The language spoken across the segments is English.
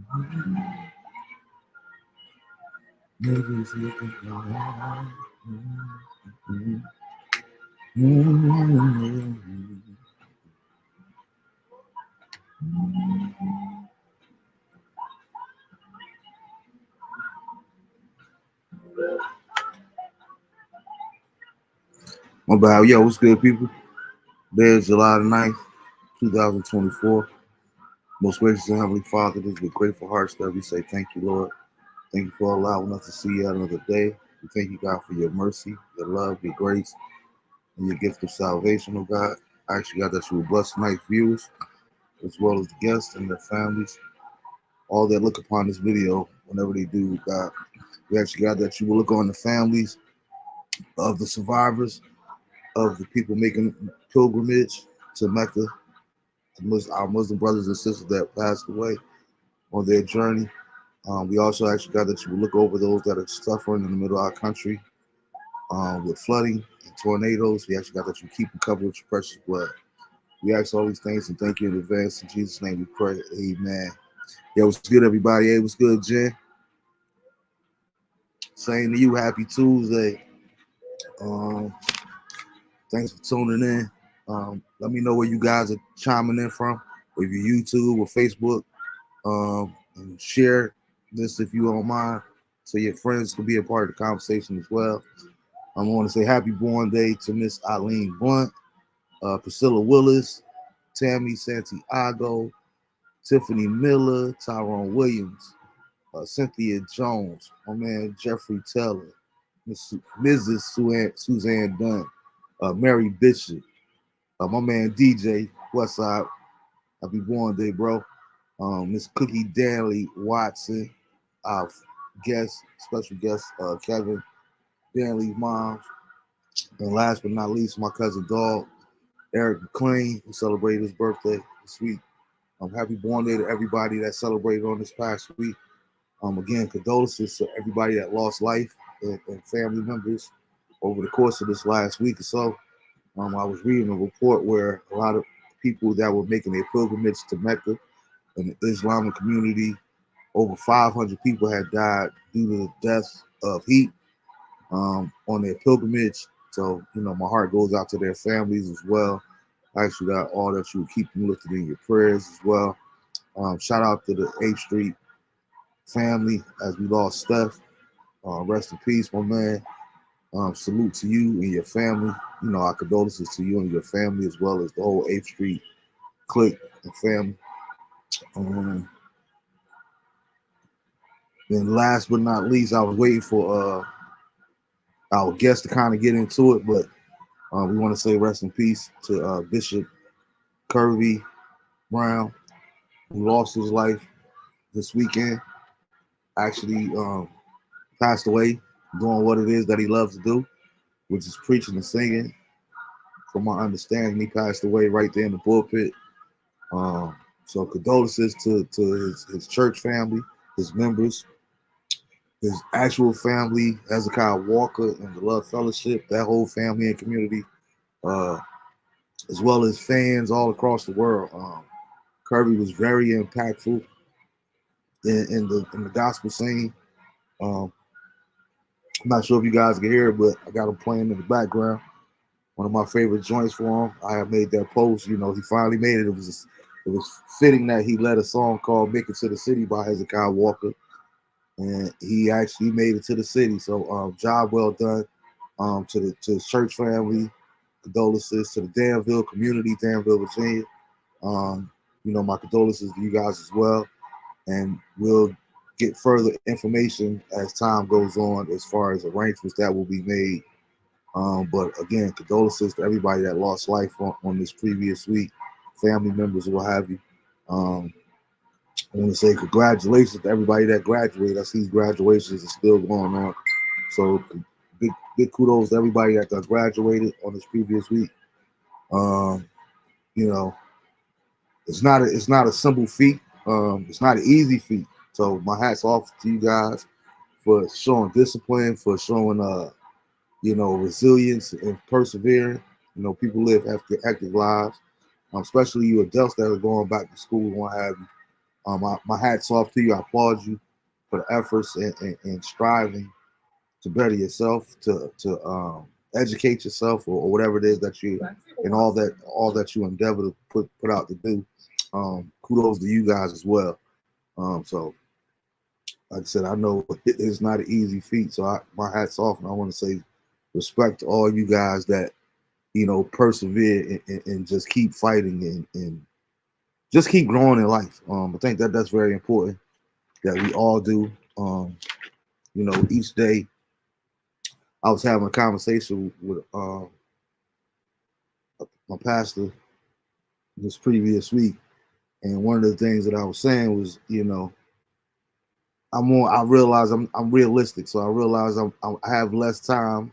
My bad. Yo, what's good, people? Today is July the 9th, 2024. Most gracious and Heavenly Father, it is with grateful hearts that we say thank you, Lord. Thank you for allowing us to see yet another day. We thank you, God, for your mercy, your love, your grace, and your gift of salvation, oh God. I ask you, God, that you will bless tonight's viewers, as well as the guests and their families, all that look upon this video whenever they do, God. We ask you, God, that you will look on the families of the survivors, of the people making pilgrimage to Mecca, our Muslim brothers and sisters that passed away on their journey. We also ask you, God, that you will look over those that are suffering in the middle of our country with flooding and tornadoes. We ask you, God, that you keep them covered with your precious blood. We ask all these things and thank you in advance. In Jesus' name we pray. Amen. Yo, what's good, everybody? Hey, what's good, Jen? Saying to you, happy Tuesday. Thanks for tuning in. Let me know where you guys are chiming in from, if you're YouTube or Facebook. And share this if you don't mind, so your friends can be a part of the conversation as well. I want to say happy born day to Miss Eileen Blunt, Priscilla Willis, Tammy Santiago, Tiffany Miller, Tyrone Williams, Cynthia Jones, my man Jeffrey Taylor, Mrs. Suzanne Dunn, Mary Bishop, my man DJ Westside. Happy born day, bro. Miss Cookie Danley Watson, our special guest, Kevin Danley's mom. And last but not least, my cousin Dog, Eric McLean, who celebrated his birthday this week. Happy born day to everybody that celebrated on this past week. Again, condolences to everybody that lost life and family members over the course of this last week or so. I was reading a report where a lot of people that were making their pilgrimage to Mecca in the Islamic community, over 500 people had died due to the death of heat on their pilgrimage. So, my heart goes out to their families as well. I ask you that all that you would keep them lifted in your prayers as well. Shout out to the 8th Street family as we lost Steph. Rest in peace, my man. Salute to you and your family. Our condolences to you and your family, as well as the whole 8th Street clique and family. Then last but not least, I was waiting for our guest to kind of get into it, but we want to say rest in peace to Bishop Kirby Brown, who lost his life this weekend. Actually passed away doing what it is that he loves to do, which is preaching and singing. From my understanding, he passed away right there in the pulpit. So condolences to his church family, his members, his actual family, Hezekiah Walker and the Love Fellowship, that whole family and community, as well as fans all across the world. Kirby was very impactful in the gospel scene. I'm not sure if you guys can hear it, but I got him playing in the background. One of my favorite joints for him. I have made that post. He finally made it. It was fitting that he led a song called "Make It to the City" by Hezekiah Walker, and he actually made it to the city. So job well done to his church family. Condolences to the Danville community, Danville, Virginia. My condolences to you guys as well, and we'll get further information as time goes on as far as arrangements that will be made. But again, condolences to everybody that lost life on this previous week, family members, what have you. I want to say congratulations to everybody that graduated. I see graduations are still going on. So big kudos to everybody that got graduated on this previous week. It's not a simple feat. It's not an easy feat. So my hat's off to you guys for showing discipline, for showing resilience and persevering. People live hectic lives, especially you adults that are going back to school and what have you. My hat's off to you. I applaud you for the efforts and striving to better yourself, to educate yourself, or whatever it is that you and all that you endeavor to put out to do. Kudos to you guys as well. So, like I said, I know it's not an easy feat. So my hat's off, and I want to say respect to all you guys that persevere and just keep fighting and just keep growing in life. I think that that's very important that we all do. Each day I was having a conversation with my pastor this previous week, and one of the things that I was saying was, I realize I'm realistic, so I realize I have less time.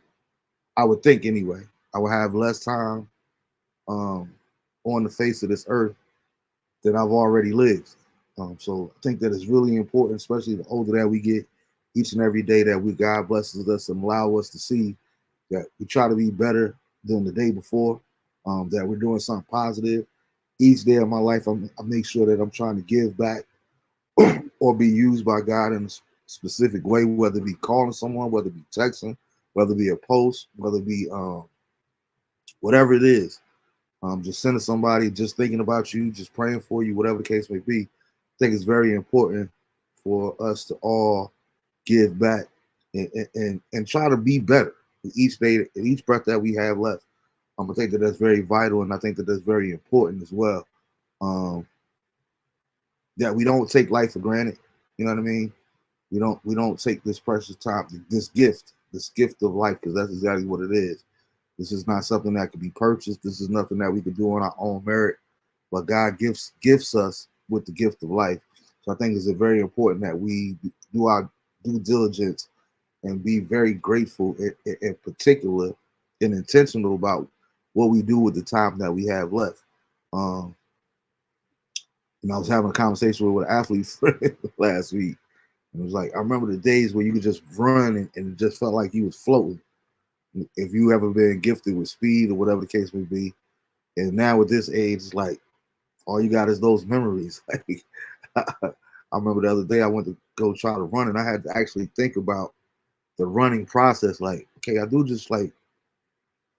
I would think anyway. I would have less time on the face of this earth that I've already lived. So I think that it's really important, especially the older that we get, each and every day that God blesses us and allow us to see that we try to be better than the day before, that we're doing something positive. Each day of my life, I make sure that I'm trying to give back or be used by God in a specific way, whether it be calling someone, whether it be texting, whether it be a post, whether it be whatever it is. Just sending somebody, just thinking about you, just praying for you, whatever the case may be. I think it's very important for us to all give back and try to be better each day and each breath that we have left. I think that that's very vital, and I think that that's very important as well. That we don't take life for granted. You know what I mean? We don't take this precious time, this gift of life, because that's exactly what it is. This is not something that can be purchased. This is nothing that we can do on our own merit, but God gifts us with the gift of life. So I think it's very important that we do our due diligence and be very grateful, in particular, and intentional about what we do with the time that we have left. Um, I was having a conversation with an athlete friend last week. And it was like, I remember the days where you could just run and it just felt like you was floating. If you ever been gifted with speed or whatever the case may be. And now with this age, it's like all you got is those memories. Like I remember the other day I went to go try to run and I had to actually think about the running process. Like, okay, I do just like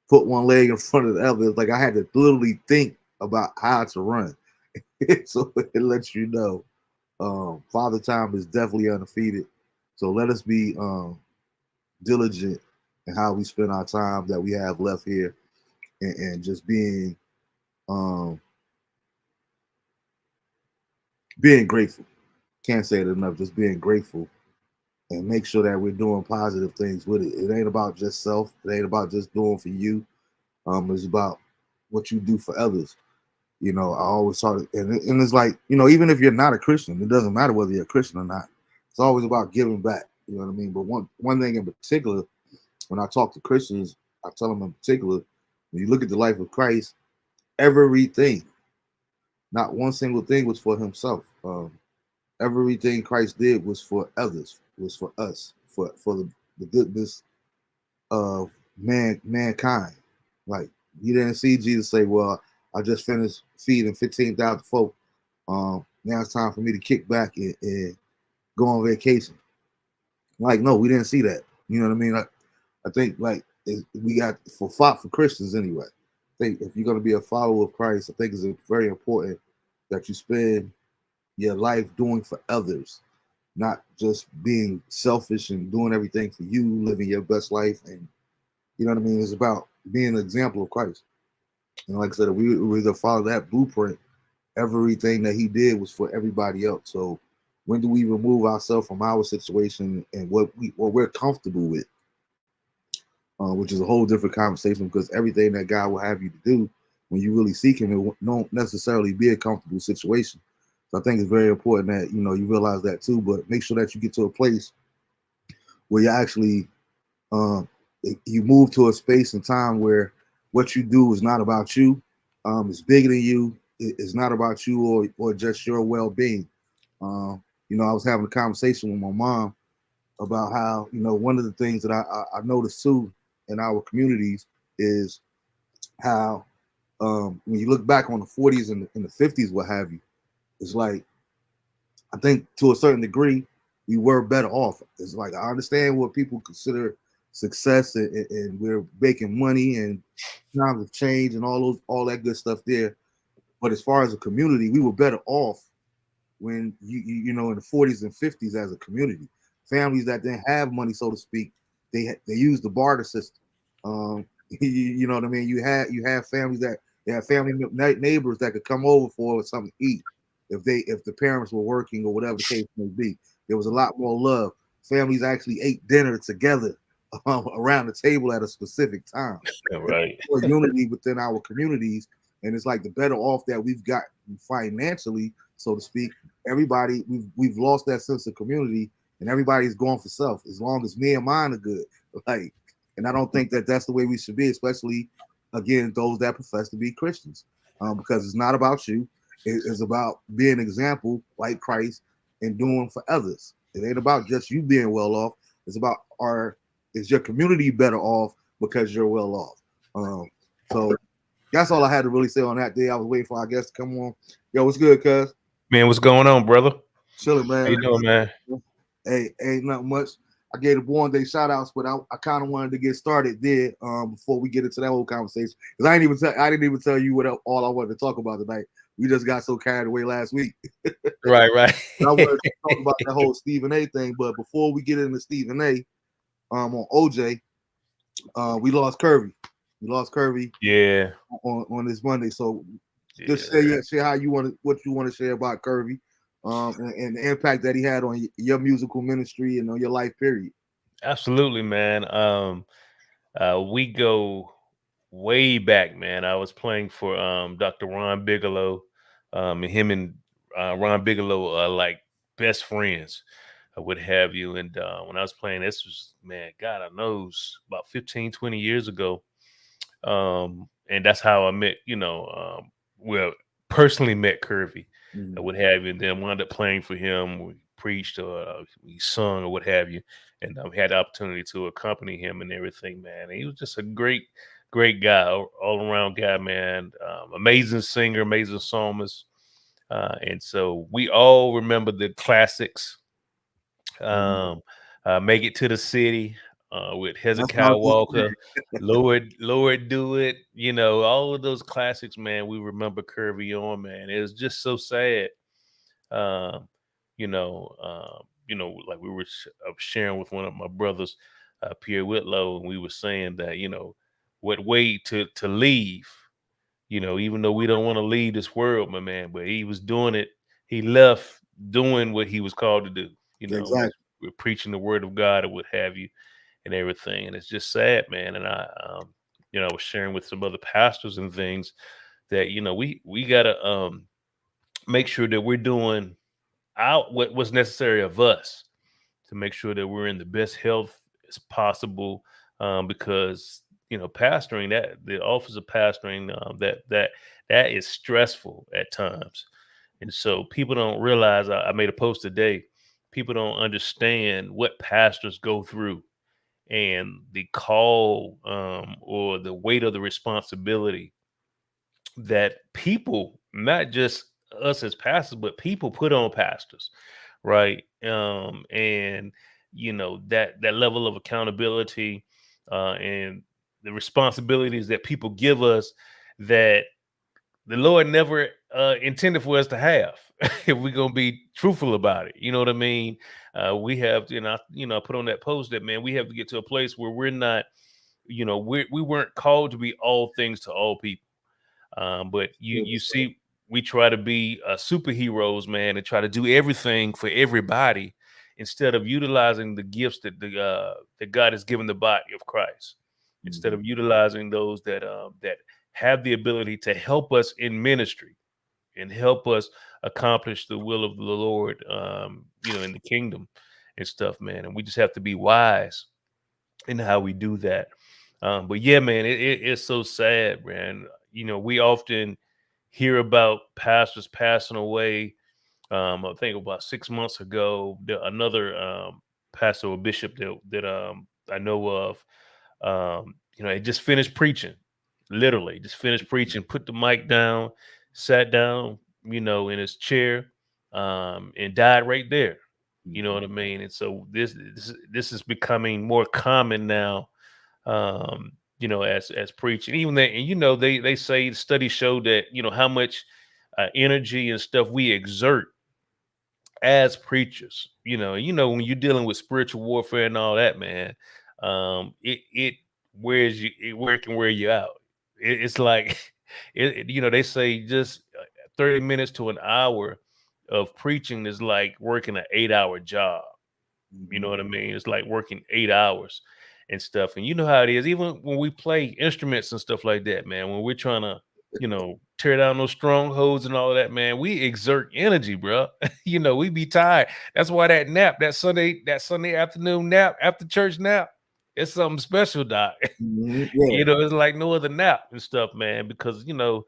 put one leg in front of the other. It's like I had to literally think about how to run. So it lets you know Father Time is definitely undefeated. So let us be diligent in how we spend our time that we have left here, and just um, being grateful. Can't say it enough. Just being grateful and make sure that we're doing positive things with it. It ain't about just self. It ain't about just doing for you. It's about what you do for others. I always try to, and it's like, even if you're not a Christian, it doesn't matter whether you're a Christian or not. It's always about giving back. You know what I mean? But one thing in particular, when I talk to Christians, I tell them in particular, when you look at the life of Christ, everything, not one single thing was for himself. Everything Christ did was for others, was for us, for the goodness of mankind. Like, you didn't see Jesus say, well, I just finished feeding 15,000 folk. Now it's time for me to kick back and go on vacation. Like, no, we didn't see that. You know what I mean? I think like we got for Christians anyway. I think if you're going to be a follower of Christ, I think it's very important that you spend your life doing for others, not just being selfish and doing everything for you, living your best life. And you know what I mean? It's about being an example of Christ. And like I said, if we to follow that blueprint, everything that he did was for everybody else. So when do we remove ourselves from our situation and what we're comfortable with? Which is a whole different conversation, because everything that God will have you to do when you really seek him, it won't necessarily be a comfortable situation. So I think it's very important that, you realize that too, but make sure that you get to a place where you actually, you move to a space and time where what you do is not about you. It's bigger than you. It's not about you or just your well-being. I was having a conversation with my mom about how, one of the things that I noticed too in our communities is how, when you look back on the 40s and the 50s, what have you, it's like I think to a certain degree, we were better off. It's like I understand what people consider success, and we're making money and times of change and all that good stuff there. But as far as a community, we were better off when in the 40s and 50s as a community. Families that didn't have money, so to speak, they used the barter system. You know what I mean? You have families that they have family neighbors that could come over for something to eat if the parents were working or whatever the case may be. There was a lot more love. Families actually ate dinner together around the table at a specific time. Right. More unity within our communities, and it's like the better off that we've got financially, so to speak. Everybody, we've lost that sense of community, and everybody's going for self. As long as me and mine are good, like, and I don't think that that's the way we should be, especially again those that profess to be Christians, because it's not about you. It's about being an example like Christ and doing for others. It ain't about just you being well off. It's about is your community better off because you're well off. So that's all I had to really say on that day. I was waiting for our guest to come on. Yo, what's good, cuz? Man, what's going on, brother? Chilling, How man. you doing, man? Hey, ain't nothing much. I gave the Born Day shout outs, but I kind of wanted to get started there before we get into that whole conversation. Because I didn't even tell you what all I wanted to talk about tonight. We just got so carried away last week. Right. I wanted to talk about that whole Stephen A thing, but before we get into Stephen A, on OJ, we lost Curvy. We lost Curvy Yeah. on this Monday. So just Yeah. share how what you want to share about Curvy, and the impact that he had on your musical ministry and on your life period. Absolutely, man. We go way back, man. I was playing for Dr. Ron Bigelow, and him and Ron Bigelow are like best friends, what have you. And when I was playing, this was, man, God, I knows about 15, 20 years ago. And that's how I met, well, personally met Curvy, what have you, and then wound up playing for him. We preached or we sung or what have you, and we had the opportunity to accompany him and everything, man. And he was just a great guy, all around guy, man. Amazing singer, amazing psalmist. And so we all remember the classics. Make It to the City, with That's what I Hezekiah was gonna Walker, Lord Do It, all of those classics, man. We remember Curvy on, man. It was just so sad. Um, like we were sharing with one of my brothers, Pierre Whitlow, and we were saying that, what way to leave, even though we don't want to leave this world, my man, but he was doing it. He left doing what he was called to do. say. Which Exactly. we're preaching the word of God or what have you, and everything. And it's just sad, man. And I was sharing with some other pastors and things that, we gotta make sure that we're doing out what's necessary of us to make sure that we're in the best health as possible. Because pastoring, that the office of pastoring, that is stressful at times, and so people don't realize. I made a post today. People don't understand what pastors go through and the call, or the weight of the responsibility that people, not just us as pastors, but people put on pastors, right? And that level of accountability, and the responsibilities that people give us that the Lord never intended for us to have. If we're gonna be truthful about it, you know what I mean. We have to, I put on that post that, man, we have to get to a place where we're not, we weren't called to be all things to all people. But you see, we try to be superheroes, man, and try to do everything for everybody instead of utilizing the gifts that God has given the body of Christ. Instead of utilizing those that have the ability to help us in ministry and help us accomplish the will of the Lord, in the kingdom and stuff, man. And we just have to be wise in how we do that. But yeah, man, it's so sad, man. We often hear about pastors passing away. I think about 6 months ago, another pastor or bishop that I know of, he just finished preaching, literally just finished preaching, put the mic down, sat down, in his chair, and died right there. You know Mhm. what I mean? And so this is becoming more common now. As preaching, even that, and they say studies show that how much energy and stuff we exert as preachers. When you're dealing with spiritual warfare and all that, man, it wears you, it can wear you out. It's like they say just 30 minutes to an hour of preaching is like working an 8-hour job. You know Mhm. what I mean? It's like working 8 hours and stuff. And you know how it is, even when we play instruments and stuff like that, man, when we're trying to, tear down those strongholds and all of that, man, we exert energy, bro. We be tired. That's why that Sunday afternoon nap, after church nap, it's something special, Doc. Mhm. Yeah. It's like no other nap and stuff, man, because the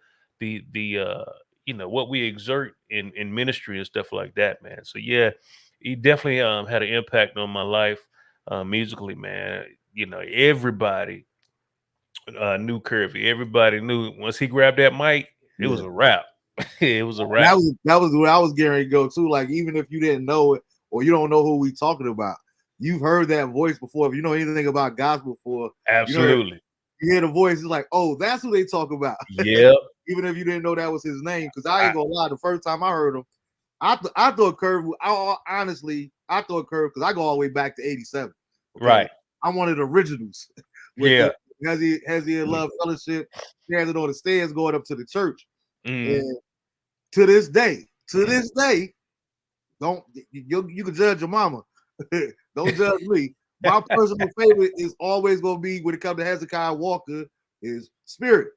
what we exert in ministry and stuff like that, man. So yeah, he definitely had an impact on my life musically, man. Everybody knew Curvy. Everybody knew once he grabbed that mic, it was Yeah. a wrap. It was a And wrap. that was where I was getting ready to go too. Like, even if you didn't know it or you don't know who we talking about, you've heard that voice before. If you know anything about gospel before, Absolutely. you hear the voice, it's like, oh, that's who they talk about. Yep. Even if you didn't know that was his name. Because I I, ain't gonna lie, the first time I heard him, I thought Curve. Honestly, I thought Curve because I go all the way back to '87 because right. I'm one of the originals with Yeah. the has he in love fellowship, standing on the stairs going up to the church. Mhm. And to this day, don't you can judge your mama. Don't judge me. My personal favorite is always gonna be when it comes to Hezekiah Walker is Spirit.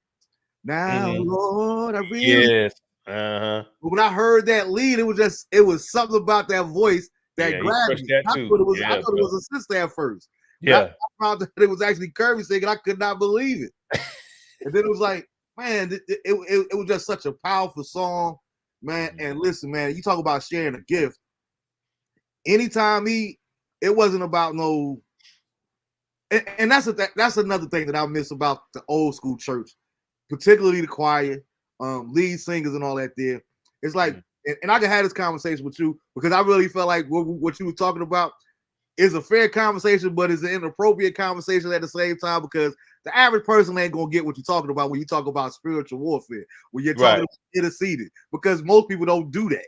Now, Mhm. Lord, I really. Yes. Uh-huh. But when I heard that lead, it was something about that voice that Yeah, he grabbed crushed me. that too. I Yeah, thought it bro. was a sister at first. But I Yeah. found that it was actually Kirby singing. I could not believe it. And then it was like, man, it was just such a powerful song, man. Mhm. And listen, man, you talk about sharing a gift. Anytime it wasn't about no, and that's another thing that I miss about the old school church, particularly the choir, lead singers and all that. There, it's like, Mhm. and I can have this conversation with you because I really felt like what you were talking about is a fair conversation, but it's an inappropriate conversation at the same time because the average person ain't gonna get what you're talking about when you talk about spiritual warfare, when you're talking Right. about interceding, because most people don't do that.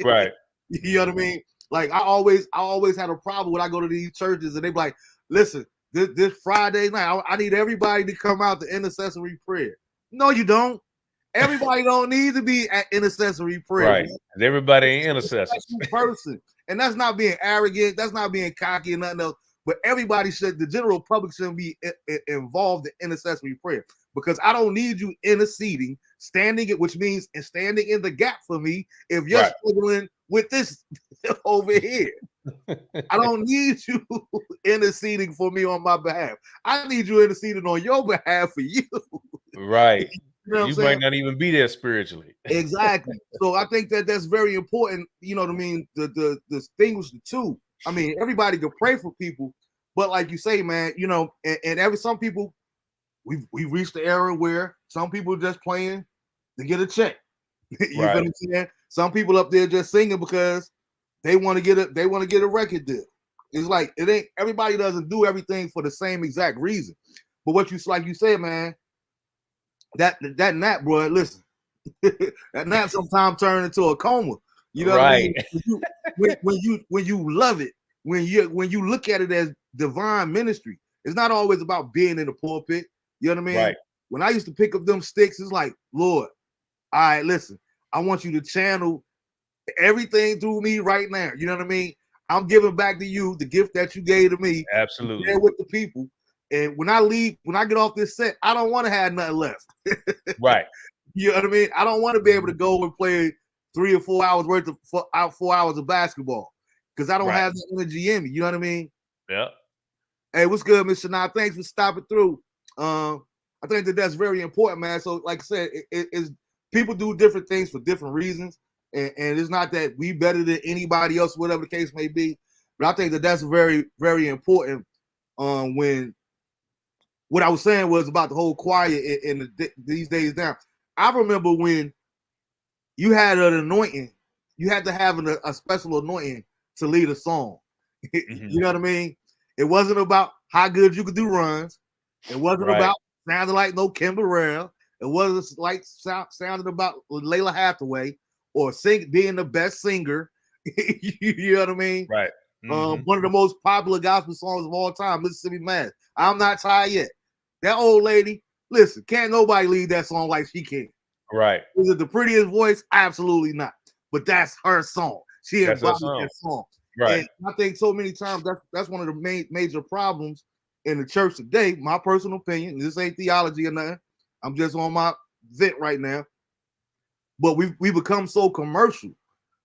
Right. You know what I mean? Like I always had a problem when I go to these churches and they be like, listen, this Friday night, I need everybody to come out to intercessory prayer. No, you don't. Everybody don't need to be at intercessory prayer, Right. man. 'Cause everybody ain't It's a intercessors. special person. And that's not being arrogant. That's not being cocky and nothing else. But everybody the general public shouldn't be involved in intercessory prayer because I don't need you interceding, which means standing in the gap for me if you're Right. struggling with this over here. I don't need you interceding for me on my behalf. I need you interceding on your behalf for you. Right. You know what I'm You might saying? not even be there spiritually. Exactly. So I think that's very important. You know what I mean? The distinguish the two. I mean, everybody can pray for people, but like you say, man, and some people we've reached the era where some people are just playing to get a check. You feel what Right. I'm saying? Some people up there just singing because they want to get a record deal. It's like it ain't everybody doesn't do everything for the same exact reason. But what you like you said, man, that nap, bro, listen. That nap sometimes turn into a coma. You know what I Right. mean? When you love it, when you look at it as divine ministry, it's not always about being in the pulpit. You know what I mean? Right. When I used to pick up them sticks, it's like, Lord, all right, listen, I want you to channel everything through me right now. You know what I mean? I'm giving back to you the gift that you gave to me. Absolutely. Share with the people. And when I leave, when I get off this set, I don't want to have nothing left. Right. You know what I mean? I don't want to be able to go and play 3 or 4 hours worth of 4 hours of basketball because I don't Right. have the energy in me. You know what I mean? Yeah. Hey, what's good, Mr. Shania? Thanks for stopping through. I think that's very important, man. So, like I said, it's people do different things for different reasons, and it's not that we better than anybody else, whatever the case may be. But I think that's very, very important. When what I was saying was about the whole choir in these days now. I remember when you had an anointing you had to have a special anointing to lead a song. You know what I mean? It wasn't about how good you could do runs. It wasn't Right. about sounding like no Kim Burrell. It wasn't like sounding about Layla Hathaway or being the best singer. You know what I mean? Right. One of the most popular gospel songs of all time, Mississippi Mass. I'm not tired yet. That old lady, listen, can't nobody lead that song like she can. Right. Is it the prettiest voice? Absolutely not. But that's her song. She That's her embodied song. that song. Right. And I think so many times that's one of the major problems in the church today. My personal opinion. This ain't theology or nothing. I'm just on my vent right now. But we become so commercial,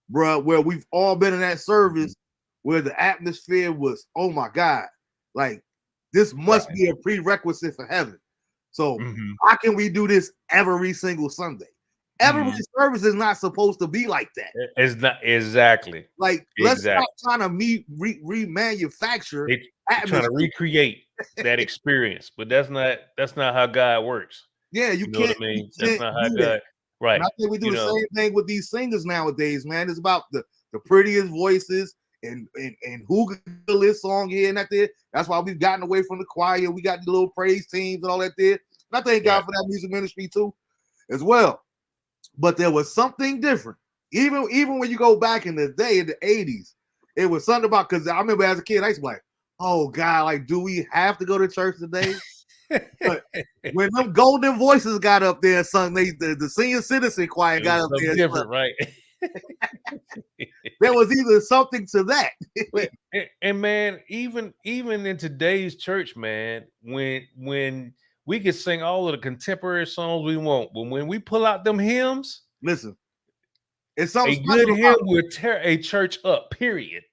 bro, where we've all been in that service where the atmosphere was, oh my God, like this must be a prerequisite for heaven. So how can we do this every single Sunday? Every service is not supposed to be like that. It's not exactly. Like, let's stop trying to remanufacture. Trying to recreate that experience, but that's not how God works. Yeah, you can't. Know what I mean? That's not how God. Right. And I think we do the same thing with these singers nowadays, man. It's about the prettiest voices and who can do this song here and that there. That's why we've gotten away from the choir. We got the little praise teams and all that there. And I thank God for that music ministry too, as well. But there was something different. Even when you go back in the day, in the 80s, it was something about, because I remember as a kid, I used to be like, oh God, like, do we have to go to church today? But when them golden voices got up there, sung, the senior citizen choir got up there. Different, right? There was either something to that. and man, even in today's church, man, when we can sing all of the contemporary songs we want, but when we pull out them hymns, listen, it's something. A good hymn will tear a church up. Period.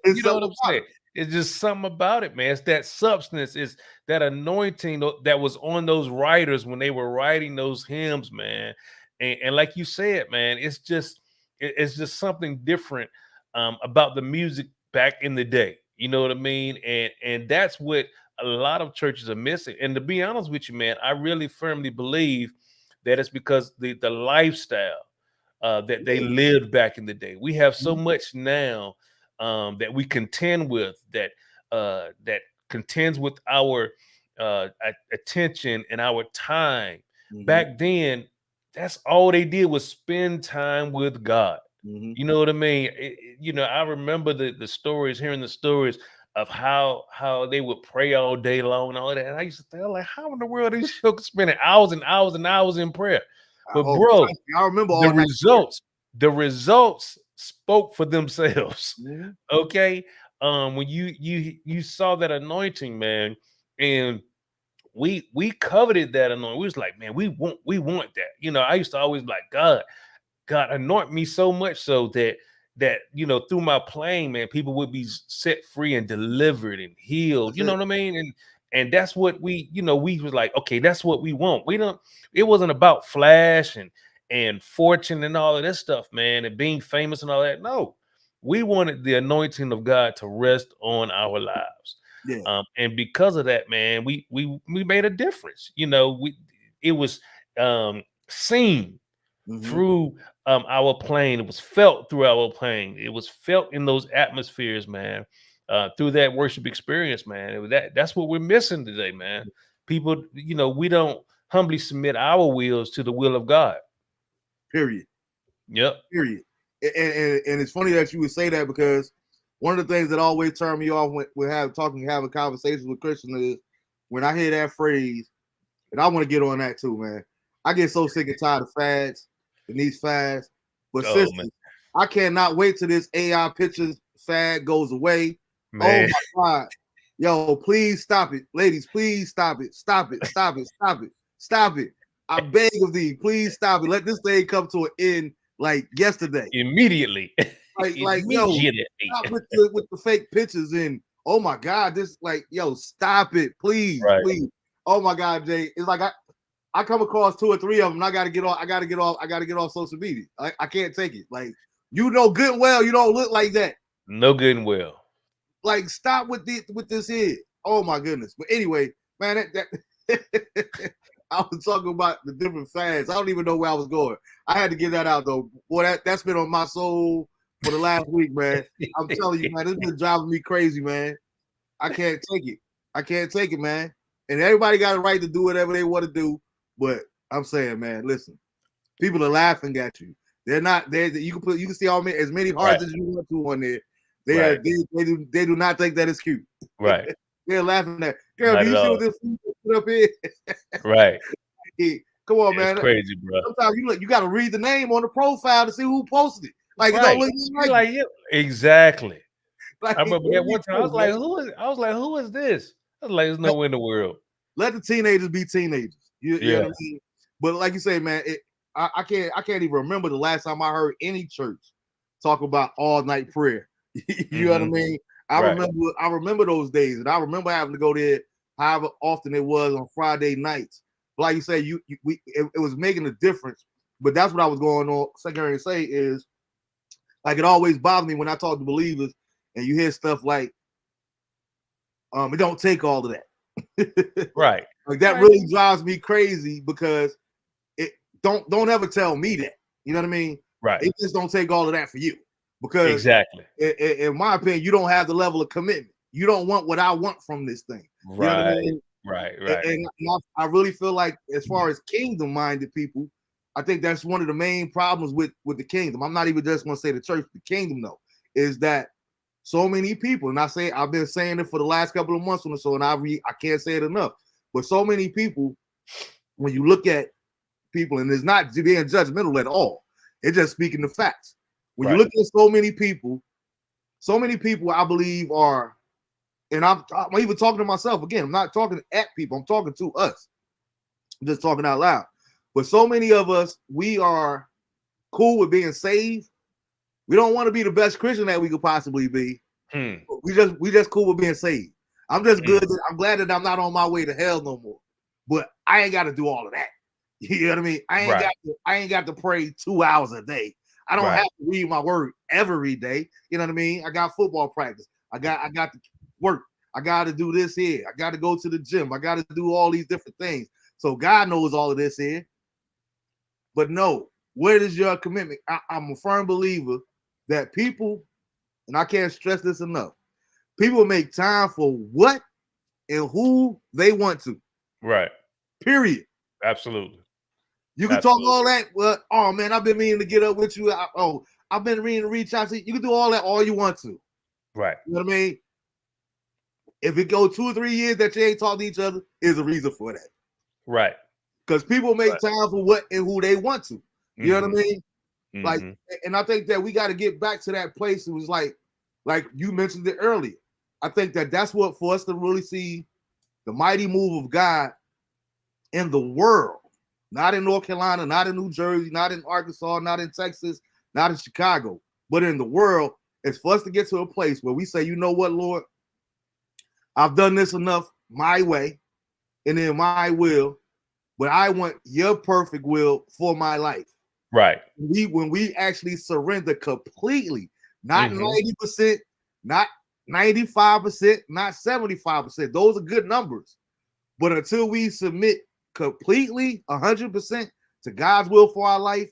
You know what I'm saying? It's just something about it, man. It's that substance, it's that anointing that was on those writers when they were writing those hymns, man. And like you said, man, it's just something different about the music back in the day. You know what I mean? And that's what a lot of churches are missing. And to be honest with you, man, I really firmly believe that it's because the lifestyle that they lived back in the day. We have so much now that we contend with, that contends with our attention and our time. Back then, that's all they did was spend time with God. You know what I mean? I remember the stories, hearing the stories of how they would pray all day long and all that. And I used to think, like, how in the world are these folks spending hours and hours and hours in prayer? But bro, I remember all the results spoke for themselves. Okay. When you saw that anointing, man, and we coveted that anointing. We was like, man, we want that. I used to always be like, God, anoint me so much so that through my playing, man, people would be set free and delivered and healed. You know what I mean? And that's what we was like, okay, that's what we want. It wasn't about flash and fortune and all of this stuff, man, and being famous and all that. No, we wanted the anointing of God to rest on our lives. Yeah. And because of that, man, we made a difference. It was seen through our playing. It was felt through our playing. It was felt in those atmospheres, man. Through that worship experience, man. That's what we're missing today, man. People, we don't humbly submit our wills to the will of God. Period. Yep. Period. And it's funny that you would say that, because one of the things that always turned me off when having conversations with Christians is when I hear that phrase, and I want to get on that too, man. I get so sick and tired of fads and these fads. But sisters, I cannot wait till this AI pictures fad goes away. Man. Oh my God. Yo, please stop it. Ladies, please stop it. Stop it. Stop it. Stop it. Stop it. I beg of thee, please stop it. Let this thing come to an end like yesterday. Immediately. Like yo, stop with the fake pictures and oh my God, this yo, stop it, please, please. Oh my God, Jay. It's like I come across 2 or 3 of them and I gotta get off social media. I can't take it. Like, good and well, you don't look like that. No good and well. Like, stop with this here. Oh my goodness. But anyway, man, I was talking about the different fads. I don't even know where I was going. I had to get that out though. Boy, that's been on my soul for the last week, man. I'm telling you, man, this been driving me crazy, man. I can't take it. I can't take it, man. And everybody got a right to do whatever they want to do. But I'm saying, man, listen, people are laughing at you. They're not there. You can see as many hearts as you want to on there. They do not think that is cute. Right. They're laughing at. Girl, Not do you at see all. what this food put up here? Right. Come on, man. It's crazy, bro. Sometimes you got to read the name on the profile to see who posted it. Like it don't look like you. Exactly. like, I remember that one time I was like, who is this? I was like, there's no way in the world. Let the teenagers be teenagers. You know what I mean? But like you say, man, I can't even remember the last time I heard any church talk about all night prayer. You know what I mean? I remember those days, and I remember having to go there however often it was on Friday nights. But like you say, it was making a difference. But that's what I was going on. Secondary to say is, like, it always bothers me when I talk to believers and you hear stuff like, it don't take all of that. Right. Like that really drives me crazy because it don't ever tell me that. You know what I mean? Right. It just don't take all of that for you. Because exactly, in my opinion, you don't have the level of commitment. You don't want what I want from this thing. You know what I mean? Right. And I really feel like, as far as kingdom-minded people, I think that's one of the main problems with the kingdom. I'm not even just going to say the church, the kingdom, though, is that so many people, and I've been saying it for the last couple of months or so, and I can't say it enough, but so many people, when you look at people, and it's not being judgmental at all, it's just speaking the facts. When you look at so many people, I believe are, and I'm even talking to myself again. I'm not talking at people. I'm talking to us. I'm just talking out loud. But so many of us, we are cool with being saved. We don't want to be the best Christian that we could possibly be. We just cool with being saved. I'm just good. I'm glad that I'm not on my way to hell no more. But I ain't got to do all of that. You know what I mean? I ain't got to pray 2 hours a day. I don't have to read my word every day. You know what I mean? I got football practice. I got to work. I got to do this here. I got to go to the gym. I got to do all these different things. So God knows all of this here. But no, where is your commitment? I'm a firm believer that people, and I can't stress this enough, people make time for what and who they want to. Right. Period. Absolutely. You can talk all that. Well, oh man, I've been meaning to get up with you. I've been meaning to reach out to you. You can do all that all you want to. Right. You know what I mean? If it goes 2 or 3 years that you ain't talking to each other, is a reason for that. Right. Because people make time for what and who they want to. You know what I mean? Like, and I think that we got to get back to that place. It was like you mentioned it earlier. I think that that's what, for us to really see the mighty move of God in the world, not in North Carolina, not in New Jersey, not in Arkansas, not in Texas, not in Chicago, but in the world, is for us to get to a place where we say, you know what, Lord, I've done this enough my way and in my will, but I want your perfect will for my life. Right. When we actually surrender completely, not 90%, not 95%, not 75%. Those are good numbers. But until we submit completely 100% to God's will for our life,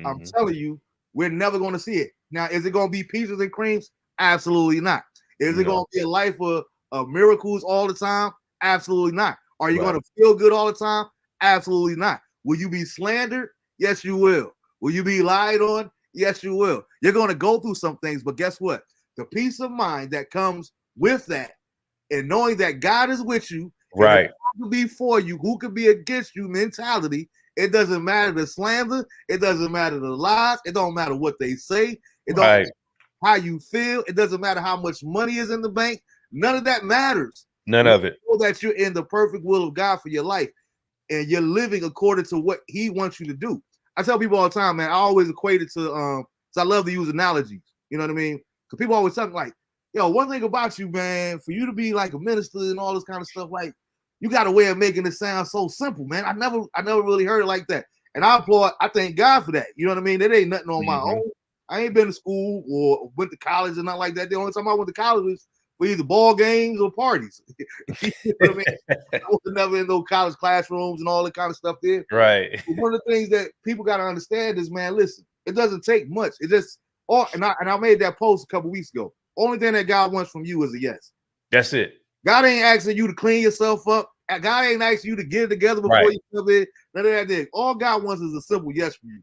I'm telling you, we're never going to see it. Now, is it going to be peaches and creams? Absolutely not. Is it going to be a life of miracles all the time? Absolutely not. Are you going to feel good all the time? Absolutely not. Will you be slandered? Yes, you will. Will you be lied on? Yes, you will. You're going to go through some things, but guess what? The peace of mind that comes with that, and knowing that God is with you, right? Who could be for you, who could be against you mentality. It doesn't matter the slander. It doesn't matter the lies. It don't matter what they say. It don't matter how you feel. It doesn't matter how much money is in the bank. None of that matters. None of it. Know that you're in the perfect will of God for your life, and you're living according to what He wants you to do. I tell people all the time, man. I always equate it to so I love to use analogies. You know what I mean? Because people always talk like, yo, one thing about you, man, for you to be like a minister and all this kind of stuff, like, you got a way of making it sound so simple, man. I never really heard it like that. And I applaud, I thank God for that. You know what I mean? It ain't nothing on my own. I ain't been to school or went to college or nothing like that. The only time I went to college was for either ball games or parties. You know what I mean? I was never in those college classrooms and all that kind of stuff there. Right. But one of the things that people got to understand is, man, listen, it doesn't take much. It just, and I made that post a couple weeks ago. Only thing that God wants from you is a yes. That's it. God ain't asking you to clean yourself up. God ain't asking you to get it together before you come in. None of that thing. All God wants is a simple yes from you.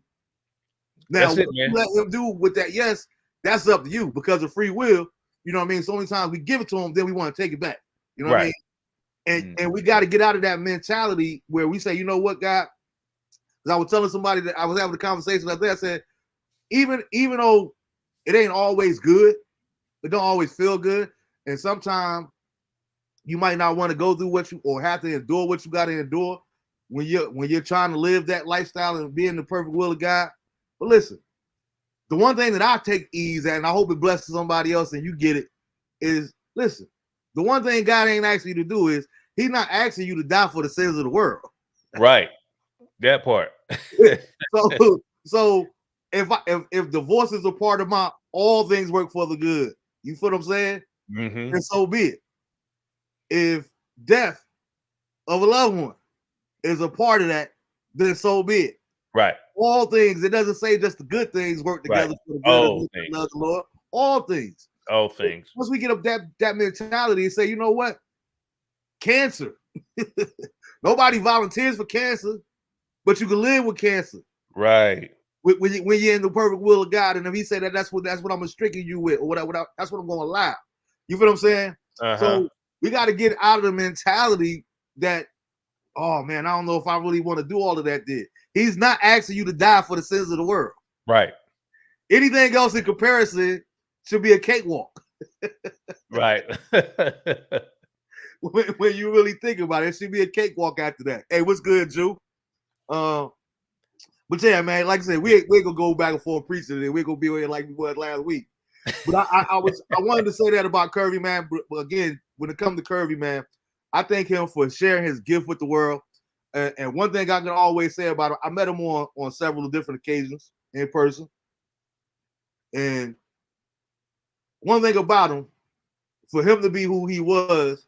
Now, what you let him do with that yes, that's up to you because of free will. You know what I mean? So many times we give it to him, then we want to take it back. You know what I mean? And we got to get out of that mentality where we say, you know what, God? Because I was telling somebody that I was having a conversation up there. I said, even though it ain't always good, it don't always feel good, and sometimes you might not want to go through what you or have to endure what you got to endure when you're trying to live that lifestyle and be in the perfect will of God. But listen, the one thing that I take ease at, and I hope it blesses somebody else and you get it, is listen, the one thing God ain't asking you to do is he's not asking you to die for the sins of the world. Right. That part. So if divorce is a part of my all things work for the good, you feel what I'm saying? Mm-hmm. And so be it. If death of a loved one is a part of that, then so be it. Right. All things. It doesn't say just the good things work together for the good of the Lord. All things. All things. Once we get up that mentality and say, you know what? Cancer. Nobody volunteers for cancer, but you can live with cancer. Right. When you're in the perfect will of God, and if He said that's what I'm restricting you with, or whatever, that's what I'm going to allow. You feel what I'm saying? So we got to get out of the mentality that, oh man, I don't know if I really want to do all of that. He's not asking you to die for the sins of the world. Right. Anything else in comparison should be a cakewalk. Right. when you really think about it, it should be a cakewalk after that. Hey, what's good, Jew? But yeah, man, like I said, we ain't gonna go back and forth preaching today. We're gonna be here like we was last week. But I wanted to say that about Curvy, man. But again, when it comes to Curvy, man, I thank him for sharing his gift with the world. And one thing I can always say about him, I met him on several different occasions in person. And one thing about him, for him to be who he was,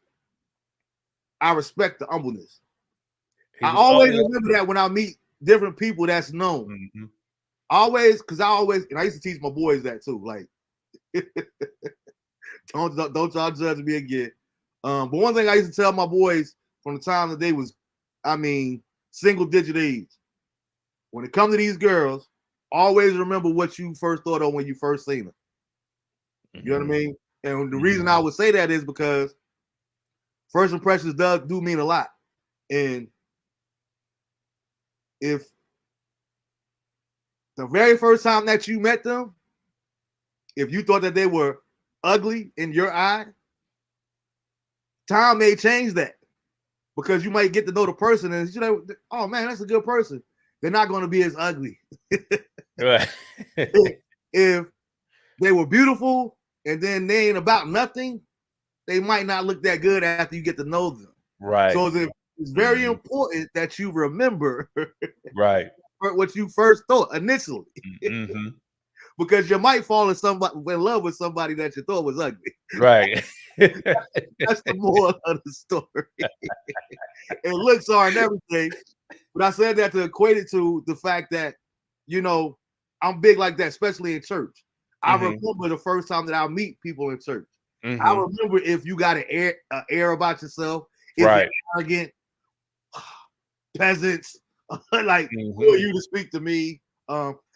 I respect the humbleness. I always remember that when I meet different people that's known. Mm-hmm. And I used to teach my boys that too. Like, don't y'all judge me again. But one thing I used to tell my boys from the time that they was, single digit age. When it comes to these girls, always remember what you first thought of when you first seen them. You know what I mean? And the reason I would say that is because first impressions do mean a lot. And if the very first time that you met them, if you thought that they were ugly in your eye, time may change that because you might get to know the person and you know, oh man, that's a good person. They're not going to be as ugly. Right. If they were beautiful and then they ain't about nothing, they might not look that good after you get to know them. Right. So it's very important that you remember right what you first thought initially. Mm-hmm. Because you might fall in love with somebody that you thought was ugly. Right. That's the moral of the story. And looks are and everything. But I said that to equate it to the fact that, you know, I'm big like that, especially in church. I remember the first time that I meet people in church. I remember if you got an air about yourself, if you're arrogant, peasants, like who are you to speak to me?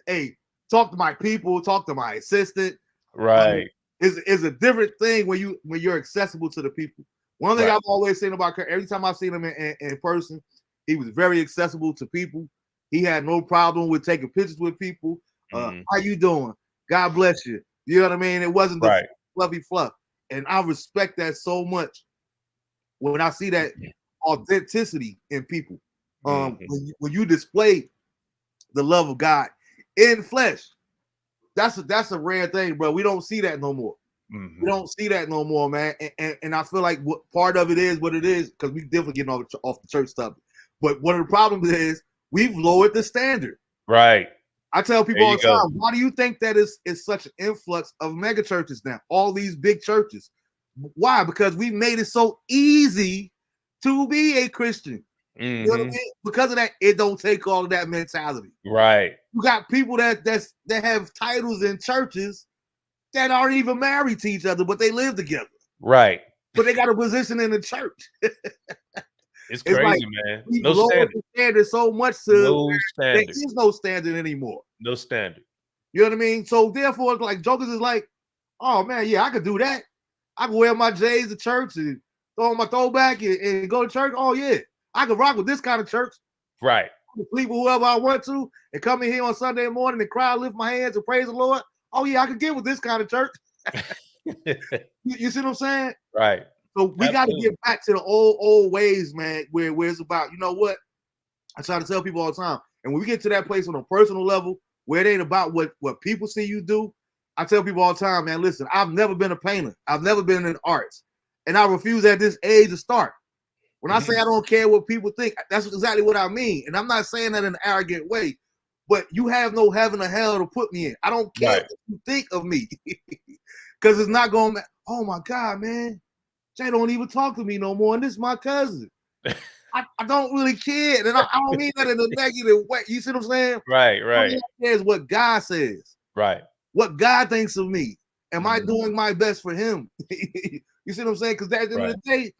Hey, talk to my people, talk to my assistant. Right. Is a different thing when you're accessible to the people. One thing I've always seen about Kurt, every time I've seen him in person, he was very accessible to people. He had no problem with taking pictures with people. How you doing? God bless you. You know what I mean? It wasn't the fluffy fluff. And I respect that so much when I see that authenticity in people. When you display the love of God in flesh, that's a rare thing, bro. We don't see that no more. We don't see that no more, man. And I feel like part of it is what it is because we definitely getting off the church stuff. But one of the problems is we've lowered the standard. Right. I tell people all the time, why do you think that is such an influx of mega churches now? All these big churches. Why? Because we made it so easy to be a Christian. You know what I mean? Because of that, it don't take all of that mentality. Right. You got people that have titles in churches that aren't even married to each other, but they live together. Right. But they got a position in the church. It's crazy, like man. we No lowered standard. the standard so much to No there standard. is no standard anymore. No standard. You know what I mean? So therefore, like jokers is like, oh man, yeah, I could do that. I can wear my J's to church and throw on my throwback and go to church. Oh yeah, I could rock with this kind of church. Right. I can sleep with whoever I want to and come in here on Sunday morning and cry, lift my hands and praise the Lord. Oh yeah, I could get with this kind of church. You see what I'm saying? Right. So we got to get back to the old ways, man, where it's about, you know what? I try to tell people all the time. And when we get to that place on a personal level where it ain't about what people see you do, I tell people all the time, man, listen, I've never been a painter. I've never been in arts. And I refuse at this age to start. When I say I don't care what people think, that's exactly what I mean. And I'm not saying that in an arrogant way, but you have no heaven or hell to put me in. I don't care what you think of me. Because it's not going to, oh my God, man. Jay don't even talk to me no more, and this is my cousin. I don't really care, and I don't mean that in a negative way. You see what I'm saying? Right. All I care is what God says. Right. What God thinks of me. Am I doing my best for Him? You see what I'm saying? Because at the end of the day,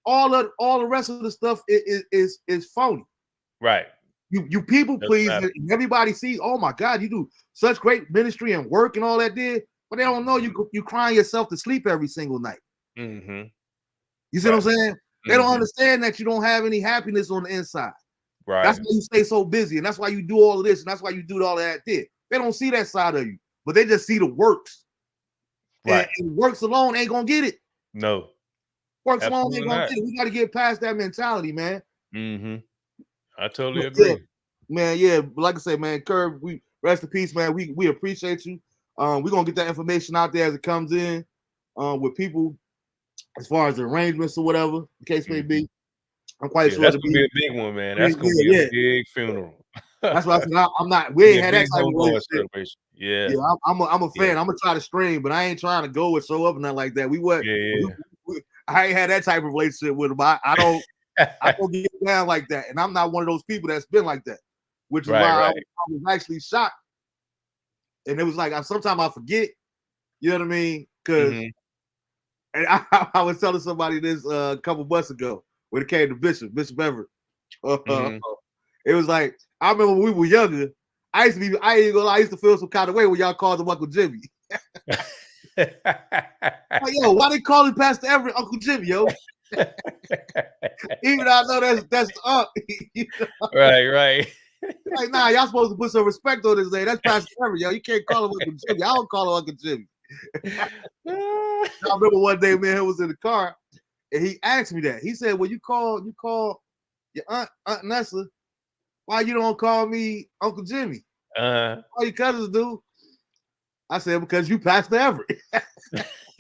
all the rest of the stuff is phony. Right. You people please, and everybody sees. Oh my God, you do such great ministry and work and all that did, but they don't know you crying yourself to sleep every single night. You see what I'm saying? They don't understand that you don't have any happiness on the inside. Right. That's why you stay so busy, and that's why you do all of this, and that's why you do all of that. They don't see that side of you, but they just see the works. Right. And works alone ain't gonna get it. No. Works alone ain't gonna get it. We got to get past that mentality, man. I totally agree. Man, yeah. Like I say, man, Curb, we rest in peace, man. We appreciate you. We're gonna get that information out there as it comes in with people. As far as the arrangements or whatever the case may be, I'm quite sure that's gonna be a big one, man. That's gonna be a big funeral. That's why I said I'm not. We ain't had that type of celebration. Yeah, I'm a fan. I'm gonna try to stream, but I ain't trying to go and show up and nothing like that. I ain't had that type of relationship with him. I don't. I don't get down like that, and I'm not one of those people that's been like that. Which is why I was actually shocked, and it was like sometimes I forget. You know what I mean? Because. And I was telling somebody this a couple months ago when it came to Bishop Everett. It was like, I remember when we were younger, I ain't gonna lie, I used to feel some kind of way when y'all called him Uncle Jimmy. Like, yo, why they call him Pastor Everett Uncle Jimmy, yo? Even though I know that's the aunt. You know? Right. Like, nah, y'all supposed to put some respect on his name. That's Pastor Everett, yo. You can't call him Uncle Jimmy. I don't call him Uncle Jimmy. I remember one day, man, he was in the car, and he asked me that. He said, "Well, you call your aunt Nessa. Why you don't call me Uncle Jimmy? All your cousins do." I said, "Because you Pastor Everett."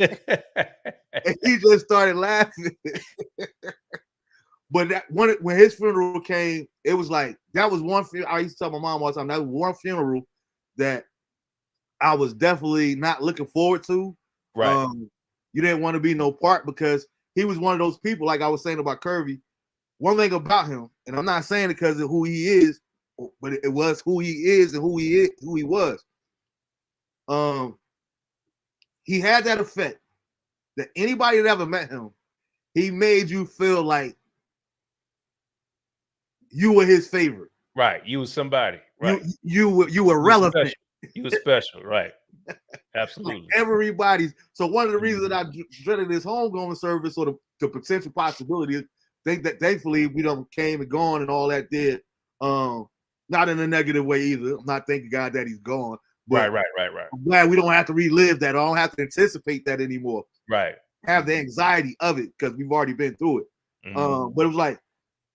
And he just started laughing. But when his funeral came, it was like that was one. I used to tell my mom all the time that was one funeral that I was definitely not looking forward to. Right. You didn't want to be no part because he was one of those people, like I was saying about Curvy. One thing about him, and I'm not saying it because of who he is, but it was who he is and who he was. He had that effect that anybody that ever met him, he made you feel like you were his favorite. Right. You was somebody. Right. You were relevant. You were special, right? Absolutely. Like everybody's. So one of the reasons that I dreaded this homegoing service or the potential possibility, think that thankfully we don't came and gone and all that did. Not in a negative way either. I'm not thanking God that he's gone. Right. I'm glad we don't have to relive that. I don't have to anticipate that anymore. Right. Have the anxiety of it because we've already been through it. But it was like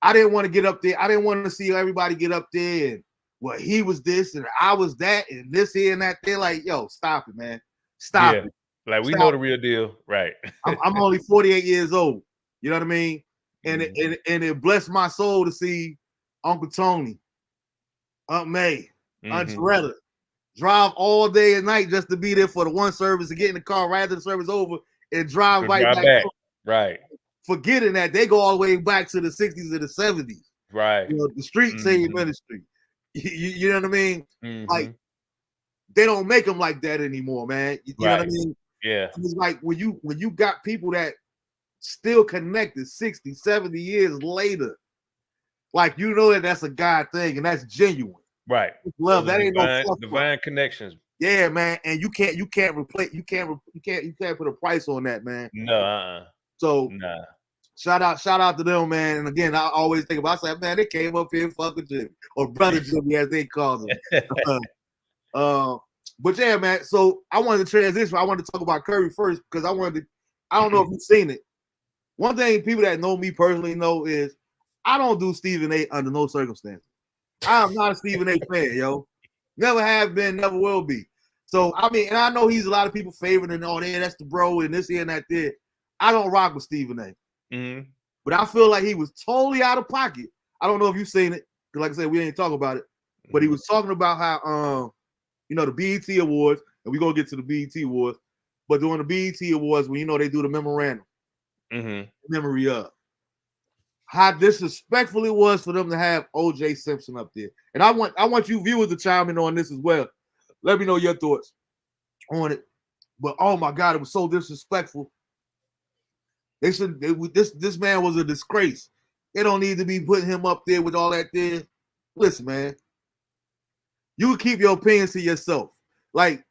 I didn't want to get up there. I didn't want to see everybody get up there and well, he was this and I was that and this here and that. They're like, yo, stop it, man. Stop it. Like we know the real deal. Right. I'm only 48 years old. You know what I mean? And it blessed my soul to see Uncle Tony, Aunt May, Aunt Sharetta drive all day and night just to be there for the one service and get in the car right after the service over and drive To right drive back back. home, Right. forgetting that they go all the way back to the 60s and the 70s. Right. You know, the street save ministry. You know what I mean? Like they don't make them like that anymore, man. You know what I mean? Yeah. It's like when you got people that still connected 60, 70 years later, like you know that's a God thing and that's genuine. Right. Love Those that ain't divine, no divine connections. Yeah, man, and you can't replace you can't put a price on that, man. No, So nah. shout out to them, man. And again, I always think about, I say, man, they came up here fucking Jimmy or brother Jimmy as they call them. But yeah, man. So I wanted to transition. I wanted to talk about Curry first because I don't know if you've seen it. One thing people that know me personally know is I don't do Stephen A under no circumstances. I am not a Stephen A fan, yo. Never have been, never will be. So I mean, and I know he's a lot of people favorite and all that. That's the bro and this here and that there. I don't rock with Stephen A. But I feel like he was totally out of pocket. I don't know if you've seen it because, like I said, we ain't talking about it. But he was talking about how the BET Awards, and we're gonna get to the BET Awards, but during the BET Awards, when they do the memorandum, memory of how disrespectful it was for them to have OJ Simpson up there. And I want you viewers to chime in on this as well. Let me know your thoughts on it. But oh my God, it was so disrespectful. They should. This man was a disgrace. They don't need to be putting him up there with all that there. Listen, man, you can keep your opinions to yourself. Like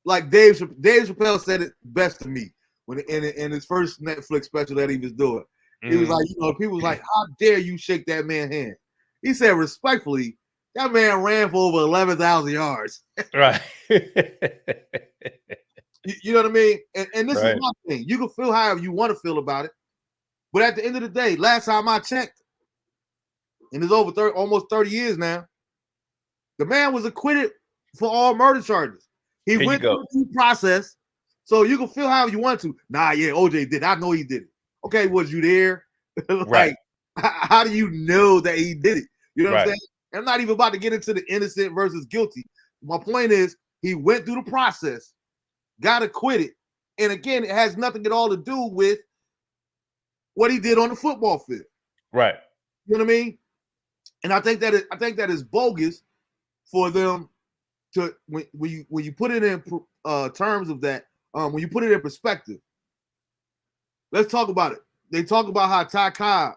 Dave Chappelle said it best to me when in his first Netflix special that he was doing. He was like, people was like, how dare you shake that man's hand? He said respectfully, that man ran for over 11,000 yards. Right. You know what I mean? And this is one thing. You can feel however you want to feel about it. But at the end of the day, last time I checked, and it's over almost 30 years now, the man was acquitted for all murder charges. He went through the process. So you can feel however you want to. Nah, yeah, OJ did. I know he did it. Okay, was you there? Like, how do you know that he did it? You know what I'm saying? I'm not even about to get into the innocent versus guilty. My point is, he went through the process, got acquitted, and again, it has nothing at all to do with what he did on the football field. Right. You know what I mean? And I think that is bogus for them to when you put it in terms of that. When you put it in perspective, let's talk about it. They talk about how Ty Cobb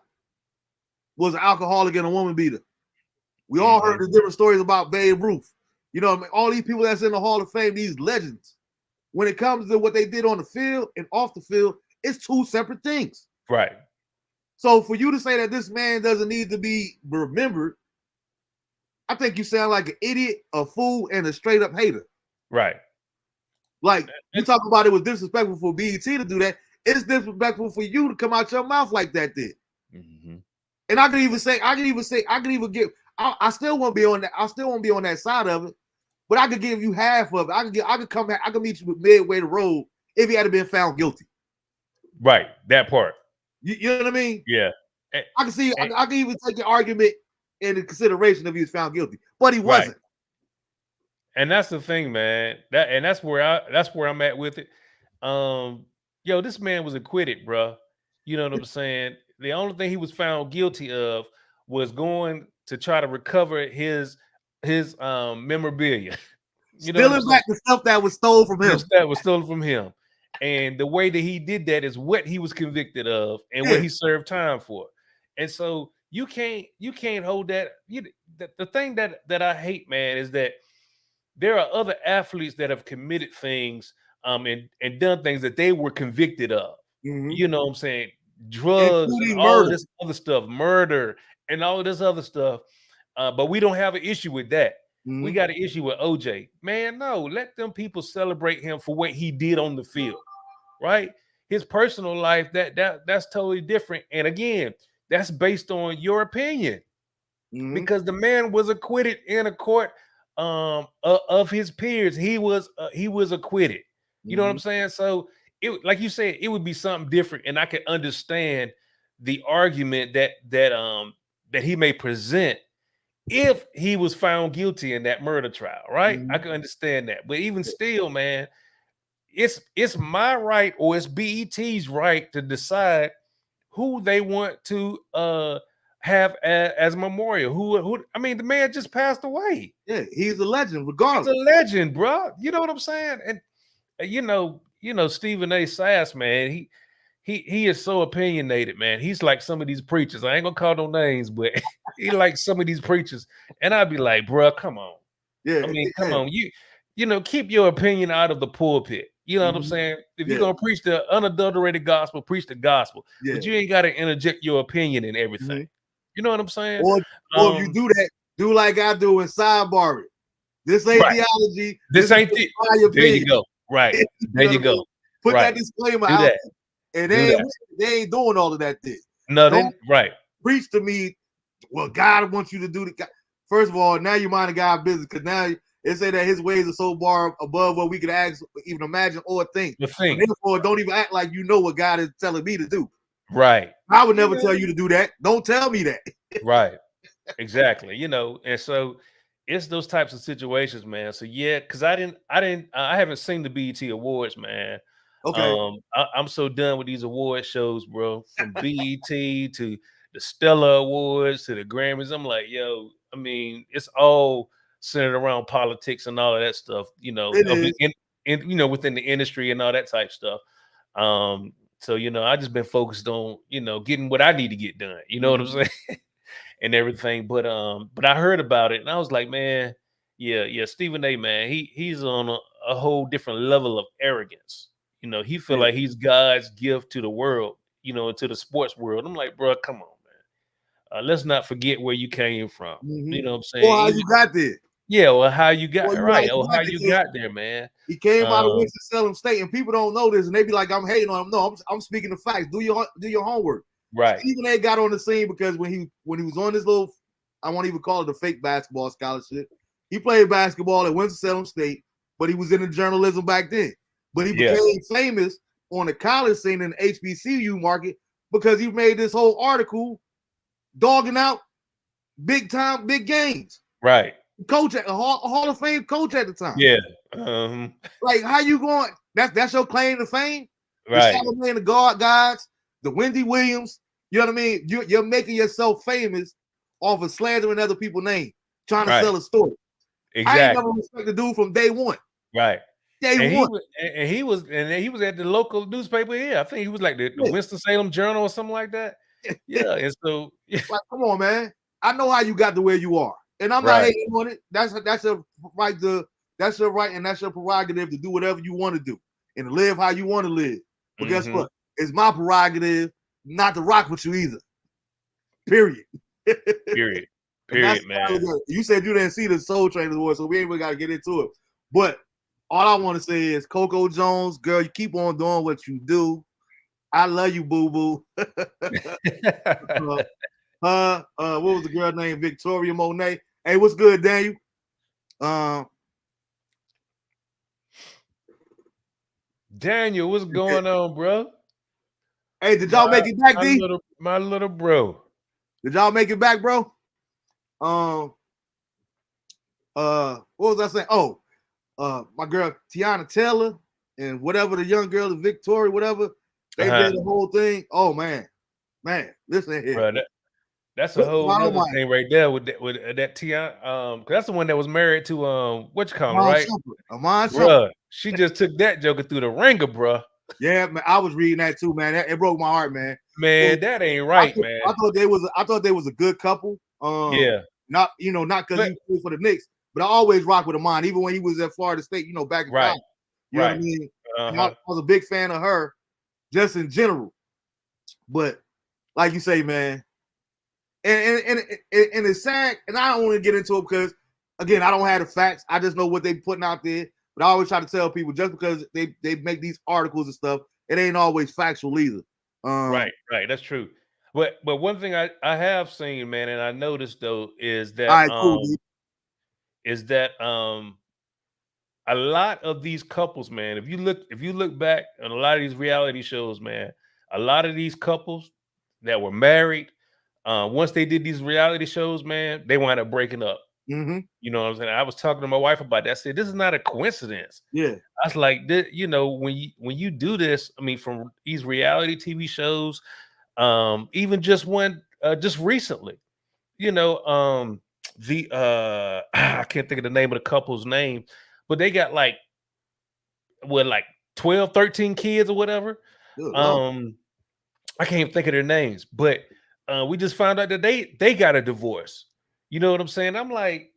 was an alcoholic and a woman beater. We all heard the different stories about Babe Ruth. You know, all these people that's in the Hall of Fame, these legends. When it comes to what they did on the field and off the field, it's two separate things. Right. So for you to say that this man doesn't need to be remembered, I think you sound like an idiot, a fool, and a straight up hater. Right. Like you talk about it was disrespectful for BET to do that. It's disrespectful for you to come out your mouth like that did. And I still won't be on that. I still won't be on that side of it. But I could give you half of it. I could meet you with midway the road if he had been found guilty. Right. That part. You know what I mean? Yeah. I can see. I can even take the argument into consideration if he was found guilty, but he wasn't. And that's the thing, man. That's where I'm at with it. Yo, this man was acquitted, bro. You know what I'm saying? The only thing he was found guilty of was going to try to recover his memorabilia. Stealing back the stuff that was stolen from him. That was stolen from him. And the way that he did that is what he was convicted of and what he served time for. And so you can't hold that. The thing that I hate, man, is that there are other athletes that have committed things and done things that they were convicted of. You know what I'm saying? Drugs and all of this other stuff, murder and all of this other stuff. But we don't have an issue with that. We got an issue with OJ. Man, no, let them people celebrate him for what he did on the field, right? His personal life, that's totally different. And again, that's based on your opinion. Because the man was acquitted in a court of his peers. He was acquitted. You know what I'm saying? So it, like you said, it would be something different, and I could understand the argument that he may present if he was found guilty in that murder trial, right? I can understand that. But even still, man, it's my right or it's BET's right to decide who they want to have as a memorial. Who I mean, the man just passed away. Yeah, he's a legend, He's regardless. a legend, bro. You know what I'm saying? And Stephen A. Sass, man, he is so opinionated, man. He's like some of these preachers. I ain't gonna call no names, but he like some of these preachers. And I'd be like, bro, come on. Yeah, I mean, come on. Keep your opinion out of the pulpit. You know what I'm saying? If you're gonna preach the unadulterated gospel, preach the gospel. But you ain't gotta interject your opinion in everything. You know what I'm saying? Or if you do that, do like I do and sidebar it. This ain't theology. This ain't there you go. Right. There you go. Put that disclaimer out there. And they ain't doing all of that thing. Nothing. Right. Preach to me. Well, God wants you to do the. First of all, now you mind the God's business because now they say that his ways are so far above what we could even imagine or think. Therefore, don't even act like you know what God is telling me to do. Right. I would never tell you to do that. Don't tell me that. Right. Exactly. And so it's those types of situations, man. So yeah, because I haven't seen the BET Awards, man. Okay. I'm so done with these award shows, bro. From BET to the Stellar Awards to the Grammys. I'm like, yo, I mean, it's all centered around politics and all of that stuff, within the industry and all that type stuff. So I just been focused on, getting what I need to get done. You know what I'm saying? And everything. But I heard about it and I was like, man, yeah, Stephen A, man, he's on a whole different level of arrogance. He feel like he's God's gift to the world, to the sports world. I'm like, bro, come on, man. Let's not forget where you came from. You know what I'm saying? Or how you got there. Yeah, well, how you got right. Or how you got there, man. He came out of Winston-Salem State, and people don't know this, and they be like, I'm hating on him. No, I'm speaking the facts. Do your homework. Right. Stephen A got on the scene because when he was on this little, I won't even call it a fake basketball scholarship. He played basketball at Winston-Salem State, but he was in the journalism back then. But he became famous on the college scene in the HBCU market because he made this whole article dogging out big games. Right. Coach at a Hall of Fame coach at the time. Yeah. Like, how you going? That's your claim to fame? Right. The Charlamagne, the guys, the Wendy Williams. You know what I mean? You're making yourself famous off of slandering other people's name, trying to sell a story. Exactly. I ain't never respect the dude from day one. Right. Day one. He was at the local newspaper here. I think he was like the Winston-Salem Journal or something like that. Yeah. And so like, come on, man. I know how you got to where you are. And I'm not hating on it. That's your right that's your right and that's your prerogative to do whatever you want to do and live how you want to live. But guess what? It's my prerogative not to rock with you either. Period. Period, man. You said you didn't see the Soul Train Award, so we ain't really got to get into it. But all I want to say is, Coco Jones, girl, you keep on doing what you do. I love you, boo-boo. What was the girl named Victoria Monet? Hey, what's good, Daniel? Daniel, what's going on, bro? Hey, did y'all make it back, D? My little bro. Did y'all make it back, bro? What was I saying? Oh, my girl Tiana Taylor and whatever the young girl, Victoria, whatever, they did the whole thing. Oh man, listen here. Bro, that's a whole other thing right there with that Tiana. That's the one that was married to what you call it, right? Amon Bro, she just took that joker through the ringer, bro. Yeah, man, I was reading that too, man. It broke my heart, man. Man, that ain't right, man. I thought they was a good couple. Not because he played for the Knicks, but I always rock with Amon, even when he was at Florida State, back in college. You know what I mean? I was a big fan of her, just in general. But like you say, man, and it's sad, and I don't want to get into it because, again, I don't have the facts. I just know what they putting out there. But I always try to tell people, just because they make these articles and stuff, it ain't always factual either. Right, that's true. But one thing I have seen, man, and I noticed though, is that a lot of these couples, man, if you look back on a lot of these reality shows, man, a lot of these couples that were married, once they did these reality shows, man, they wind up breaking up. Mm-hmm. You know what I'm saying? I was talking to my wife about that. I said, this is not a coincidence. Yeah. I was like, you know, when you do this, I mean, from these reality TV shows, even just one, just recently, you know, the I can't think of the name of the couple's name, but they got like what, like 12, 13 kids or whatever. Good Lord. Um, I can't even think of their names, but we just found out that they got a divorce. You know what I'm saying? I'm like,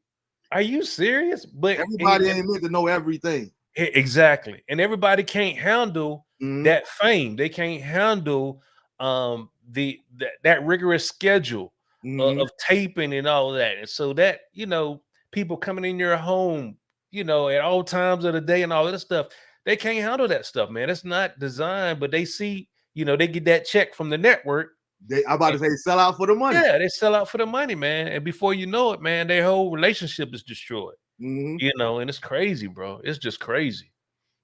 are you serious? But Everybody ain't meant to know everything. exactly, and everybody can't handle Mm-hmm. that fame. They can't handle that rigorous schedule Mm-hmm. of taping and all of that. And so that, you know, people coming in your home, you know, at all times of the day and all of this stuff, they can't handle that stuff, man. It's not designed, but they see, you know, they get that check from the network. I'm about to say sell out for the money. Yeah, they sell out for the money, man. And before you know it, man, their whole relationship is destroyed. Mm-hmm. You know, and it's crazy, bro. It's just crazy.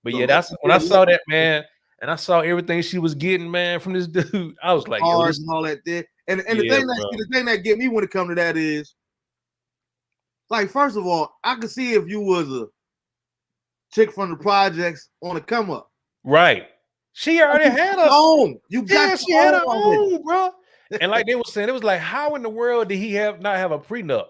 But So yeah, that's when I saw that, man, and I saw everything she was getting, man, from this dude. I was like, yo, cars this, and all that there. And yeah, bro. the thing that get me when it comes to that is, like, first of all, I could see if you was a chick from the projects on the come up. Right. She already had a home. You got yeah, she had her already. own, bro. And like they were saying, it was like, how in the world did he not have a prenup?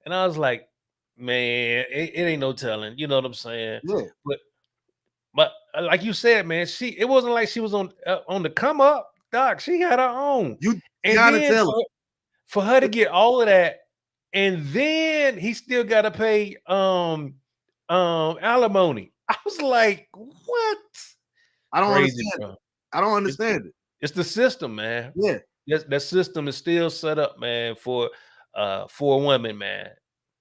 And I was like, man, it ain't no telling. You know what I'm saying? Yeah. But like you said, man, it wasn't like she was on the come up, doc. She had her own. You And gotta then tell her. for her to get all of that, and then he still got to pay alimony. I was like, what? I don't Crazy, understand bro. it. I don't understand it. It's the system, man. Yeah. That system is still set up, man, for a woman, man.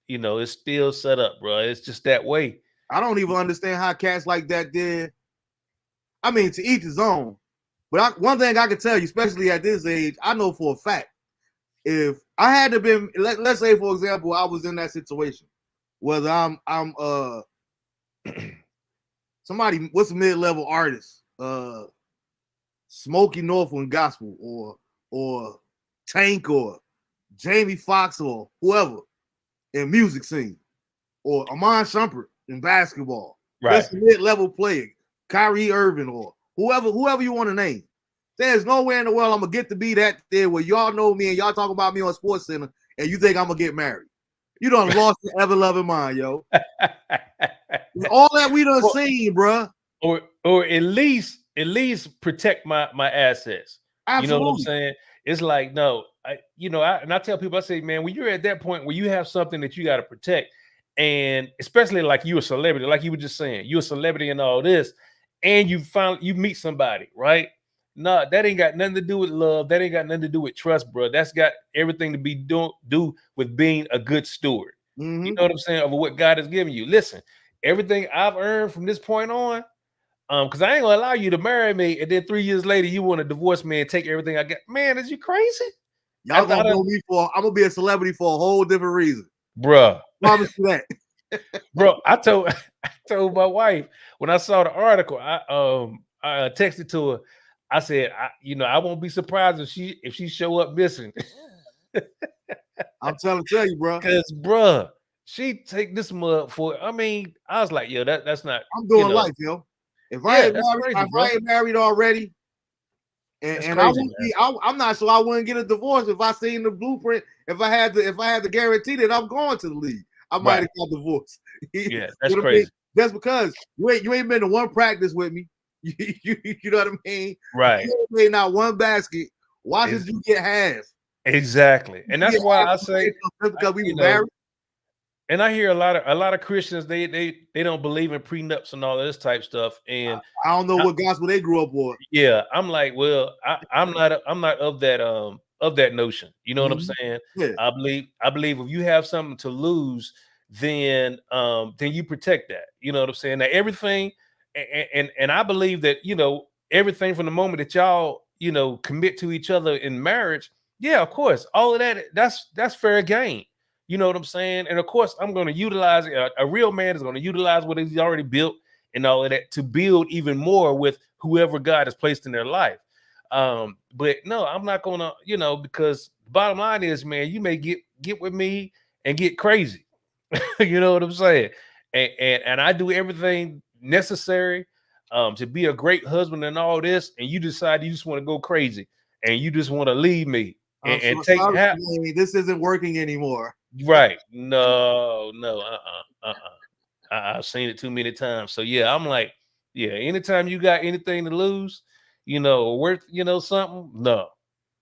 You know, it's still set up, bro. It's just that way. I don't even understand how cats like that did. I mean, to each his own. But one thing I can tell you, especially at this age, I know for a fact, if I had to been, let's say for example, I was in that situation, whether I'm somebody, what's a mid-level artist, Smokey Northland Gospel, or Tank, or Jamie Foxx, or whoever in music scene, or Amon Shumpert in basketball. Right. That's a mid-level player, Kyrie Irving, or whoever you want to name. There's nowhere in the world I'm gonna get to be that there where y'all know me and y'all talk about me on Sports Center and you think I'm gonna get married. You done lost your ever loving mind, yo. All that we done seen, bro. Or at least protect my assets. Absolutely. You know what I'm saying? It's like, no, I tell people, I say, man, when you're at that point where you have something that you got to protect, and especially like you a celebrity, like you were just saying, you're a celebrity and all this, and you meet somebody, right? No, that ain't got nothing to do with love. That ain't got nothing to do with trust, bro. That's got everything to be do with being a good steward. Mm-hmm. You know what I'm saying? Of what God has given you. Listen, everything I've earned from this point on, because I ain't gonna allow you to marry me, and then 3 years later you want to divorce me and take everything I got. Man, is you crazy? Y'all gonna know me for, I'm gonna be a celebrity for a whole different reason. Bruh. Promise you that. Bro, I told my wife when I saw the article, I texted to her. I said, I won't be surprised if she show up missing. I'm tell you, bro. Because, bruh, she take this mud for. I mean, I was like, yo, that's not. I'm doing life, yo. If I ain't married already, and I wouldn't be, I'm not sure I wouldn't get a divorce if I seen the blueprint. If I had the guarantee that I'm going to the league, I might have got divorced. Yeah, that's crazy. That's because you ain't been to one practice with me. You know what I mean? Right. You ain't made not one basket. Why should you get half? Exactly, and that's why I say because we were married. And I hear a lot of Christians they don't believe in prenups and all of this type stuff. And I don't know what gospel they grew up with. Yeah, I'm like, well, I'm not of that notion. You know what I'm saying? Yeah. I believe if you have something to lose, then you protect that. You know what I'm saying? Now everything, and I believe that everything from the moment that y'all commit to each other in marriage. Yeah, of course, all of that that's fair game. You know what I'm saying? And of course, I'm going to utilize a real man is going to utilize what he's already built and all of that to build even more with whoever God has placed in their life. But no, I'm not gonna, because the bottom line is, man, you may get with me and get crazy. You know what I'm saying? And I do everything necessary to be a great husband and all this, and you decide you just want to go crazy and you just want to leave me I'm and so take sorry, half. this isn't working anymore. Right. No, no, I've seen it too many times. So yeah, I'm like, yeah, anytime you got anything to lose, or worth, something, no.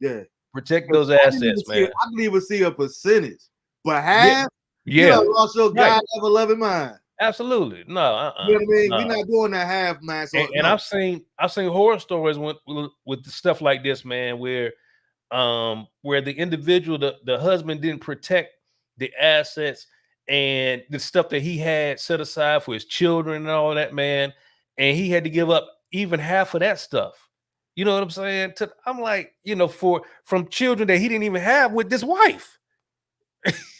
Yeah. Protect But those assets, man. I didn't even see a percentage. But Yeah. half, you Yeah. know, lost your Right. God ever loving mind. Absolutely. No, You know what I mean? We're no. not doing that half, man. So And no. I've seen horror stories with stuff like this, man, where the individual, the husband didn't protect the assets and the stuff that he had set aside for his children and all that, man, and he had to give up even half of that stuff. You know what I'm saying? I'm like, from children that he didn't even have with this wife.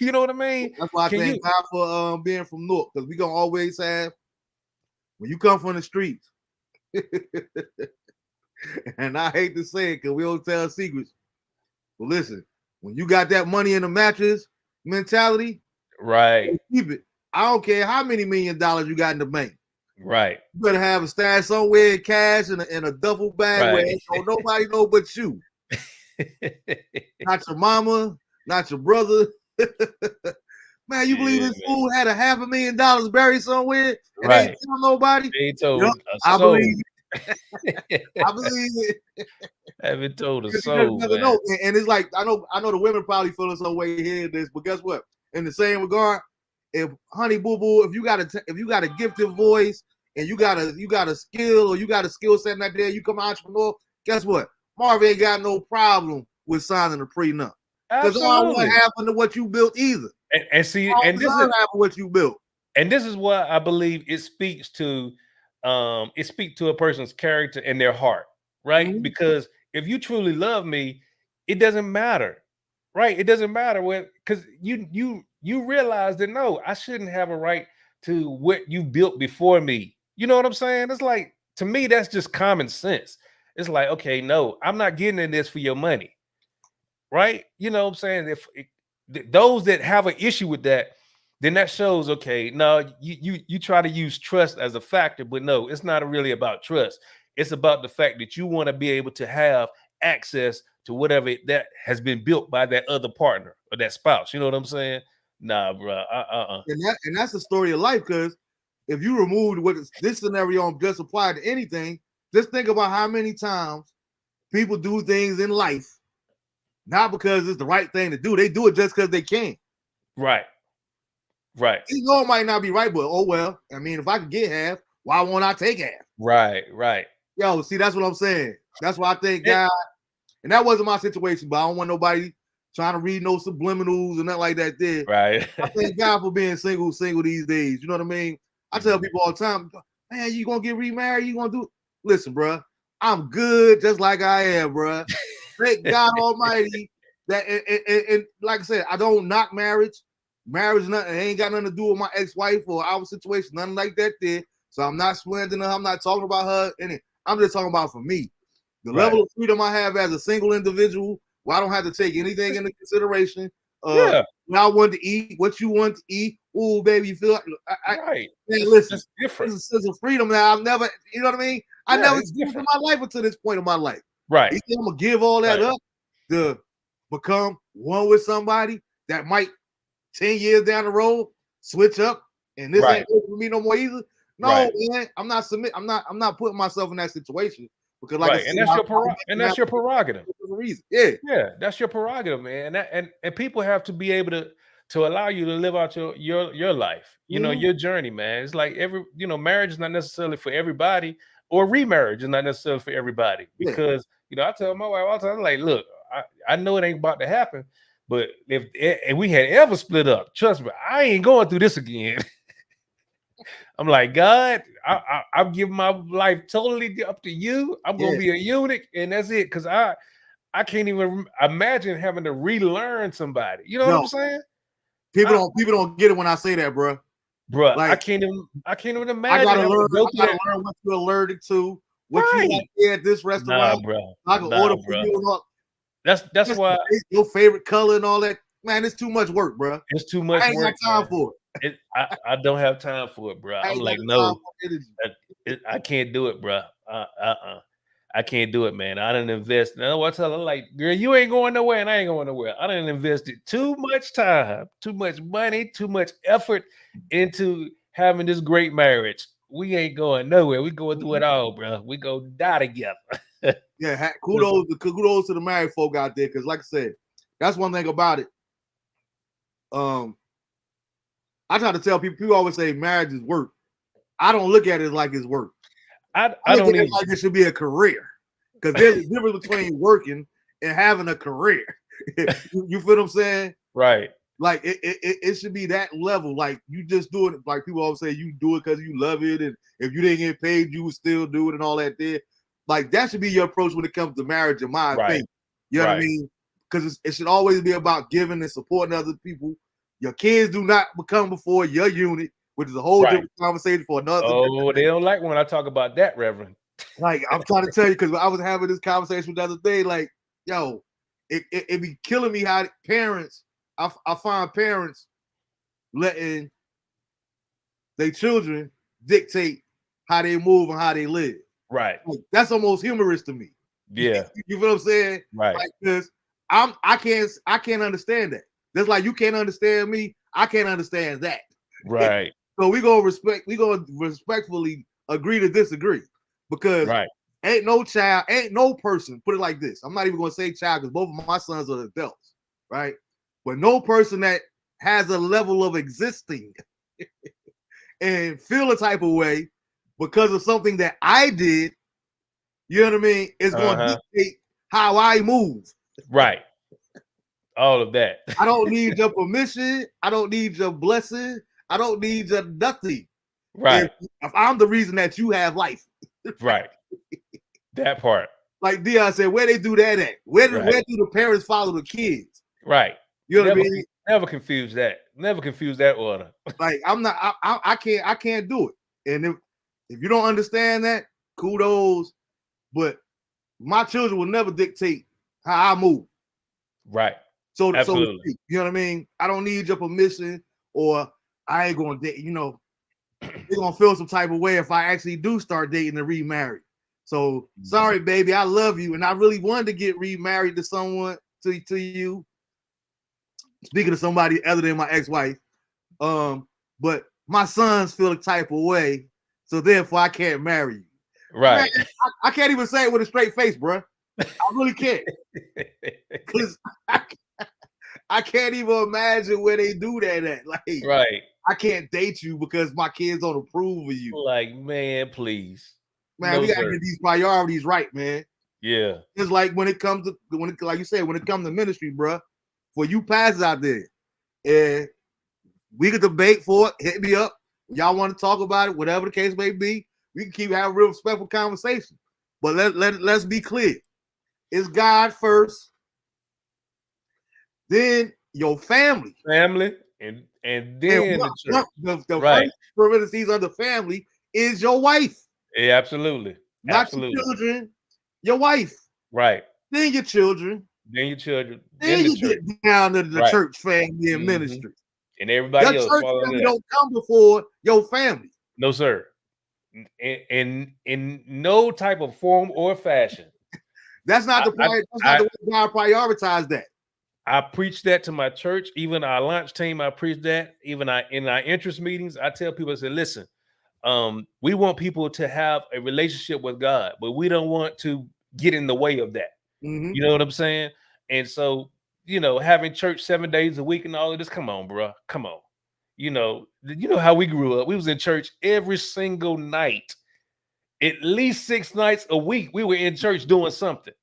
You know what I mean? That's why I Can you? thank God for being from North, because we gonna always have, when you come from the streets, and I hate to say it because we don't tell secrets. But listen, when you got that money in the mattress mentality, Right. keep it. I don't care how many $1 million you got in the bank. Right. You better have a stash somewhere in cash in a duffel bag where Right. don't nobody know but you. Not your mama, not your brother. Man, you believe Yeah, this man. fool had a $500,000 buried somewhere and they ain't Right. tell nobody? They told Yep, a I soul. believe it. I believe it. Haven't told a You just soul, never man. know. And it's like I know the women probably feeling some way hearing this, but guess what? In the same regard, if honey boo boo, if you got a gifted voice and you got a skill or you got a skill set out there, you come entrepreneur, guess what? Marvin ain't got no problem with signing a prenup. Because I don't want Absolutely. half of what you built either. And see, I and don't deserve half of what you built. this is why I believe it speaks to a person's character and their heart, right? Mhm. Because if you truly love me, it doesn't matter, right? It doesn't matter because you realize that no, I shouldn't have a right to what you built before me. You know what I'm saying? It's like, to me, that's just common sense. It's like, okay, no, I'm not getting in this for your money, right? You know what I'm saying? Those that have an issue with that, then that shows, okay, no, you try to use trust as a factor, but no, it's not really about trust. It's about the fact that you want to be able to have access to whatever that has been built by that other partner or that spouse. You know what I'm saying? Nah, bro. And that's the story of life. Because if you removed what this scenario just applied to anything, just think about how many times people do things in life not because it's the right thing to do. They do it just because they can. Right. Right. You know it might not be right, but oh well. I mean, if I could get half, why won't I take half? Right. Right. Yo, see, that's what I'm saying. That's why I think God, and that wasn't my situation, but I don't want nobody trying to read no subliminals and nothing like that there. Right. I thank God for being single these days. You know what I mean? I tell people all the time, man, you gonna get remarried? You gonna do? Listen, bro, I'm good just like I am, bro. Thank God Almighty that, and like I said, I don't knock marriage. Marriage, nothing, ain't got nothing to do with my ex-wife or our situation, nothing like that there. So I'm not slandering her. I'm not talking about her. And I'm just talking about for me. The level of freedom I have as a single individual, where I don't have to take anything into consideration. Yeah. When I want to eat, what you want to eat. Oh, baby, you feel like Right. man, listen, It's different. this is a sense of freedom now. I've never, you know what I mean? I Yeah, never it's seen it in different. my life until this point in my life. Right. You think I'm gonna give all that Right. up to become one with somebody that might 10 years down the road switch up and this Right. ain't good for me no more either? No, Right. man, I'm not putting myself in that situation because like I Right. said, And that's your prerogative. for a reason. Yeah. Yeah, that's your prerogative, man. And people have to be able to allow you to live out your life, Mhm. your journey, man. It's like marriage is not necessarily for everybody, or remarriage is not necessarily for everybody. Yeah. Because I tell my wife all the time, like, look, I know it ain't about to happen, but if we had ever split up, trust me, I ain't going through this again. I'm like, God, I'm giving my life totally up to you. I'm gonna be a eunuch, and that's it. Because I can't even imagine having to relearn somebody. You know what I'm saying? People don't get it when I say that, bro. Bro, Like, I can't even imagine I gotta having learn. to go I through gotta that. learn what you're allergic to, what you Right. like here at this Nah, restaurant. bro. I can order for you and all. That's why your favorite color and all that. Man, it's too much work, bro. it's too much I ain't work, got time man. for it. I don't have time for it, bro. I I'm ain't got like, the time no, or energy. I can't do it, bro. I can't do it, man. I didn't invest. Now I tell her, like, girl, you ain't going nowhere, and I ain't going nowhere. I didn't invested too much time, too much money, too much effort into having this great marriage. We ain't going nowhere. We going through it all, bro. We go die together. Yeah, kudos to the married folk out there, because like I said, that's one thing about it. I try to tell people. People always say marriage is work. I don't look at it like it's work. I I look don't at it even. like it should be a career, because there's a difference between working and having a career. You feel what I'm saying? Right. Like it should be that level. Like you just do it. Like people always say, you do it because you love it, and if you didn't get paid, you would still do it, and all that. There, like that should be your approach when it comes to marriage, in my Right. opinion. You know what I Right. mean? Because it should always be about giving and supporting other people. Your kids do not become before your unit, which is a whole Right. different conversation for another. Oh, they don't like when I talk about that, Reverend. Like I'm trying to tell you, because I was having this conversation the other day. Like, yo, it be killing me how parents. I find parents letting their children dictate how they move and how they live. Right. Like, that's almost humorous to me. Yeah. You feel what I'm saying? Right. Like, because I can't understand that. Just like you can't understand me, I can't understand that. Right. So we gonna respectfully agree to disagree, because Right. ain't no person. Put it like this: I'm not even gonna say child, because both of my sons are adults, right? But no person that has a level of existing and feel a type of way because of something that I did, you know what I mean, is going to dictate how I move. Right. All of that. I don't need your permission. I don't need your blessing. I don't need your nothing. Right. If I'm the reason that you have life. Right. That part. Like Dion said, where they do that at? Where do the parents follow the kids? Right. You know what I mean? Never confuse that. Never confuse that order. Like I'm not. I can't do it. And if you don't understand that, kudos. But my children will never dictate how I move. Right. So Absolutely. you know what I mean? I don't need your permission, or I ain't gonna date. You know, they're gonna feel some type of way if I actually do start dating and remarry. So sorry, baby, I love you, and I really wanted to get remarried to someone, to you. Speaking of somebody other than my ex-wife, but my sons feel a type of way, so therefore I can't marry you. Right. Man, I can't even say it with a straight face, bro. I really can't, because I can't even imagine where they do that at. Like, right. I can't date you because my kids don't approve of you. Like, man, please. Man, we gotta get these priorities right, man. Yeah. It's like when it comes to like you said, when it comes to ministry, bro. For you pastors out there, and we could debate for it. Hit me up. Y'all want to talk about it, whatever the case may be. We can keep having real respectful conversation. But let's be clear. It's God first, then your family. And then the first parentheses of the family is your wife. Yeah, absolutely. Not your children, your wife. Right. Then your children. Then your children. Then you get down to the church family and ministry. And everybody else. Church family don't come before your family. No, sir. In no type of form or fashion. That's not the way God prioritized that. I preach that to my church. Even our launch team, I preach that. Even in our interest meetings, I tell people, I say, listen, we want people to have a relationship with God, but we don't want to get in the way of that. Mm-hmm. You know what I'm saying? And so, you know, having church 7 days a week and all of this, come on, bro. Come on. You know how we grew up. We was in church every single night. At least 6 nights a week, we were in church doing something.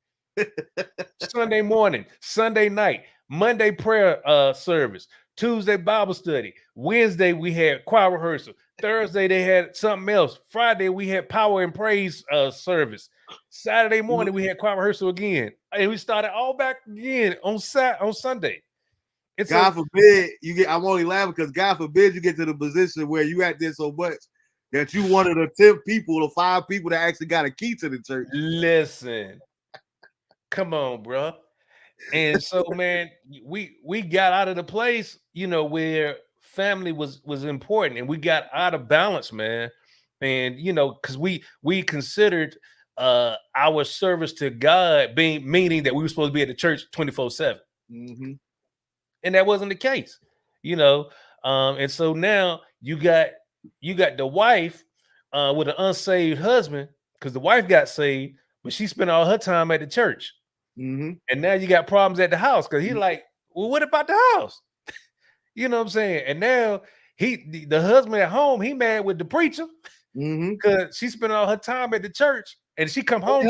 Sunday morning, Sunday night, Monday prayer service, Tuesday Bible study, Wednesday we had choir rehearsal, Thursday they had something else, Friday we had power and praise service, Saturday morning we had choir rehearsal again, and we started all back again on Sunday. God forbid you get. I'm only laughing because God forbid you get to the position where you at there so much that you one of the 10 people or 5 people that actually got a key to the church. Listen, come on, bro. And so, man, we got out of the place, you know, where family was important, and we got out of balance, man. And because we considered our service to God being meaning that we were supposed to be at the church 24/7, and that wasn't the case, you know. And so now you got the wife with an unsaved husband, because the wife got saved, but she spent all her time at the church. And now you got problems at the house because he's like, well, what about the house? You know what I'm saying? And now the husband at home, he mad with the preacher because she spent all her time at the church and she come home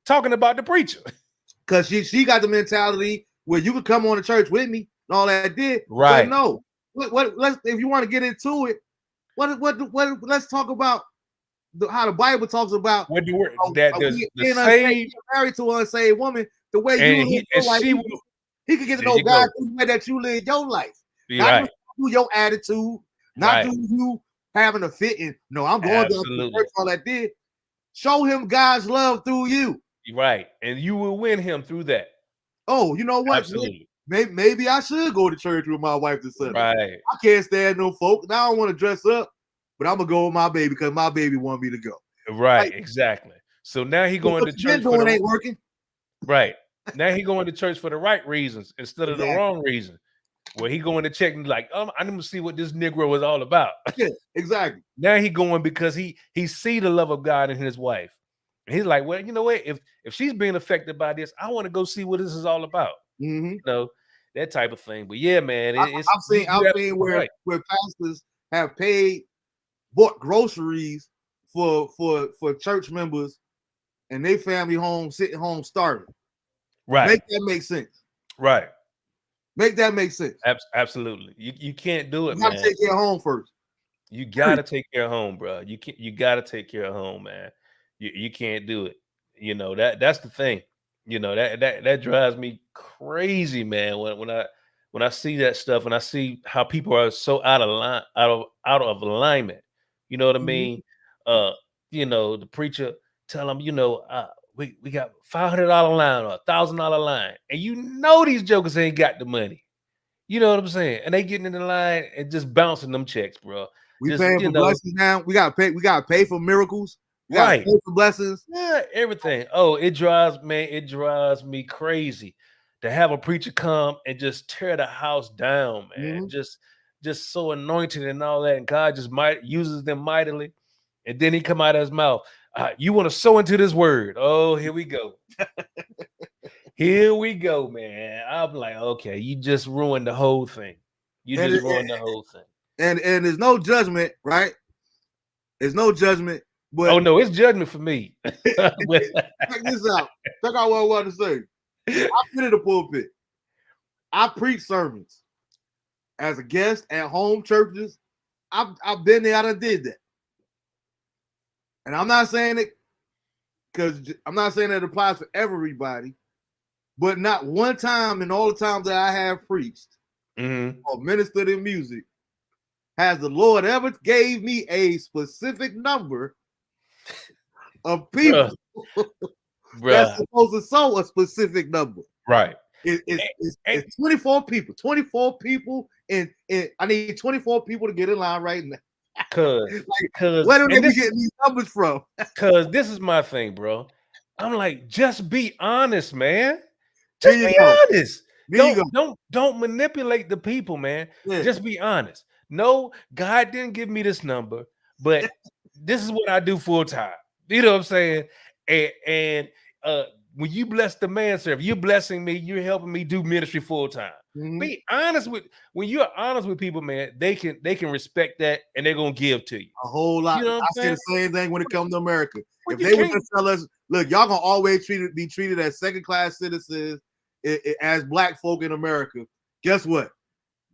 talking about the preacher. Because she got the mentality where you could come on to church with me and all that did. Right. But no. Let's, if you want to get into it, let's talk about how the Bible talks about what the word that the saved married to an unsaved woman, the way you live your life, he could get to know God through the way that you live your life. Not through your attitude, not through you having a fit and no, I'm going to church, all that did. Show him God's love through you. Right. And you will win him through that. Oh, you know what? Absolutely. Maybe I should go to church with my wife this Sunday. Right. I can't stand no folk. Now I don't want to dress up, but I'm gonna go with my baby because my baby want me to go. Right, exactly. So now he going to church for ain't working. Right. Now he going to church for the right reasons instead of the wrong reason. Where he going to check and like, I need to see what this Negro was all about. Yeah, exactly. Now he going because he see the love of God in his wife. And he's like, well, you know what? If she's being affected by this, I want to go see what this is all about. You know, that type of thing. But yeah, man, I've seen where pastors have bought groceries for church members and they family home sitting home starving. Right. Make that make sense. Right. Make that make sense. Absolutely. You can't do it, you gotta man. take care of home first. You gotta take care of home, bro. You gotta take care of home, man. You can't do it. You know, that's the thing. You know, that drives me crazy, man. When I see that stuff and I see how people are so out of alignment. You know what I mean? You know, the preacher tell them, you know, we got $500 line or $1,000 line, and you know these jokers ain't got the money. You know what I'm saying? And they getting in the line and just bouncing them checks, bro. We paying for blessings now. We gotta pay for miracles. We gotta pay for blessings. Yeah, everything. Oh, it drives me crazy to have a preacher come and just tear the house down, man. Just so anointed and all that, and God just uses them mightily. And then he come out of his mouth, you want to sow into this word. Oh, here we go. Here we go, man. I'm like, okay, you just ruined the whole thing. Ruined the whole thing. And there's no judgment, right? There's no judgment. But oh no, it's judgment for me. Check this out. Check out what I want to say. I've been in the pulpit. I preach sermons as a guest at home churches. I've been there. I done did that. And I'm not saying it because I'm not saying that it applies for everybody, but not one time in all the times that I have preached or ministered in music has the Lord ever gave me a specific number of people that's supposed to sow a specific number. Right. It's 24 people. 24 people, and I need 24 people to get in line right now. Cause where do they be getting these numbers from? Cause this is my thing, bro. I'm like, just be honest, man. Just be honest. Don't manipulate the people, man. Yeah. Just be honest. No, God didn't give me this number, but this is what I do full time. You know what I'm saying? And when you bless the man, sir, if you're blessing me, you're helping me do ministry full time. Be honest when you're honest with people, man, they can respect that and they're gonna give to you a whole lot. You know I say the same thing when it comes to America. If they would just tell us, look, y'all gonna always be treated as second-class citizens as black folk in America. Guess what?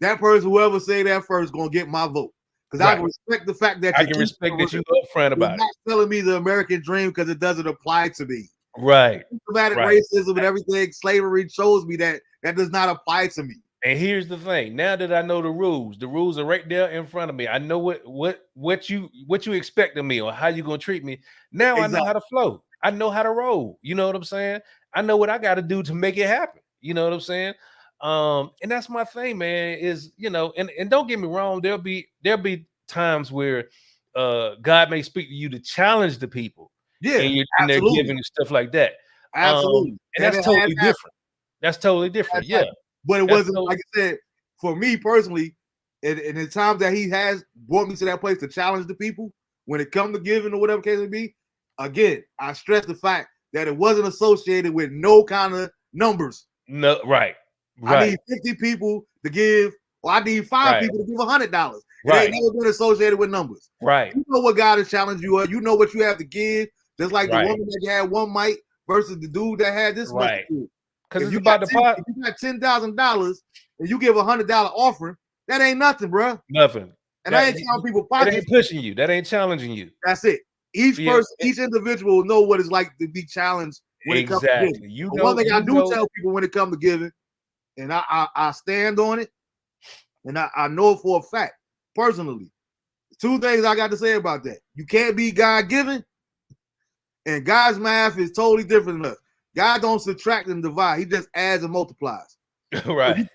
That person, whoever say that first, gonna get my vote. Because I can respect the fact that I can respect that you're upfront about it. Not telling me the American dream because it doesn't apply to me. Right. Systematic racism and everything, slavery shows me that does not apply to me. And here's the thing: now that I know the rules are right there in front of me. I know what you expect of me or how you're gonna treat me. Now I know how to flow. I know how to roll. You know what I'm saying? I know what I got to do to make it happen. You know what I'm saying? And that's my thing, man, is, and don't get me wrong, there'll be times where God may speak to you to challenge the people, Yeah, and they're absolutely. giving and stuff like that. Absolutely. And And that's it has totally happened. different. That's totally different. Yeah. But it That's wasn't, like I said, for me personally, in the time that he has brought me to that place to challenge the people when it comes to giving or whatever case it be, again, I stress the fact that it wasn't associated with no kind of numbers. No, right. I need 50 people to give, or I need 5 people to give $100. It ain't never been associated with numbers. Right. You know what God has challenged you on. You know what you have to give. Just like the woman that had one mite versus the dude that had this much. Because it's about the pot. If you got $10,000 and you give $100 offering, that ain't nothing, bro. Nothing. And I ain't telling people pockets. That ain't pushing you. That ain't challenging you. That's it. Each person, each individual will know what it's like to be challenged when it comes to giving. One thing I do tell people when it comes to giving, and I stand on it, and I know it for a fact, personally. 2 things I got to say about that. You can't be God-given, and God's math is totally different than us. God don't subtract and divide. He just adds and multiplies. Right.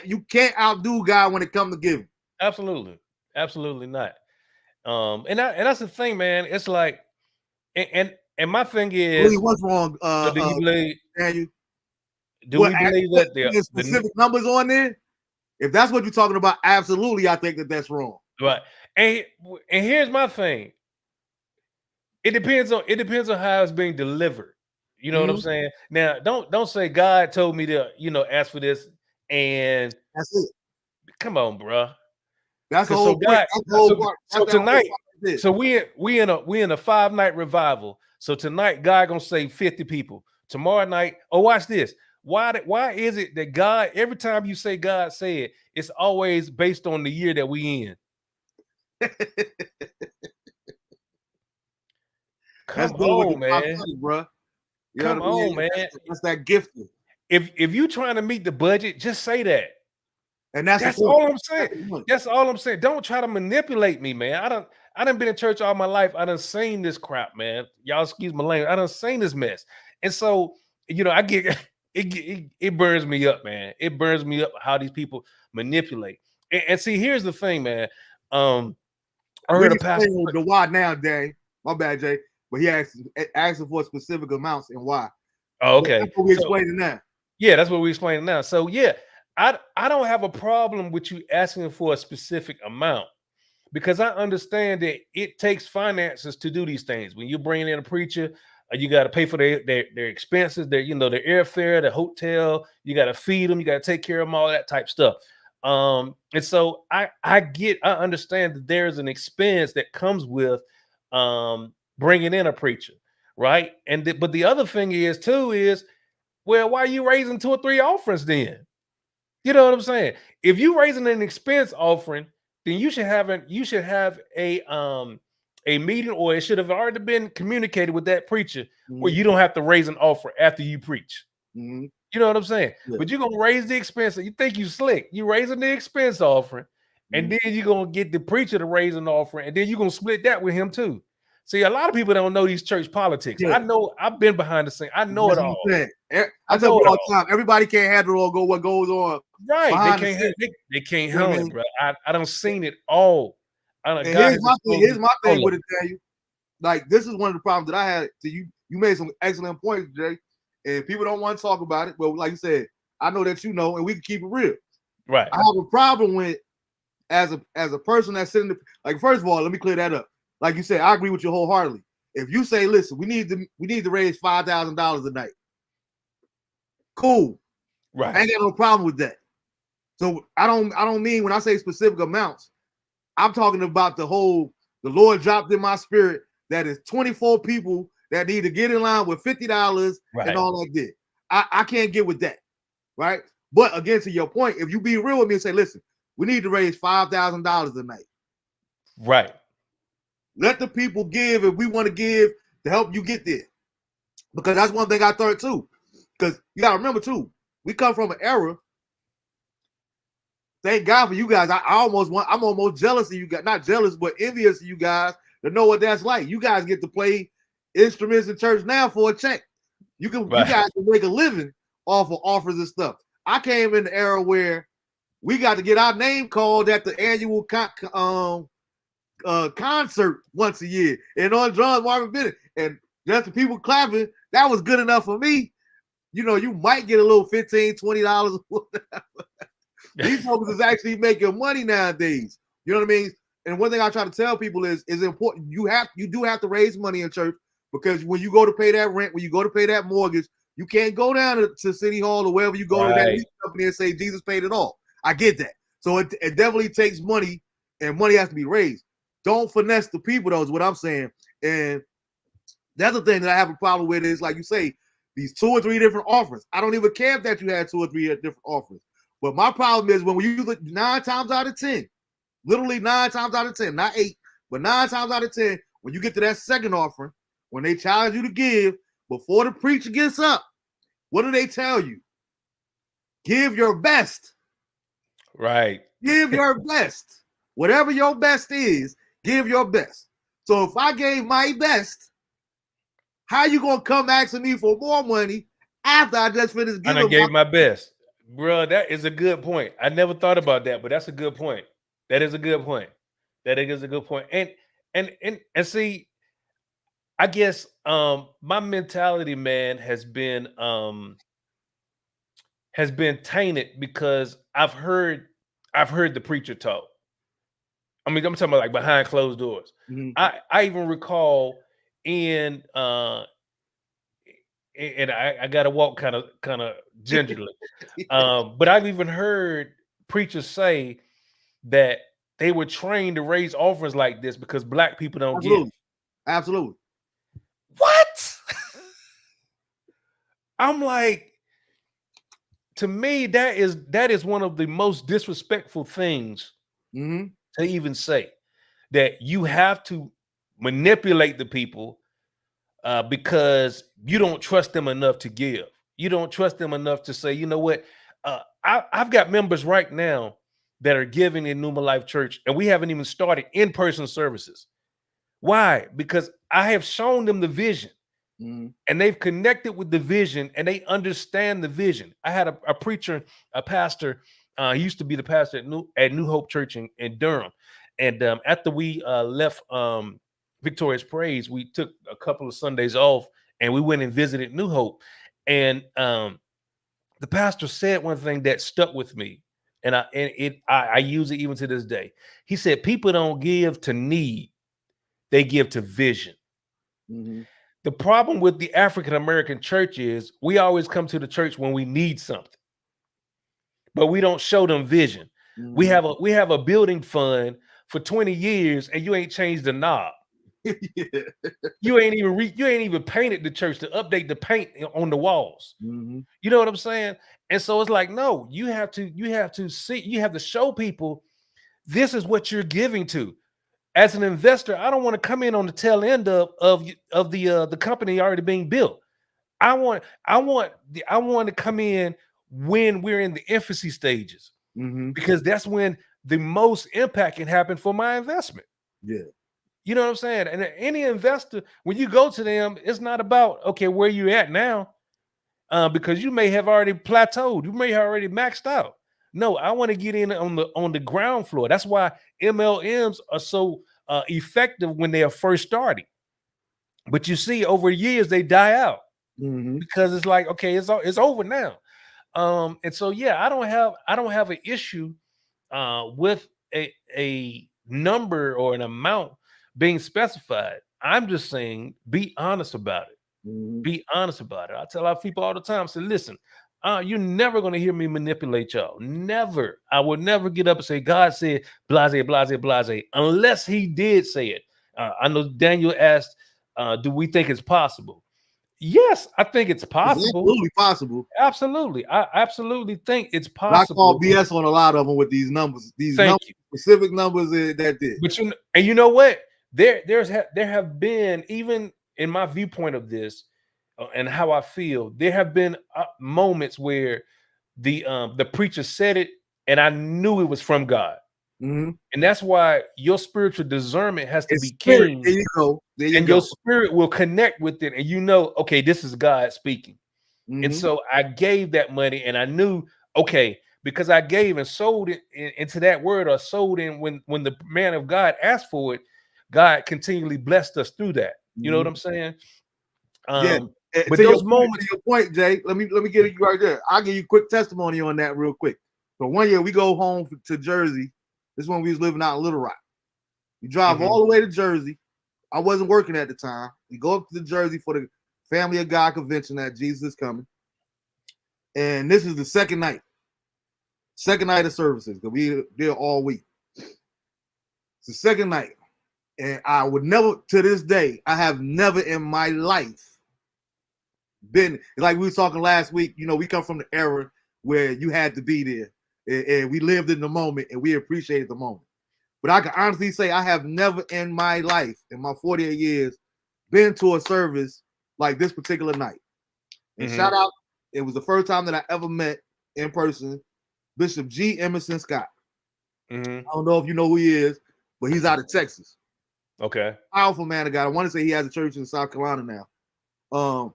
You can't outdo God when it comes to giving. Absolutely. Absolutely not. And that's the thing, man. It's like, and my thing is, what's wrong? Do you believe? Daniel, do we believe that the specific numbers on there? If that's what you're talking about, absolutely, I think that's wrong. Right. And here's my thing. It depends on how it's being delivered. You know what I'm saying? Now, don't say God told me to, ask for this, and that's it. Come on, bro. That's the whole point. So tonight, so we in a 5-night revival. So tonight, God gonna save 50 people. Tomorrow night, watch this. Why is it that God, every time you say God said, it's always based on the year that we in? Come on, man, bro. Come on, man. That's that gifting. If you trying to meet the budget, just say that. And that's all I'm saying. That's all I'm saying. Don't try to manipulate me, man. I done been in church all my life. I done seen this crap, man. Y'all excuse my language. I done seen this mess. And so, I get it burns me up, man. It burns me up how these people manipulate. And see, here's the thing, man. I heard a pastor. The why now, Dave. My bad, Jay. But he asking for specific amounts and why. Oh, okay. That's what we explaining now. Yeah, that's what we're explaining now. So yeah, I don't have a problem with you asking for a specific amount, because I understand that it takes finances to do these things. When you bring in a preacher, you got to pay for their expenses, their airfare, the hotel. You got to feed them. You got to take care of them, all that type stuff. And so I understand that there's an expense that comes with bringing in a preacher, right? But the other thing is too, well, why are you raising 2 or 3 offerings then? You know what I'm saying? If you raising an expense offering, then you should have a meeting, or it should have already been communicated with that preacher, where you don't have to raise an offer after you preach. You know what I'm saying? Yeah. But you're gonna raise the expense. You think you slick? You raising the expense offering, and then you're gonna get the preacher to raise an offering, and then you're gonna split that with him too. See, a lot of people don't know these church politics. Yeah. I know. I've been behind the scene. I know it all. I tell you all the time. Everybody can't handle all what goes on. Right? They can't handle it, bro. I don't seen it all. Here's my thing with it, Daniel. Like, this is one of the problems that I had. To you made some excellent points, Jay. And people don't want to talk about it. But like you said, I know that you know, and we can keep it real. Right. I have a problem with, as a person that's sitting there, like, first of all, let me clear that up. Like you said, I agree with you wholeheartedly. If you say, listen, we need to raise $5,000 a night. Cool. Right. I ain't got no problem with that. So I don't mean, when I say specific amounts, I'm talking about the Lord dropped in my spirit that is 24 people that need to get in line with $50 and all like that. I can't get with that. Right. But again, to your point, if you be real with me and say, listen, we need to raise $5,000 a night. Right. Let the people give if we want to give to help you get there. Because that's one thing I thought too. Because you got to remember too, we come from an era. Thank God for you guys. I'm almost jealous of you guys. Not jealous, but envious of you guys to know what that's like. You guys get to play instruments in church now for a check. You guys can make a living off of offers and stuff. I came in the era where we got to get our name called at the annual concert once a year. And on drums, Marvin Bennett. And just the people clapping, that was good enough for me. You know, you might get a little $15, $20. These folks is actually making money nowadays. You know what I mean? And one thing I try to tell people is important. You do have to raise money in church, because when you go to pay that rent, when you go to pay that mortgage, you can't go down to City Hall or wherever you go to that company and say Jesus paid it all. I get that. So it definitely takes money, and money has to be raised. Don't finesse the people, though, is what I'm saying. And that's the thing that I have a problem with is, like you say, these 2 or 3 different offers. I don't even care if that you had 2 or 3 different offers. But my problem is when you look 9 times out of 10, literally 9 times out of 10, not 8, but 9 times out of 10, when you get to that second offering, when they challenge you to give, before the preacher gets up, what do they tell you? Give your best. Right. Give your best. Whatever your best is, give your best. So if I gave my best, how you gonna come asking me for more money after I just finished giving? And I gave my best, bro. That is a good point. I never thought about that, but that's a good point. That is a good point. That is a good point. And see, I guess my mentality, man, has been tainted because I've heard the preacher talk. I mean, I'm talking about like behind closed doors. Mhm. I even recall in and I gotta walk kind of gingerly. But I've even heard preachers say that they were trained to raise offerings like this because black people don't give. Absolutely. What? I'm like, to me, that is one of the most disrespectful things to even say, that you have to manipulate the people because you don't trust them enough to give. You don't trust them enough to say, you know what? I've got members right now that are giving in Numa Life Church, and we haven't even started in-person services. Why? Because I have shown them the vision. And they've connected with the vision, and they understand the vision. I had a preacher, a pastor. He used to be the pastor at New Hope Church in Durham. And after we left Victorious Praise, we took a couple of Sundays off, and we went and visited New Hope. And the pastor said one thing that stuck with me, and I use it even to this day. He said, "People don't give to need; they give to vision." The problem with the African American church is we always come to the church when we need something, but we don't show them vision. We have a building fund for 20 years, and you ain't changed the knob. You ain't even painted the church to update the paint on the walls. You know what I'm saying? And so it's like, no, you have to show people this is what you're giving to. As an investor, I don't want to come in on the tail end of the company already being built. I want to come in when we're in the infancy stages, because that's when the most impact can happen for my investment. Yeah, you know what I'm saying. And any investor, when you go to them, it's not about okay where you at now, because you may have already plateaued, you may have already maxed out. No, I want to get in on the ground floor. That's why MLMs are so effective when they are first starting. But you see, over years they die out because it's like, okay, it's over now. And so yeah, I don't have an issue with a number or an amount being specified. I'm just saying, be honest about it. Be honest about it. I tell our people all the time, I say, listen, you're never going to hear me manipulate y'all. Never. I would never get up and say, God said, blase, blase, blase, unless he did say it. I know Daniel asked, do we think it's possible? Yes, I think it's possible. It's absolutely possible. Absolutely. I absolutely think it's possible. I call BS on a lot of them with these numbers. Specific numbers that did. But you know what? There have been, even in my viewpoint of this, and how I feel, there have been moments where the preacher said it, and I knew it was from God. And that's why your spiritual discernment has to be keen. There you go. Your spirit will connect with it, and you know, okay, this is God speaking. And so I gave that money, and I knew, Okay, because I gave and sold it into that word, or sold in when the man of God asked for it, God continually blessed us through that. You know what I'm saying? Yeah. But those moments, to your point, Jay, let me get you right there. I'll give you a quick testimony on that real quick. So one year we go home to Jersey. This is when we was living out in Little Rock. We drive all the way to Jersey. I wasn't working at the time. We go up to Jersey for the Family of God convention that Jesus is coming. And this is the second night of services, because we did all week. It's the second night. And I would never, to this day, I have never in my life been, like we were talking last week, we come from the era where you had to be there. And we lived in the moment and we appreciated the moment. But I can honestly say I have never in my life, in my 48 years, been to a service like this particular night. And shout out, it was the first time that I ever met in person Bishop G. Emerson Scott. I don't know if you know who he is, but he's out of Texas. Okay. Powerful man of God. I want to say he has a church in South Carolina now.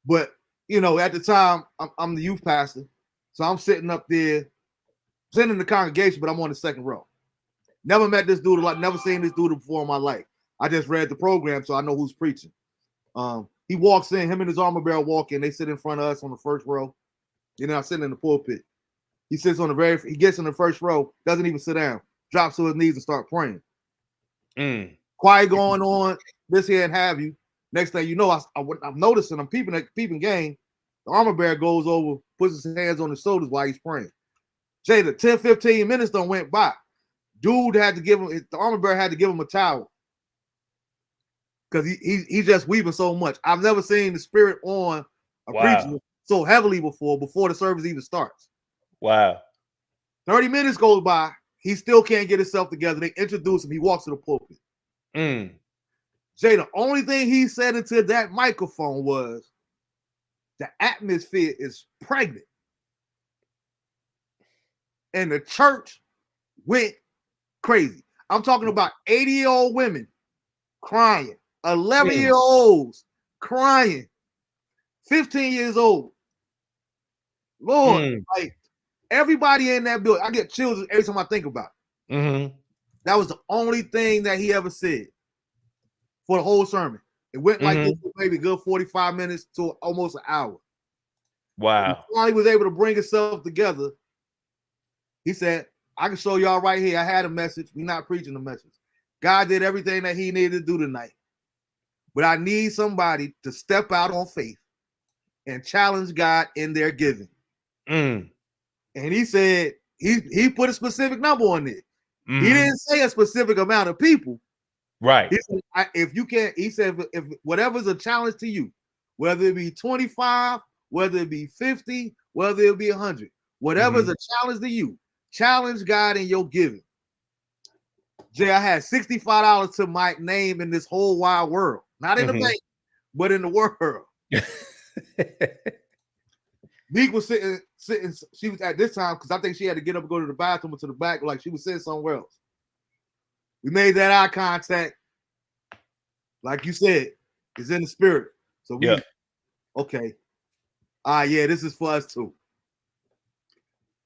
But at the time, I'm the youth pastor. So I'm sitting up there, sitting in the congregation, but I'm on the second row. Never met this dude, never seen this dude before in my life. I just read the program, so I know who's preaching. He walks in, him and his armor bearer walk in. They sit in front of us on the first row. I'm sitting in the pulpit. He sits on he gets in the first row, doesn't even sit down, drops to his knees and start praying. Quiet going on, this here and have you. Next thing you know, I'm noticing, I'm peeping game. The armor bearer goes over, puts his hands on his shoulders while he's praying. Jay, the 10, 15 minutes done went by. Dude had to give him, the armor bearer had to give him a towel. Because he's just weeping so much. I've never seen the spirit on a preacher so heavily before the service even starts. Wow. 30 minutes goes by. He still can't get himself together. They introduce him. He walks to the pulpit. Jay, the only thing he said into that microphone was, the atmosphere is pregnant. And the church went crazy. I'm talking about 80-year-old women crying, 11-year-olds crying, 15 years old. Lord, like everybody in that building, I get chills every time I think about it. That was the only thing that he ever said for the whole sermon. It went like this for maybe a good 45 minutes to almost an hour. Wow. While he was able to bring himself together, he said, I can show y'all right here. I had a message. We're not preaching the message. God did everything that he needed to do tonight. But I need somebody to step out on faith and challenge God in their giving. And he said, he put a specific number on it. He didn't say a specific amount of people. Right. He said, if you can't, he said, if whatever's a challenge to you, whether it be 25, whether it be 50, whether it be 100, whatever's a challenge to you, challenge God in your giving. Jay, I had $65 to my name in this whole wide world. Not in the bank, but in the world. Meek was sitting. She was at this time, because I think she had to get up and go to the bathroom or to the back, like she was sitting somewhere else. We made that eye contact. Like you said, it's in the spirit. So we, okay. Yeah, this is for us too.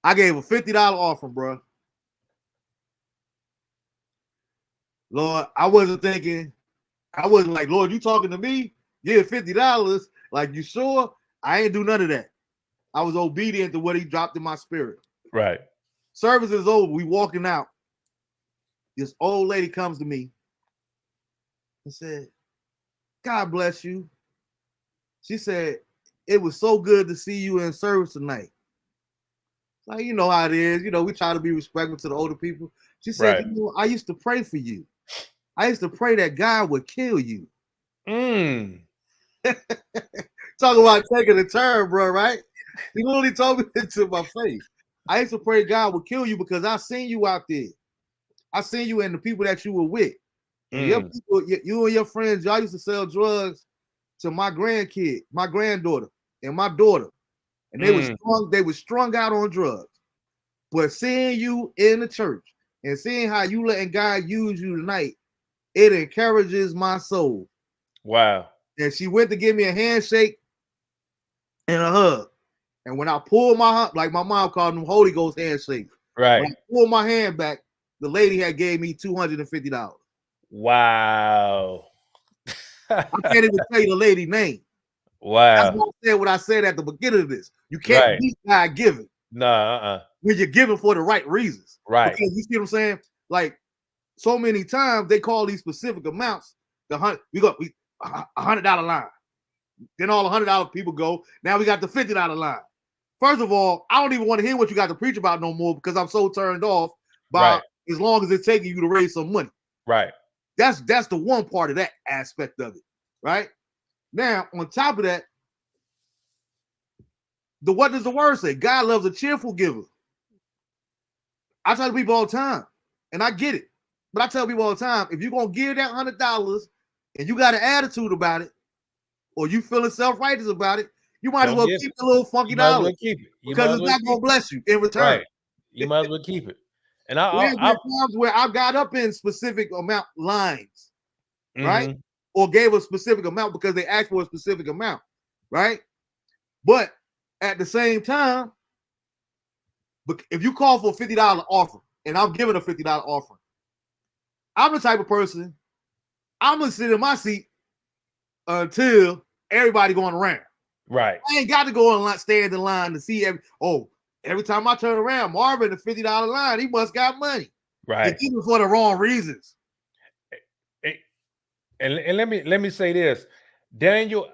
I gave a $50 offering, bro. Lord, I wasn't like, Lord, you talking to me? Give $50. Like, you sure? I ain't do none of that. I was obedient to what he dropped in my spirit. Right. Service is over. We walking out. This old lady comes to me and said, God bless you. She said, it was so good to see you in service tonight. Like, you know how it is. We try to be respectful to the older people. She said, I used to pray for you. I used to pray that God would kill you. Talk about taking a turn, bro, right? He literally told me into my face. I used to pray God would kill you because I seen you out there. I seen you and the people that you were with. And your people, you and your friends, y'all used to sell drugs to my grandkid, my granddaughter, and my daughter. And they were strung out on drugs. But seeing you in the church and seeing how you letting God use you tonight, it encourages my soul. Wow. And she went to give me a handshake and a hug. And when I pulled like my mom called them Holy Ghost handshakes. Right. When I pulled my hand back, the lady had gave me $250. Wow. I can't even tell you the lady name. That's Wow. why I said what I said at the beginning of this. You can't Right. beat God giving. Nah. When you're giving for the right reasons. Right. Because you see what I'm saying? Like so many times they call these specific amounts. We got $100 line. Then all $100 people go. Now we got the $50 line. First of all, I don't even want to hear what you got to preach about no more because I'm so turned off by as long as it's taking you to raise some money. Right. That's the one part of that aspect of it. Right? Now, on top of that, what does the word say? God loves a cheerful giver. I tell people all the time, and I get it, but I tell people all the time, if you're gonna give that $100 and you got an attitude about it, or you feeling self-righteous about it, you might as well keep the little funky dollar because it's not gonna bless you in return. Right. You might as well keep it. And there's been times where I got up in specific amount lines, right? Or gave a specific amount because they asked for a specific amount, right? But at the same time, if you call for a $50 offer and I'm giving a $50 offer, I'm the type of person, I'm gonna sit in my seat until everybody going around. Right. I ain't got to go and stand in line to see every time I turn around, Marvin, the $50 line, he must got money. Right. Even for the wrong reasons. And let me say this, Daniel,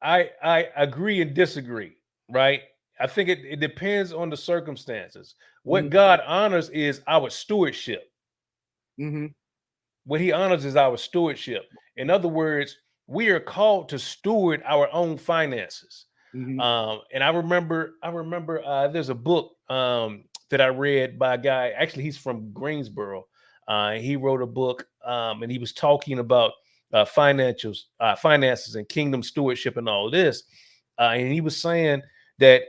I agree and disagree, right? I think it depends on the circumstances. What God honors is our stewardship. What he honors is our stewardship. In other words, we are called to steward our own finances. And I remember there's a book that I read by a guy, actually he's from Greensboro. He wrote a book and he was talking about finances and kingdom stewardship and all this. And he was saying that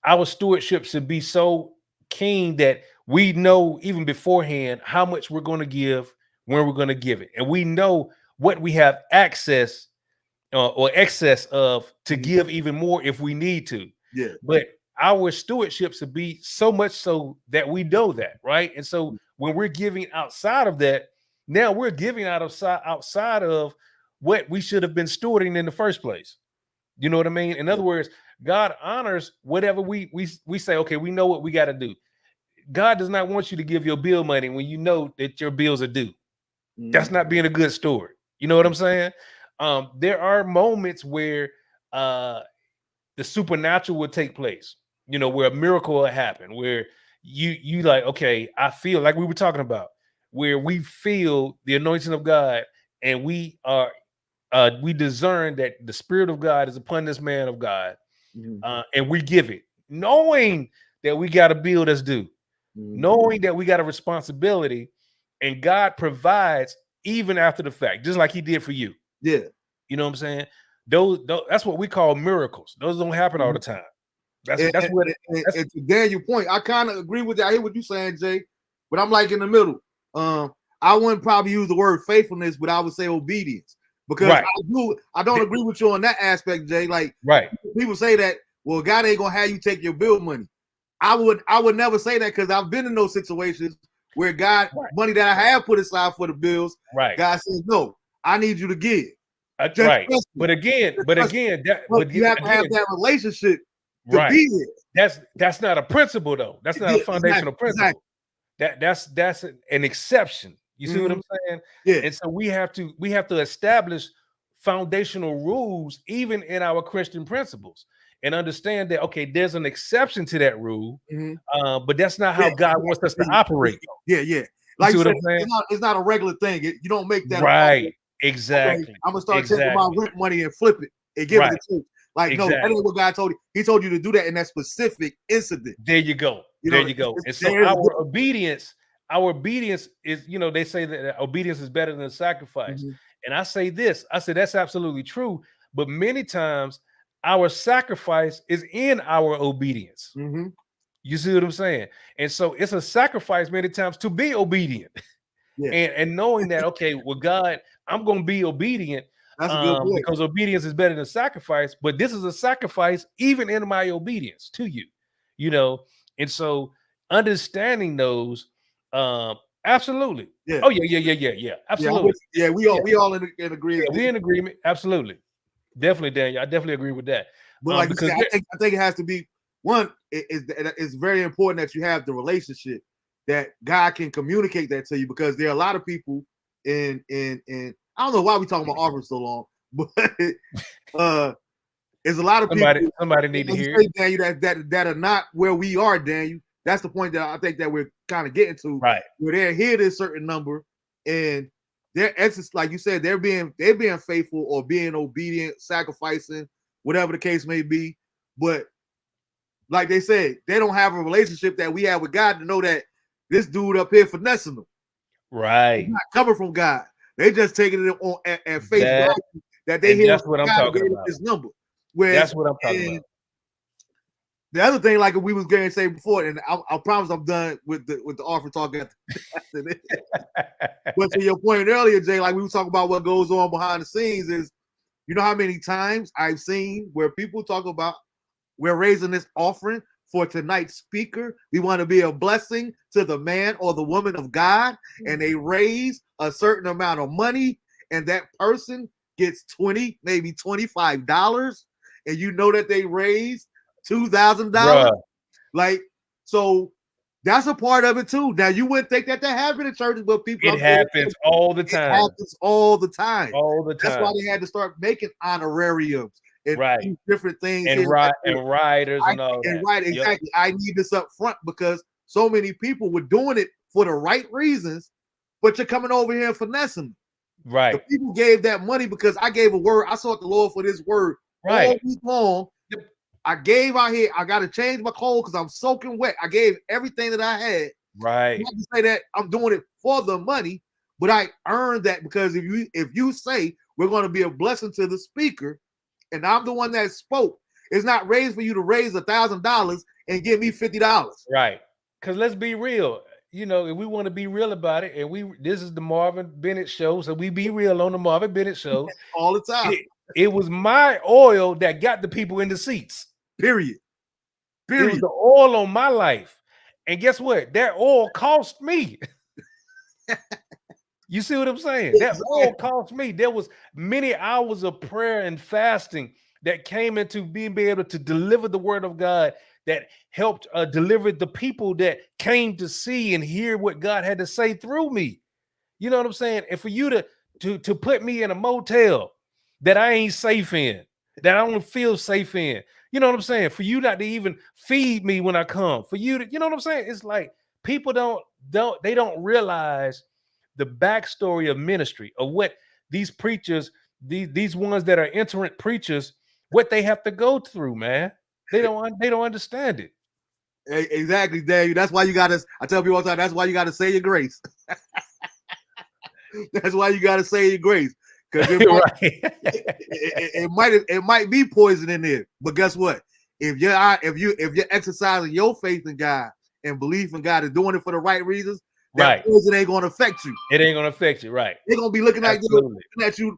our stewardship should be so keen that we know even beforehand how much we're going to give, when we're going to give it. And we know what we have access or excess of to give even more if we need to. Yeah. But our stewardship should be so much so that we know that, right? And so when we're giving outside of that, now we're giving outside of what we should have been stewarding in the first place. You know what I mean? In other words, God honors whatever we say, okay, we know what we got to do. God does not want you to give your bill money when you know that your bills are due. That's not being a good steward. You know what I'm saying? There are moments where the supernatural will take place, you know, where a miracle will happen, where you like, okay, I feel like we were talking about, where we feel the anointing of God and we discern that the Spirit of God is upon this man of God, and we give it, knowing that we got a bill that's due, knowing that we got a responsibility, and God provides even after the fact, just like he did for you. Yeah. You know what I'm saying? Those that's what we call miracles. Those don't happen all the time. That's to Daniel's point. I kind of agree with that. I hear what you're saying, Jay, but I'm like in the middle. I wouldn't probably use the word faithfulness, but I would say obedience. Because I don't agree with you on that aspect, Jay. Like people say that, well, God ain't gonna have you take your bill money. I would never say that because I've been in those situations where God money that I have put aside for the bills, God says, no, I need you to give. Right. But again, you have to have that relationship to be there. That's not a principle though. That's not a foundational principle. That's an exception. You see what I'm saying? Yeah. And so we have to establish foundational rules even in our Christian principles and understand that, okay, there's an exception to that rule, but that's not how God wants us to operate. Yeah. Like you said, it's not a regular thing. You don't make that right. Exactly. Okay, I'm gonna start taking my rent money and flip it and give it to you. Like, no, that ain't what God told you. He told you to do that in that specific incident. There you go. There you go. And so our obedience is, you know, they say that obedience is better than sacrifice. And I say this, I say that's absolutely true. But many times our sacrifice is in our obedience. You see what I'm saying? And so it's a sacrifice many times to be obedient. And knowing that, okay, well, God, I'm going to be obedient, That's a good point. Because obedience is better than sacrifice. But this is a sacrifice, even in my obedience to you, you know. And so understanding those, absolutely. Yeah. Oh yeah. Absolutely. Yeah, we all in agreement. Yeah, we in agreement. Absolutely. Definitely, Daniel. I definitely agree with that. But like you Because said, I think it has to be one. It's very important that you have the relationship that God can communicate that to you, because there are a lot of people in I don't know why we talking about offers so long, but there's a lot of people. Somebody need to hear it. Daniel, that are not where we are, Daniel. That's the point that I think that we're kind of getting to. Right. Where they're here this certain number, and they're like you said, they're being faithful or being obedient, sacrificing, whatever the case may be. But like they said, they don't have a relationship that we have with God to know that this dude up here finessing them. Right. It's not coming from God. They just taking it on at face value that they hear. That's what I'm talking about. This number. That's what I'm talking about. The other thing, like we was going to say before, and I promise I'm done with the offer talk after this. But to your point earlier, Jay, like we were talking about what goes on behind the scenes, is you know how many times I've seen where people talk about, we're raising this offering for tonight's speaker. We want to be a blessing to the man or the woman of God, and they raise a certain amount of money, and that person gets $20, maybe $25, and you know that they raised $2,000. Like, so that's a part of it too. Now you wouldn't think that happened in churches, but people, it happens all the time. It happens all the time. All the time. That's why they had to start making honorariums and different things and riders and all that. Right, exactly. Yep. I need this up front because so many people were doing it for the right reasons, but you're coming over here and finessing them. Right. The people gave that money because I gave a word. I sought the Lord for this word all week long. I gave out here. I got to change my clothes because I'm soaking wet. I gave everything that I had. Right. Not to say that I'm doing it for the money, but I earned that because if you say we're going to be a blessing to the speaker, and I'm the one that spoke, it's not raised for you to raise $1,000 and give me $50. Right. Because let's be real. You know, if we want to be real about it, and this is the Marvin Bennett show, so we be real on the Marvin Bennett show all the time. It was my oil that got the people in the seats. Period. It was the oil on my life. And guess what? That oil cost me. You see what I'm saying? That oil cost me. There was many hours of prayer and fasting that came into being able to deliver the word of God, that helped deliver the people that came to see and hear what God had to say through me. You know what I'm saying? And for you to put me in a motel that I ain't safe in, that I don't feel safe in. You know what I'm saying? For you not to even feed me when I come, for you to, you know what I'm saying? It's like people don't realize the backstory of ministry, of what these preachers, these ones that are itinerant preachers, what they have to go through, man. They don't understand it. Exactly, Dave. That's why you gotta, I tell people all the time, that's why you gotta say your grace. That's why you gotta say your grace. Because it might be poison in there. But guess what? If you're exercising your faith in God and belief in God and doing it for the right reasons, that poison ain't gonna affect you. It ain't gonna affect you, right? They're gonna be looking at you.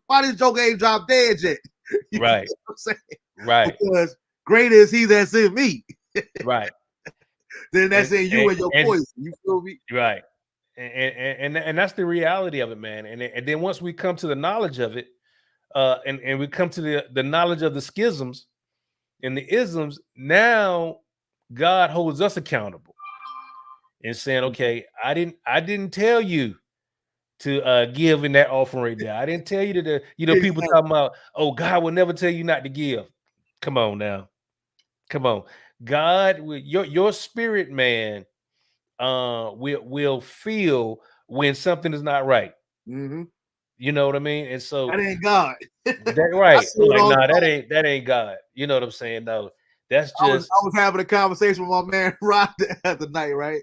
Why this joke ain't dropped dead yet? You right. Know what I'm saying? Right. Because greater is he that's in me. Right. Then that's in you and your poison. You feel me? Right. And that's the reality of it, man. And then once we come to the knowledge of it, and we come to the knowledge of the schisms and the isms, now God holds us accountable and saying, okay, I didn't tell you to give in that offering right there. I didn't tell you to, people talking about, oh, God will never tell you not to give. Come on now. Come on. God, your spirit, man, will feel when something is not right. Mm-hmm. You know what I mean? And so that ain't God. That right. Like, that ain't God. You know what I'm saying? No, that's just I was having a conversation with my man Rod the other night, right?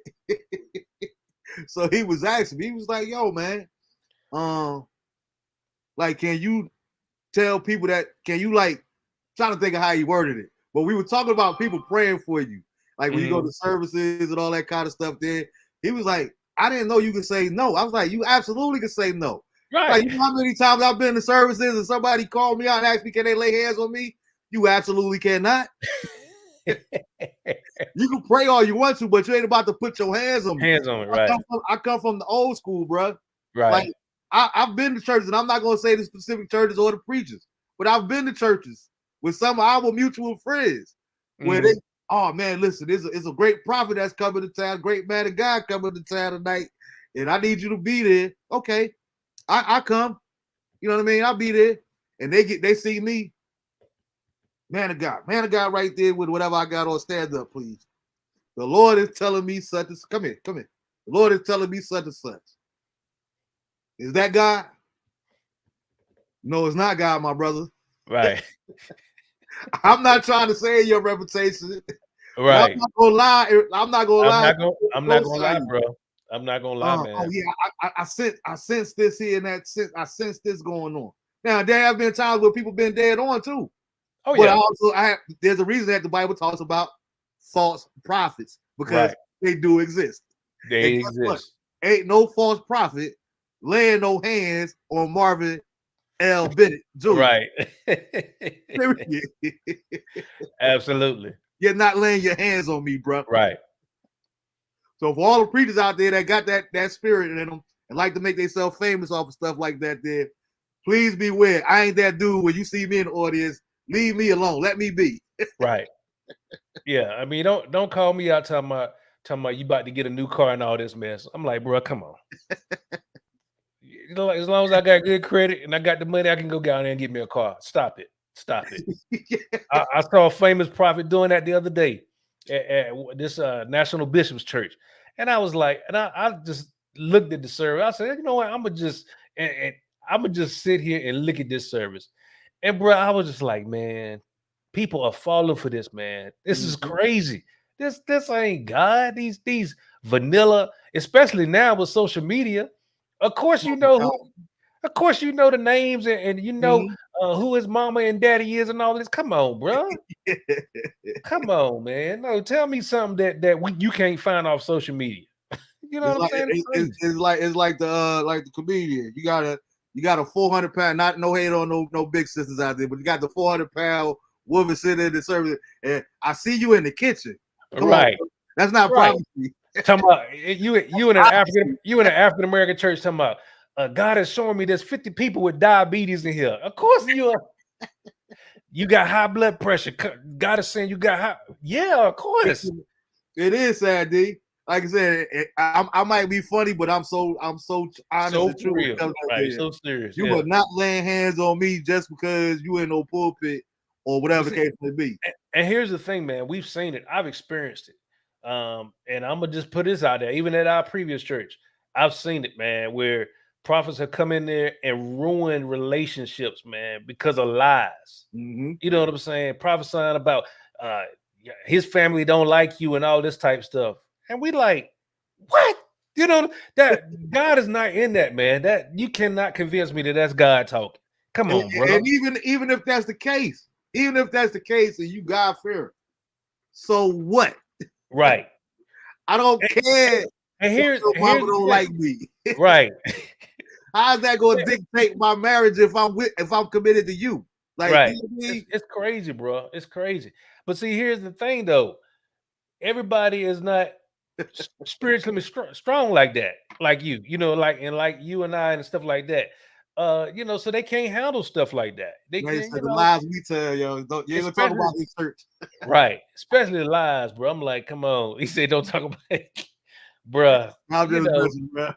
So he was asking me, he was like, yo, man, like, can you tell people that, can you, like, trying to think of how he worded it, but we were talking about people praying for you, like when you go to services and all that kind of stuff there. He was like, I didn't know you could say no. I was like, you absolutely can say no. Right. Like, you know how many times I've been to services and somebody called me out and asked me, can they lay hands on me? You absolutely cannot. You can pray all you want to, but you ain't about to put your hands on me. Hands on it, right? I come from the old school, bro. Right. Like, I've been to churches, and I'm not going to say the specific churches or the preachers, but I've been to churches with some of our mutual friends where they, oh man, listen, it's a great prophet that's coming to town, great man of God coming to town tonight, and I need you to be there. Okay, I come. You know what I mean? I'll be there, and they see me, man of God right there with whatever I got on. Stand up, please. The Lord is telling me such and come here. The Lord is telling me such and such. Is that God? No, it's not God, my brother. Right. I'm not trying to say your reputation. Right. I'm not gonna lie. I'm not gonna lie, bro. I'm not gonna lie, man. Oh yeah, I sense this here and that. I sense this going on. Now there have been times where people been dead on too. Oh but yeah. There's a reason that the Bible talks about false prophets because they do exist. They exist. Ain't no false prophet laying no hands on Marvin L. Bennett Jr. Right. Absolutely. You're not laying your hands on me, bro. Right. So for all the preachers out there that got that spirit in them and like to make themselves famous off of stuff like that, there, please beware. I ain't that dude when you see me in the audience. Leave me alone. Let me be. Right. Yeah. I mean, don't call me out talking about you about to get a new car and all this mess. I'm like, bro, come on. You know, as long as I got good credit and I got the money, I can go down there and get me a car. Stop it. Yeah. I saw a famous prophet doing that the other day at this National Bishops Church. And I was like, and I just looked at the service. I said, you know what? I'm gonna just sit here and look at this service. And bro, I was just like, man, people are falling for this, man. This is crazy. This ain't God. These vanilla, especially now with social media. Of course, you know the names and you know who his mama and daddy is and all this. Come on, bro. Come on, man. No, tell me something that you can't find off social media. You know what I'm saying? It's like the comedian. You got a 400-pound, not no hate on no big sisters out there, but you got the 400-pound woman sitting in the service, and I see you in the kitchen. Come on, that's not prophecy. Talking about you in an African American church talking about God is showing me there's 50 people with diabetes in here. Of course you got high blood pressure. God is saying you got high. Yeah, of course. It is sad, D. Like I said, I might be funny, but I'm so honest and true. Right, so serious. You are not laying hands on me just because you in no pulpit or whatever the case may be. And here's the thing, man. We've seen it. I've experienced it. And I'm gonna just put this out there. Even at our previous church, I've seen it, man, where prophets have come in there and ruined relationships, man, because of lies. You know what I'm saying? Prophesying about his family don't like you and all this type stuff. And we like, what? You know, that God is not in that, man. That you cannot convince me that that's God talking. Come on, bro. And even if that's the case, and you God fearing, so what? Right. I don't care. And here's mama don't like me. Right. How's that going to dictate my marriage if I'm committed to you? Like, right. It's crazy, bro. It's crazy. But see, here's the thing, though. Everybody is not spiritually strong like that, like you. You know, like you and I and stuff like that. You know, so they can't handle stuff like that. They can't. The lies we tell, yo. You ain't gonna talk about this church, right? Especially the lies, bro. I'm like, come on. He said, don't talk about it, bruh. I'm just messing, bro.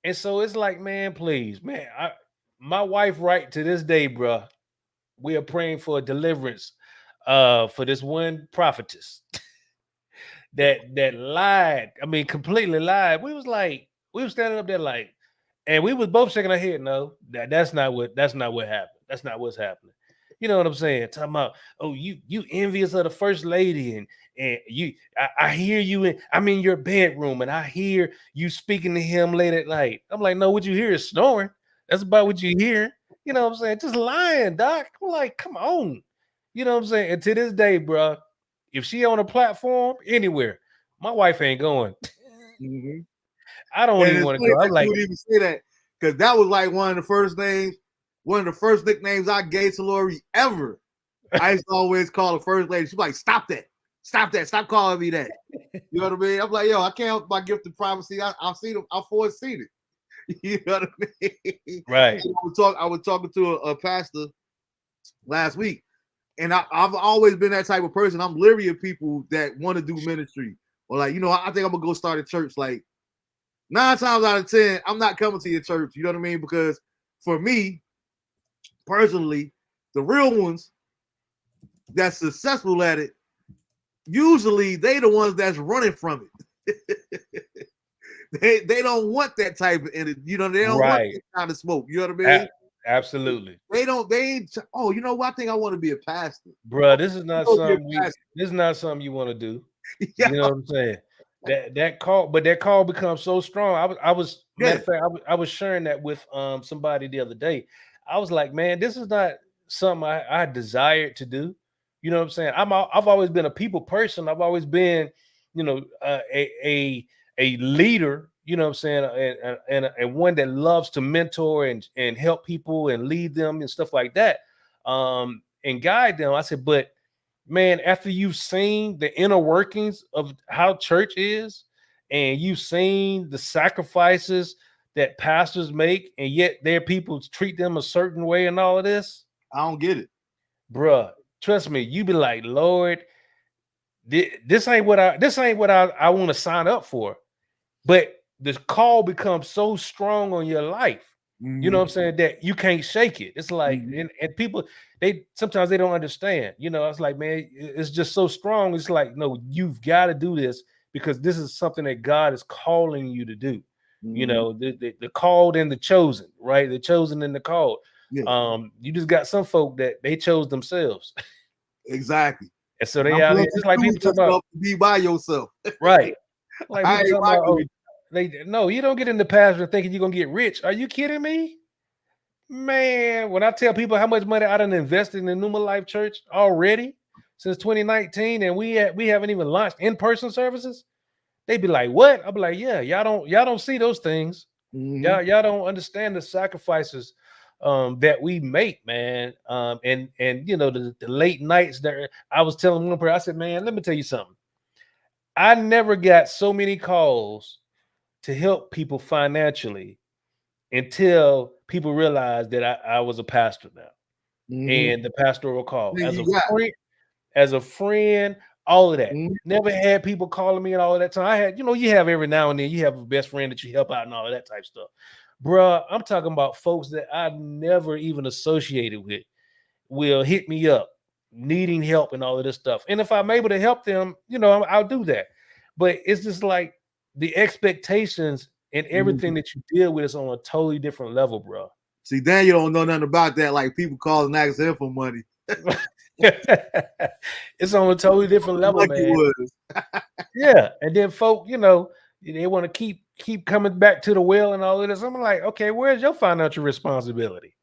And so it's like, man, please, man. My wife, right to this day, bro. We are praying for a deliverance, for this one prophetess that lied. I mean, completely lied. We were standing up there like, and we was both shaking our head. No, that's not what happened. That's not what's happening. You know what I'm saying? Talking about, oh, you envious of the first lady, and I hear you I'm in your bedroom and I hear you speaking to him late at night. I'm like, no, what you hear is snoring. That's about what you hear. You know what I'm saying? Just lying, doc. I'm like, come on. You know what I'm saying? And to this day, bro, if she on a platform anywhere, my wife ain't going. I don't And even it's want to funny go. I'm that you like, would even say that because that was like one of the first nicknames I gave to Lori ever. I used to always call the first lady. She's like, "Stop that! Stop calling me that." You know what I mean? I'm like, "Yo, I can't help my gift of privacy. I've seen it. I've foreseen it." You know what I mean? right. I was talking to a pastor last week, and I've always been that type of person. I'm leery of people that want to do ministry or like, I think I'm gonna go start a church. Like 9 times out of 10, I'm not coming to your church. You know what I mean? Because for me personally, the real ones that's successful at it, usually they the ones that's running from it. they don't want that type of energy. They don't want Right. that kind of smoke. You know what I mean? Absolutely. They ain't, oh, you know what? I think I want to be a pastor. Bruh, this is not something this is not something you want to do. Yeah. You know what I'm saying? That call becomes so strong. I was matter of fact, I was sharing that with somebody the other day. I was like, man, this is not something I desired to do. You know what I'm saying? I've always been a people person. I've always been, a leader. You know what I'm saying? And one that loves to mentor and help people and lead them and stuff like that. And guide them. I said, but man, after you've seen the inner workings of how church is, and you've seen the sacrifices that pastors make, and yet their people treat them a certain way and all of this, I don't get it. bruh. Trust me, you be like, Lord, this ain't what I want to sign up for. But the call becomes so strong on your life. Mm-hmm. You know what I'm saying? That you can't shake it. It's like, and people, sometimes they don't understand. It's like, man, it's just so strong. It's like, no, you've got to do this because this is something that God is calling you to do. The called and the chosen, right? The chosen and the called. Yeah. You just got some folk that they chose themselves. Exactly. And so they out here, just like people talk about be by yourself. right. Like I people talking about, with no, you don't get in the pastor thinking you're gonna get rich. Are you kidding me? Man, when I tell people how much money I done invested in the Numa Life Church already since 2019, and we haven't even launched in-person services, they be like, "What?" I'll be like, "Yeah, y'all don't see those things. Y'all don't understand the sacrifices that we make, man. And the late nights there. I was telling one person, I said, man, let me tell you something. I never got so many calls to help people financially until people realized that I was a pastor now, and the pastoral call as a friend, all of that. Never had people calling me and all of that time. I had, you have every now and then you have a best friend that you help out and all of that type stuff. Bruh, I'm talking about folks that I never even associated with will hit me up needing help and all of this stuff. And if I'm able to help them, I'll do that. But it's just like the expectations and everything that you deal with is on a totally different level, bro. See, Dan, you don't know nothing about that. Like people calling asking him for money. It's on a totally different level, man. Yeah, and then folk, they want to keep coming back to the well and all of this. I'm like, okay, where's your financial responsibility?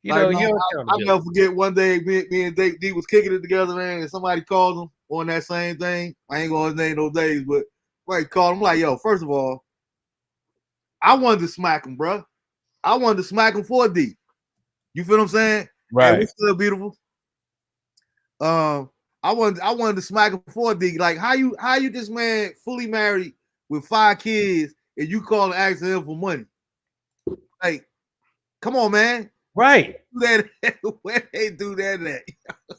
I'll never forget one day me and D was kicking it together, man, and somebody called him on that same thing. I ain't gonna name those days, but somebody called him like, yo, first of all, I wanted to smack him, bro. I wanted to smack him for D. You feel what I'm saying? Right. And we still beautiful. I wanted to smack him for D. Like, how you this man fully married with 5 kids and you calling asking him for money? Like, come on, man. Right. Where they do that at?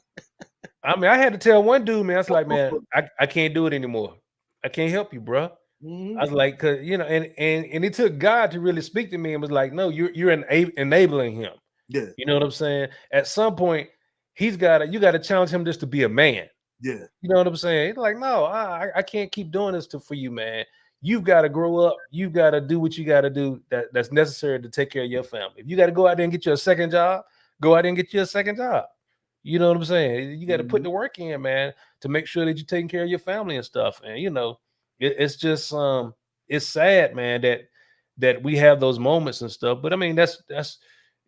I mean, I had to tell one dude, man, I was like, man, I can't do it anymore. I can't help you, bro. I was like, cause and it took God to really speak to me and was like, no, you're enabling him. Yeah. You know what I'm saying? At some point, you got to challenge him just to be a man. Yeah. You know what I'm saying? He's like, no, I can't keep doing this for you, man. You've got to grow up. You've got to do what you got to do that's necessary to take care of your family. If you got to go out there and get you a second job, go out there and get you a second job. You know what I'm saying? You got to put the work in, man, to make sure that you're taking care of your family and stuff. And it's just it's sad, man, that we have those moments and stuff. But I mean, that's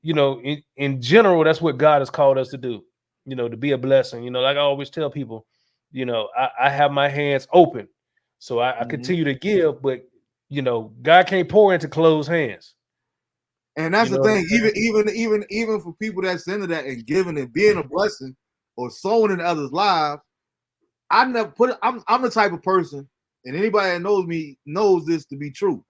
in general, that's what God has called us to do. To be a blessing. Like I always tell people, I have my hands open, so I continue to give, but God can't pour into closed hands. And that's the thing. Even for people that's into that and giving and being a blessing or sowing in others' lives, I never put it. I'm the type of person, and anybody that knows me knows this to be true.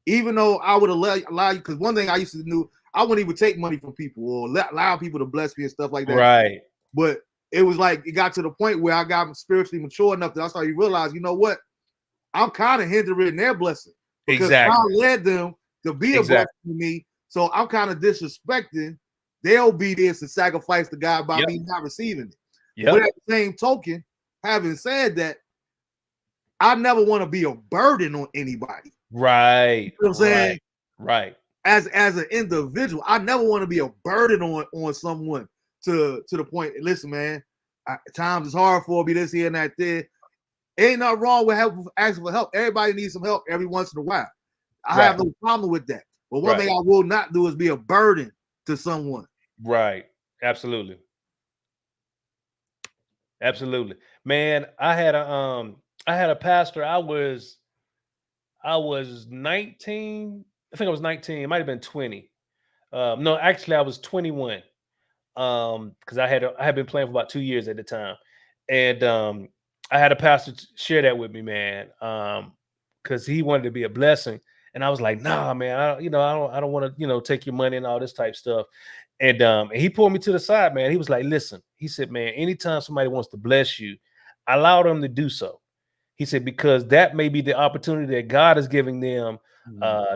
Even though I would allow you, because one thing I used to do, I wouldn't even take money from people or allow people to bless me and stuff like that. Right. But it was like it got to the point where I got spiritually mature enough that I started to realize, you know what? I'm kind of hindering their blessing because God led them to be a blessing to me. So I'm kind of disrespecting their obedience and sacrifice to God by me not receiving it. Yep. But at the same token, having said that, I never want to be a burden on anybody. Right. You know what I'm saying? Right. As an individual, I never want to be a burden on someone to the point. Listen, man, times is hard for me, this here and that there. Ain't nothing wrong with asking for help. Everybody needs some help every once in a while. I have no problem with that. But one thing I will not do is be a burden to someone. Right. Absolutely. Absolutely. Man, I had a pastor. I was 19. I think I was 19. It might have been 20. No, actually I was 21. Because I had been playing for about 2 years at the time. And I had a pastor share that with me, man. Because he wanted to be a blessing. And I was like, nah, man, I don't want to, take your money and all this type stuff. And he pulled me to the side, man. He was like, listen, he said, man, anytime somebody wants to bless you, allow them to do so. He said, because that may be the opportunity that God is giving them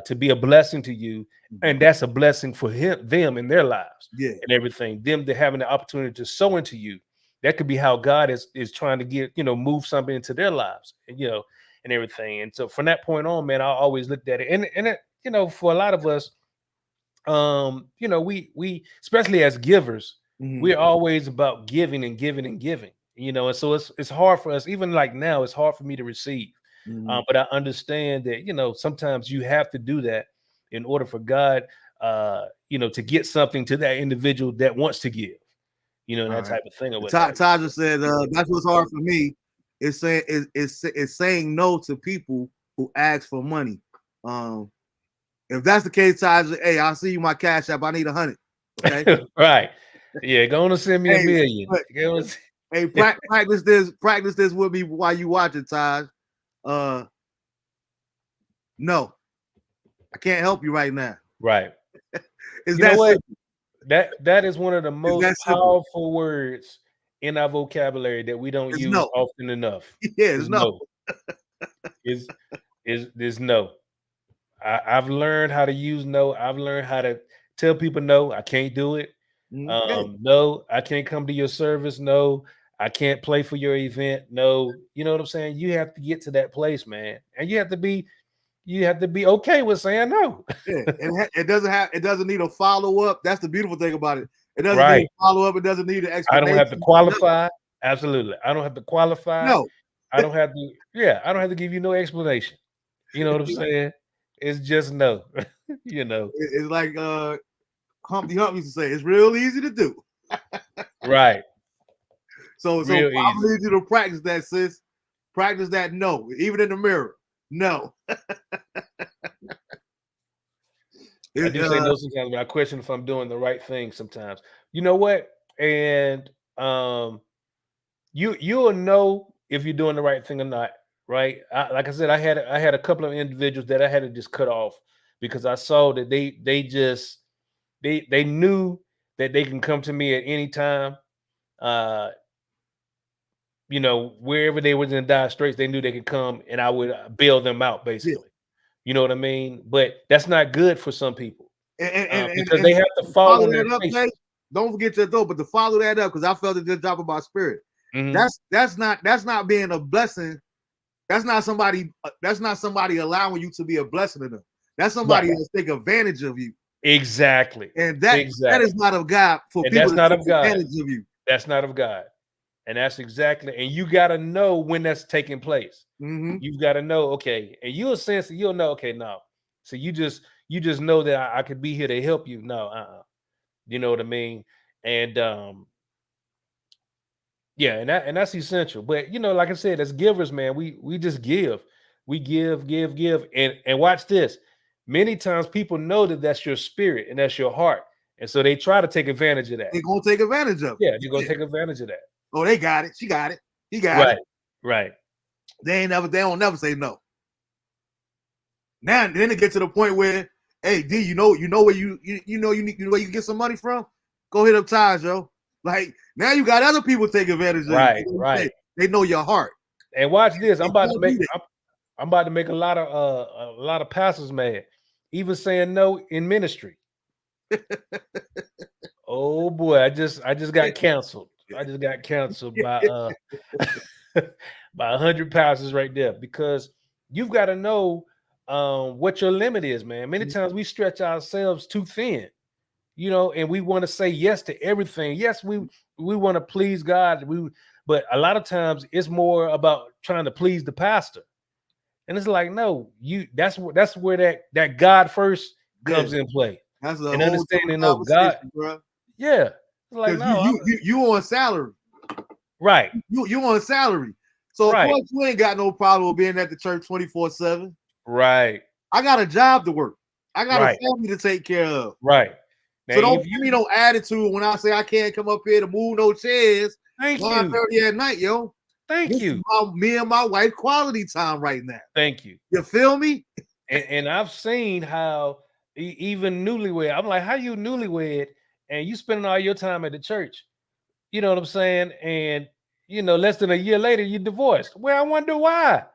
to be a blessing to you. And that's a blessing for them in their lives and everything. Them to having the opportunity to sow into you. That could be how God is trying to get, move something into their lives, and everything. And so from that point on, man, I always looked at it. And it, for a lot of us, we especially as givers, we're always about giving and giving and giving, and so it's hard for us, even like now, it's hard for me to receive. But I understand that, sometimes you have to do that in order for God, to get something to that individual that wants to give, and that type of thing. Taja said, that's what's hard for me. It's saying no to people who ask for money. If that's the case, Taja, hey, I'll see you my cash app. I need 100. Okay. Right. Yeah, go on and send me $1 million. Hey, practice this with me while you watch it, Taj. No, I can't help you right now. Right. Is that what? That is one of the most powerful words in our vocabulary that we don't use often enough. Yeah, it's no. Is no. I've learned how to use no. I've learned how to tell people no, I can't do it. No, I can't come to your service. No, I can't play for your event. No, you know what I'm saying? You have to get to that place, man. And you have to be okay with saying no. Yeah, and it doesn't need a follow-up. That's the beautiful thing about it. It doesn't need a follow-up. It doesn't need an explanation. I don't have to qualify. No. Absolutely. I don't have to qualify. No. I don't have to, I don't have to give you no explanation. You know what I'm saying? It's just no. It's like Humpty Hump used to say, it's real easy to do. Right. So I need you to practice that, sis. Practice that no, even in the mirror. No. I do say no sometimes, but I question if I'm doing the right thing sometimes. You know what? And you'll know if you're doing the right thing or not, right? Like I said, I had a couple of individuals that I had to just cut off because I saw that they knew that they can come to me at any time. Wherever they was in dire straits, they knew they could come and I would bail them out, basically. Yeah. You know what I mean? But that's not good for some people because they have to follow their face. Don't forget your thought, but to follow that up, because I felt it just drop about spirit. Mm-hmm. That's not being a blessing. That's not somebody allowing you to be a blessing to them. That's somebody that's take advantage of you. Exactly. And that is not of God for people to take advantage of you. That's not of God. And that's exactly, and you got to know when that's taking place. Mm-hmm. You've got to know, okay, and you'll know, okay, no. So you just know that I could be here to help you. No, you know what I mean? And and that's essential. But like I said, as givers, man, we just give. We give, and watch this. Many times people know that that's your spirit and that's your heart, and so they try to take advantage of that. They're gonna take advantage of it. Yeah, you're gonna take advantage of that. Oh, they got it. She got it. He got Right, it. right. They don't never say no. Now then it get to the point where, hey, D, you know where you know where you get some money from? Go hit up Ties, yo. Like now you got other people take advantage of Right, you. right. They know your heart. And watch this. They I'm about don't to make do that. I'm about to make a lot of pastors mad, even saying no in ministry. Oh boy, I just got canceled. I just got canceled by by 100 pastors right there, because you've got to know what your limit is, man. Many times we stretch ourselves too thin, you know, and we want to say yes to everything. Yes, we want to please God. But a lot of times it's more about trying to please the pastor. And it's like, no, that's where that God first comes in play. That's a and whole understanding, no God, bro. Yeah. It's like, no, you on salary. Right. You on salary. So of course you ain't got no problem with being at the church 24/7. Right. I got a job to work. I got Right. a family to take care of. Right. Now, so don't give me no attitude when I say I can't come up here to move no chairs. Thank 9:30 you. at night, yo. Thank this you. Is me and my wife quality time right now. Thank you. You feel me? And I've seen how even newlywed, I'm like, how you newlywed and you spending all your time at the church? You know what I'm saying? And you know, less than a year later, you divorced. Well, I wonder why.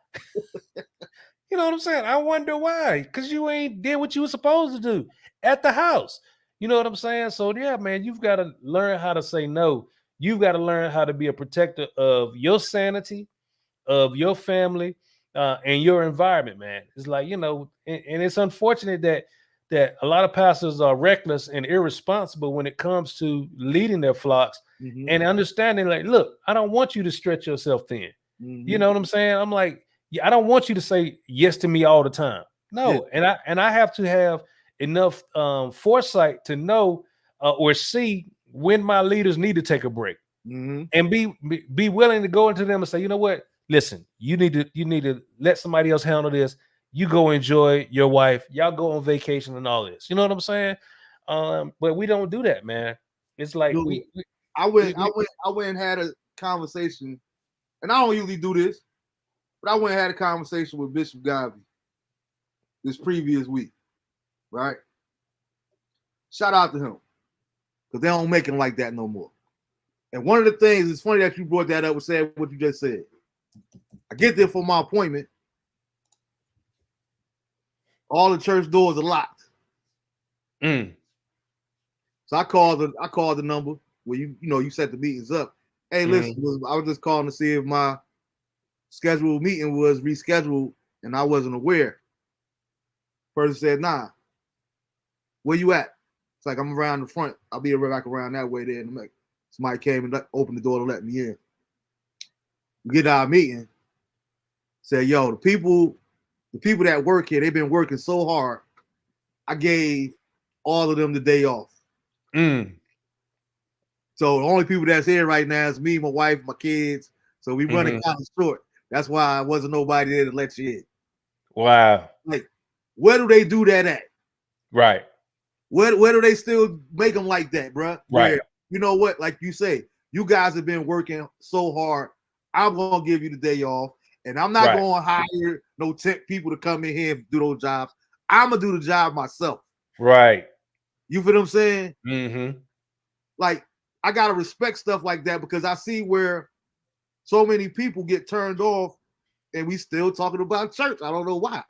You know what I'm saying? I wonder why. Because you ain't did what you were supposed to do at the house. You know what I'm saying? So yeah, man, you've got to learn how to say no. You've got to learn how to be a protector of your sanity, of your family, and your environment, man. It's like, you know, and it's unfortunate that a lot of pastors are reckless and irresponsible when it comes to leading their flocks and understanding, like, look, I don't want you to stretch yourself thin. You know what I'm saying? I'm like, yeah, I don't want you to say yes to me all the time. No, and I have to have enough foresight to know or see when my leaders need to take a break, and be willing to go into them and say, you know what? Listen, you need to let somebody else handle this. You go enjoy your wife. Y'all go on vacation and all this. You know what I'm saying? But we don't do that, man. It's like I went and had a conversation, and I don't usually do this, but I went and had a conversation with Bishop Garvey this previous week, right? Shout out to him, because they don't make it like that no more. And one of the things, it's funny that you brought that up and said what you just said. I get there for my appointment. All the church doors are locked. So I called the number where you set the meetings up. Hey, listen, I was just calling to see if my scheduled meeting was rescheduled, and I wasn't aware. Person said, nah. Where you at? It's like, I'm around the front. I'll be right back around that way there in a minute. Somebody came and opened the door to let me in. We get our meeting. Said, yo, the people that work here, they've been working so hard. I gave all of them the day off. So the only people that's here right now is me, my wife, my kids. So we running kind of short. That's why wasn't nobody there to let you in. Wow. Like, where do they do that at? Right. Where do they still make them like that, bro? Right. Where, you know what? Like you say, you guys have been working so hard. I'm gonna give you the day off, and I'm not gonna hire no tech people to come in here and do those jobs. I'm gonna do the job myself. Right. You feel what I'm saying? Like, I gotta respect stuff like that, because I see where so many people get turned off, and we still talking about church. I don't know why.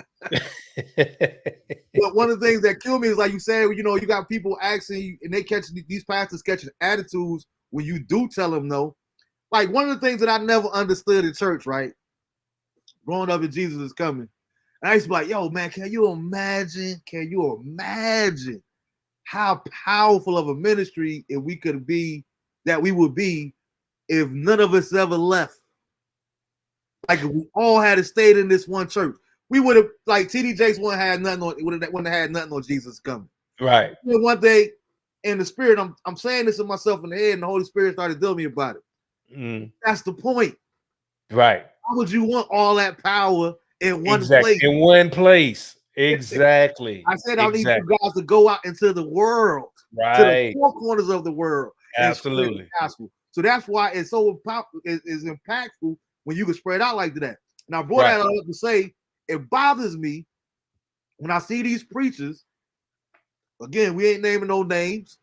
But one of the things that kill me is, like you said, you got people asking you, and these pastors catching attitudes when you do tell them no. Like, one of the things that I never understood in church, right? Growing up in Jesus Is Coming, and I used to be like, yo, man, can you imagine how powerful of a ministry we would be if none of us ever left? Like, if we all had stayed in this one church, we would have, like, TD Jakes wouldn't have had nothing on Jesus Coming. Right. One day, in the spirit, I'm saying this to myself in the head, and the Holy Spirit started telling me about it. That's the point. Right. Why would you want all that power in one Exactly. place. In one place. Exactly. I said I need you Exactly. guys to go out into the world, to the Right. four corners of the world, and spread the Absolutely. gospel. So that's why it's so is impactful when you can spread out like that. And I brought Right. that up to say it bothers me when I see these preachers. Again, we ain't naming no names,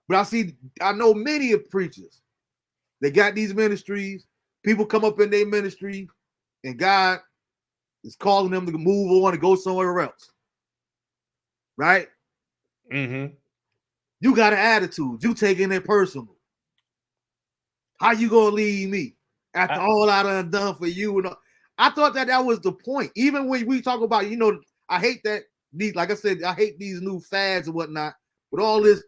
but I know many of preachers. They got these ministries. People come up in their ministry, and God is calling them to move on and go somewhere else. Right? Mm-hmm. You got an attitude. You taking it personal. How you gonna leave me after all I done for you? And I thought that was the point. Even when we talk about, I hate that. Like I said, I hate these new fads and whatnot. But all this,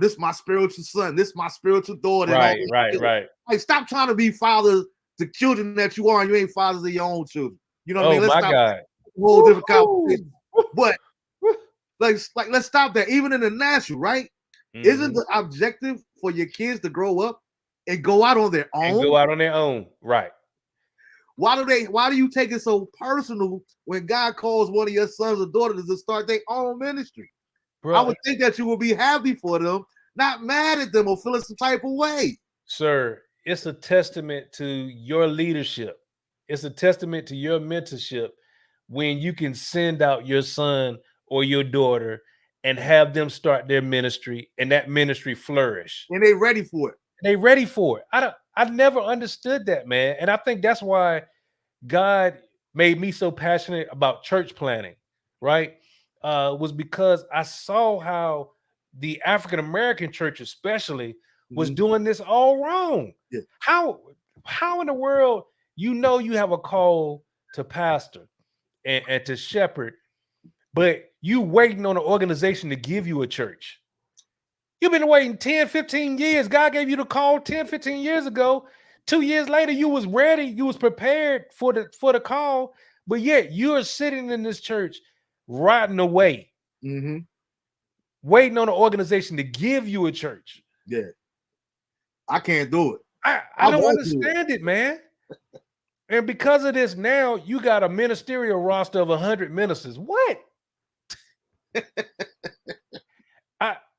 this my spiritual son, this my spiritual daughter. Right. And all Right. Like, stop trying to be fathers to children that you are, and you ain't fathers of your own children. You know what I mean? Oh Let's my stop God. a whole different conversation. Woo-hoo. But let's stop that. Even in the natural, right? Isn't the objective for your kids to grow up and go out on their own? And go out on their own. Right. Why do you take it so personal when God calls one of your sons or daughters to start their own ministry? Bro, I would think that you would be happy for them, not mad at them or feeling some type of way. Sir, it's a testament to your leadership. It's a testament to your mentorship when you can send out your son or your daughter and have them start their ministry and that ministry flourish. And they ready for it. They ready for it. I never understood that, man. And I think that's why God made me so passionate about church planning, right? Was because I saw how the African American church, especially, was doing this all wrong. Yeah. How in the world you have a call to pastor and to shepherd, but you waiting on an organization to give you a church? You've been waiting 10, 15 years. God gave you the call 10, 15 years ago. 2 years later, you was ready. You was prepared for the call, but yet you're sitting in this church rotting away, waiting on an organization to give you a church. Yeah. I can't do it. I don't understand it, man. And because of this, now you got a ministerial roster of 100 ministers. What?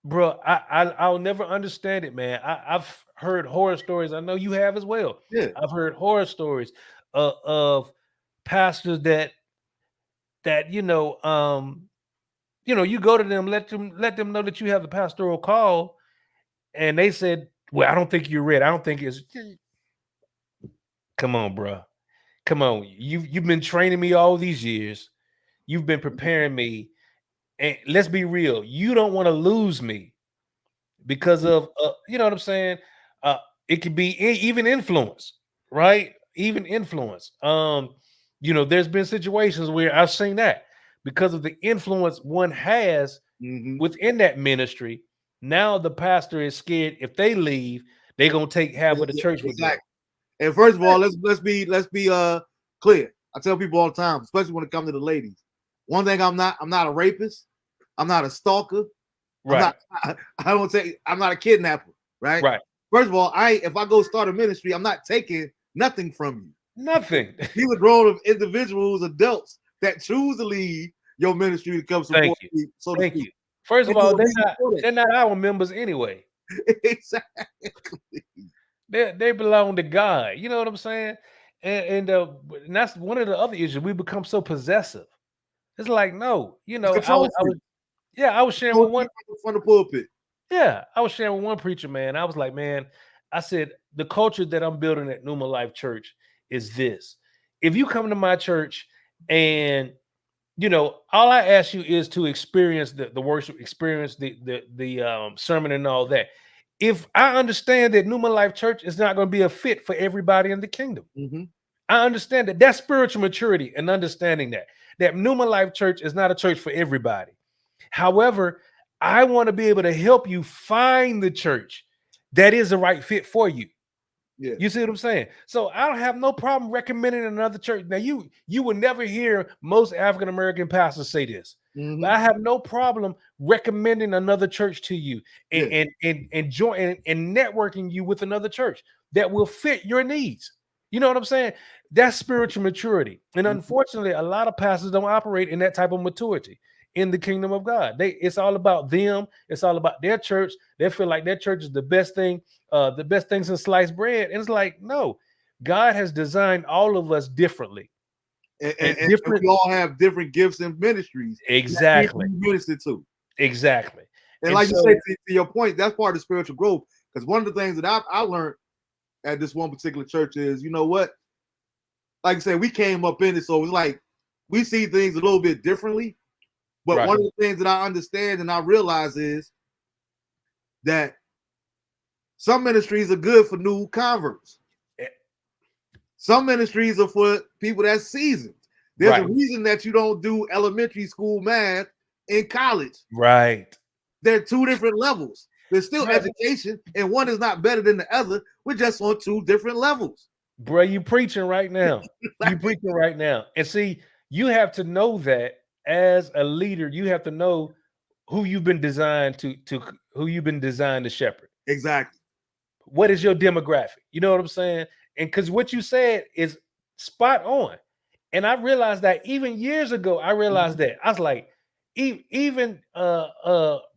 I'll never understand it, man. I've heard horror stories. I know you have as well. Yeah. I've heard horror stories of pastors that you go to them, let them know that you have a pastoral call, and they said, "Well, I don't think you're ready. I don't think it's." Come on, bro. Come on. You've been training me all these years. You've been preparing me, and let's be real. You don't want to lose me because of you know what I'm saying. It could be even influence, right? Even influence. There's been situations where I've seen that because of the influence one has within that ministry. Now the pastor is scared if they leave, they're gonna take half of the church with them. And first of all, let's be clear. I tell people all the time, especially when it comes to the ladies. One thing, I'm not a rapist. I'm not a stalker. Right. I'm not a kidnapper. Right. Right. First of all, if I go start a ministry, I'm not taking nothing from you. Nothing. These are grown individuals, adults that choose to leave your ministry to come support you. So thank you. First of all, they're not our members anyway. Exactly. They belong to God. You know what I'm saying? And that's one of the other issues. We become so possessive. It's like, no, I was sharing with one from the pulpit. Yeah, I was sharing with one preacher, man. I was like, man, I said, the culture that I'm building at Pneuma Life Church is this. If you come to my church and, all I ask you is to experience the worship, experience the sermon and all that. If I understand that Pneuma Life Church is not going to be a fit for everybody in the kingdom, I understand that. That's spiritual maturity and understanding that Pneuma Life Church is not a church for everybody. However, I want to be able to help you find the church that is the right fit for you. Yeah. You see what I'm saying? So I don't have no problem recommending another church. Now, you will never hear most African-American pastors say this, but I have no problem recommending another church to you and join and networking you with another church that will fit your needs. You know what I'm saying? That's spiritual maturity. And unfortunately, a lot of pastors don't operate in that type of maturity in the kingdom of God. It's all about them. It's all about their church. They feel like their church is the best thing, the best thing since sliced bread. And it's like, no, God has designed all of us differently. And we all have different gifts and ministries. Exactly. That we minister to. Exactly. And like you say, to your point, that's part of spiritual growth. Because one of the things that I learned at this one particular church is, you know what? Like I said, we came up in it, so it's like we see things a little bit differently. But one of the things that I understand and I realize is that some ministries are good for new converts. Some ministries are for people that's seasoned. There's a reason that you don't do elementary school math in college. Right. They're two different levels. There's still education, and one is not better than the other. We're just on two different levels. Bro, you preaching right now. You preaching right now. And see, you have to know that as a leader, you have to know who you've been designed to who you've been designed to shepherd. Exactly. What is your demographic? You know what I'm saying? And because what you said is spot on. And I realized that even years ago, I realized that. I was like, even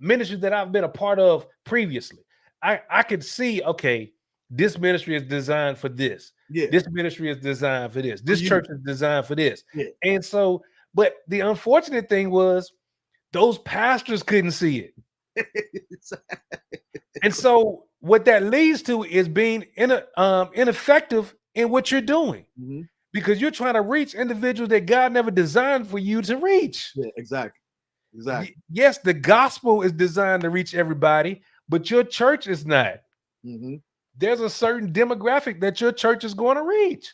ministries that I've been a part of previously, I could see, okay, this ministry is designed for this. Yeah. This ministry is designed for this. This church is designed for this. Yeah. And so, but the unfortunate thing was those pastors couldn't see it. And so what that leads to is being ineffective in what you're doing. Because you're trying to reach individuals that God never designed for you to reach. Yeah, exactly. Exactly. Yes, the gospel is designed to reach everybody, but your church is not. There's a certain demographic that your church is going to reach.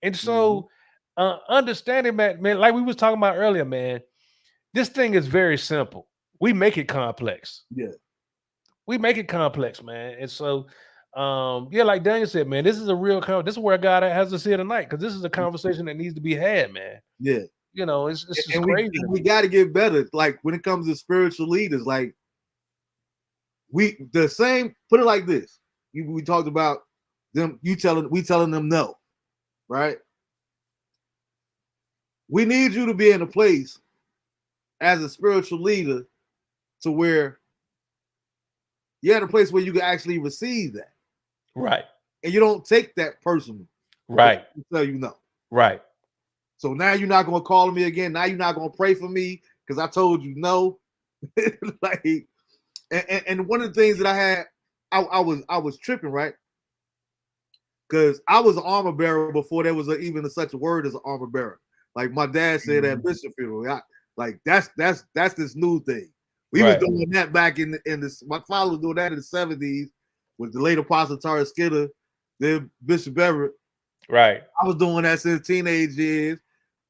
And so understanding that, man, like we was talking about earlier, man, this thing is very simple. We make it complex. Yeah. We make it complex, man. And so yeah, like Daniel said, man, this is a real this is where God has us here tonight, because this is a conversation that needs to be had, man. Yeah. You know, it's just and crazy. We got to get better. Like when it comes to spiritual leaders, like put it like this. We talked about them, we telling them no, right? We need you to be in a place as a spiritual leader to where you're at a place where you can actually receive that. Right. And you don't take that personally. Right. Tell you no. Right. So now you're not going to call me again. Now you're not going to pray for me because I told you no. Like, and one of the things that I had, I was tripping, right? Because I was an armor bearer before there was even such a word as an armor bearer. Like my dad said at Bishop funeral, like that's this new thing. We was doing that back in this. My father was doing that in the 70s with the late Apostle Tara Skinner, then Bishop Everett. Right. I was doing that since teenage years.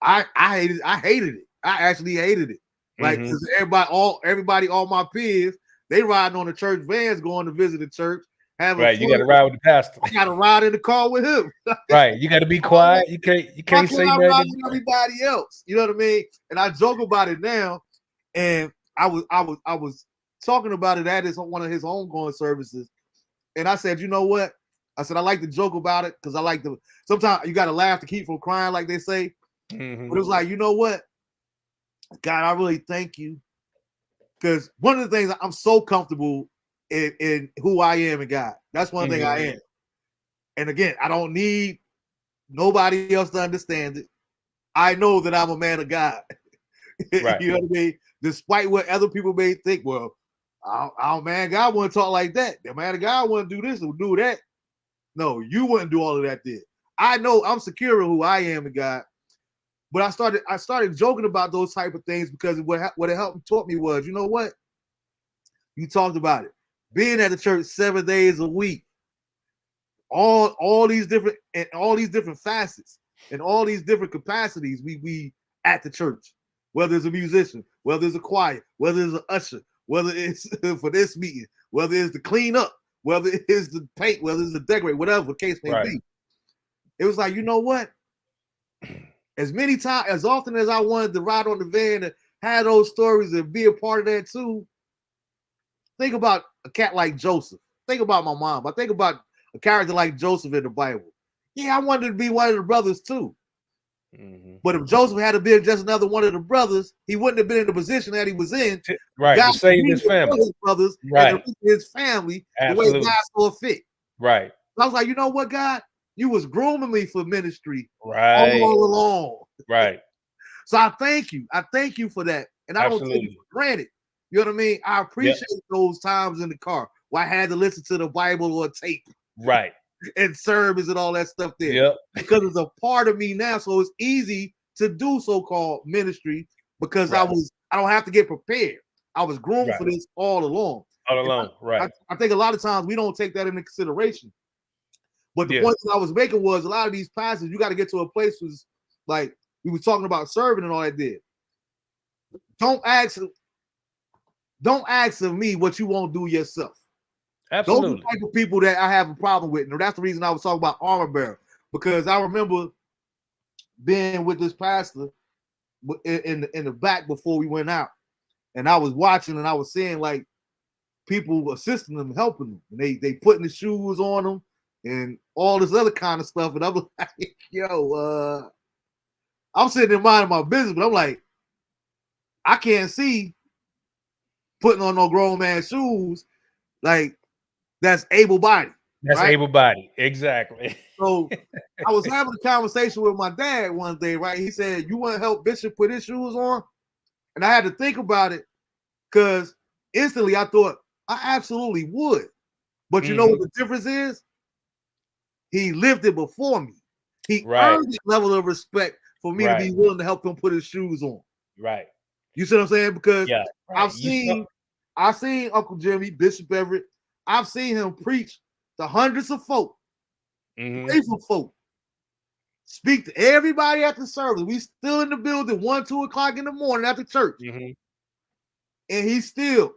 I hated it. I actually hated it. Like because everybody, all my peers, they riding on the church vans going to visit the church. You got to ride with the pastor. I got to ride in the car with him. Right. You got to be quiet. You can't say nothing. Ride with everybody else. You know what I mean? And I joke about it now. And I was talking about it at one of his homegoing services. And I said, you know what? I said, I like to joke about it because I like to, sometimes you got to laugh to keep from crying, like they say. But it was like, you know what? God, I really thank you. Because one of the things, I'm so comfortable in who I am in God. That's one thing I am. And again, I don't need nobody else to understand it. I know that I'm a man of God. Right. You know what I mean? Despite what other people may think, well, our man of God wouldn't talk like that. The man of God wouldn't do this or do that. No, you wouldn't do all of that then. I know I'm secure in who I am in God. But I started joking about those type of things because what it taught me was, you know what? You talked about it. Being at the church 7 days a week, all these different facets and all these different capacities we at the church, whether it's a musician, whether it's a choir, whether it's an usher, whether it's for this meeting, whether it's to clean up, whether it's to paint, whether it's to decorate, whatever the case may be. It was like, you know what? As often as I wanted to ride on the van and have those stories and be a part of that too, think about a cat like Joseph. Think about my mom. I think about a character like Joseph in the Bible. Yeah, I wanted to be one of the brothers too. Mm-hmm. But if Joseph had been just another one of the brothers, he wouldn't have been in the position that he was in. Right, God to save his needed family. his brothers and to Right. reach his family the way Absolutely. God saw fit. Right. So I was like, you know what, God? You was grooming me for ministry Right. all along. Right. So I thank you. I thank you for that. And I don't take it Absolutely. for granted. You know what I mean? I appreciate those times in the car where I had to listen to the Bible or tape Right. and sermons and all that stuff there. Yep. Because it's a part of me now. So it's easy to do so-called ministry because Right. I don't have to get prepared. I was groomed Right. for this all along. All alone. Right. I think a lot of times we don't take that into consideration. But the Yeah. point that I was making was a lot of these pastors, you got to get to a place was like we were talking about serving and all that did. Don't ask of me what you won't do yourself. Absolutely. Those are the type of people that I have a problem with. And that's the reason I was talking about armor bearer. Because I remember being with this pastor in the back before we went out. And I was watching and I was seeing like people assisting them, helping them. And they putting the shoes on them and all this other kind of stuff. And I'm like, yo, I'm sitting there minding my business, but I'm like, I can't see putting on no grown man shoes like that's able-bodied. That's right? able-bodied. Exactly. So I was having a conversation with my dad one day, right? He said, you want to help Bishop put his shoes on? And I had to think about it because instantly I thought, I absolutely would. But you know what the difference is? He lived it before me. He earned this level of respect for me to be willing to help him put his shoes on. Right. You see what I'm saying? Because I've seen Uncle Jimmy, Bishop Everett. I've seen him preach to hundreds of folk, faithful folk. Speak to everybody at the service. We still in the building 1, 2 o'clock in the morning after church. And he's still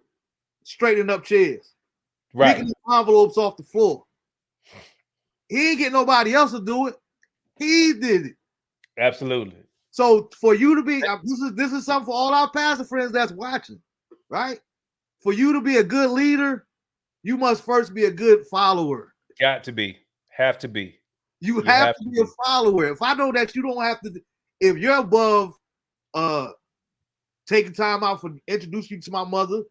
straightening up chairs. Picking the envelopes off the floor. He ain't getting nobody else to do it. He did it. Absolutely. So for you to be, this is something for all our pastor friends that's watching, right? For you to be a good leader, you must first be a good follower. Got to be. Have to be. You have to be a follower. If I know that you don't have to, if you're above taking time out for introducing you to my mother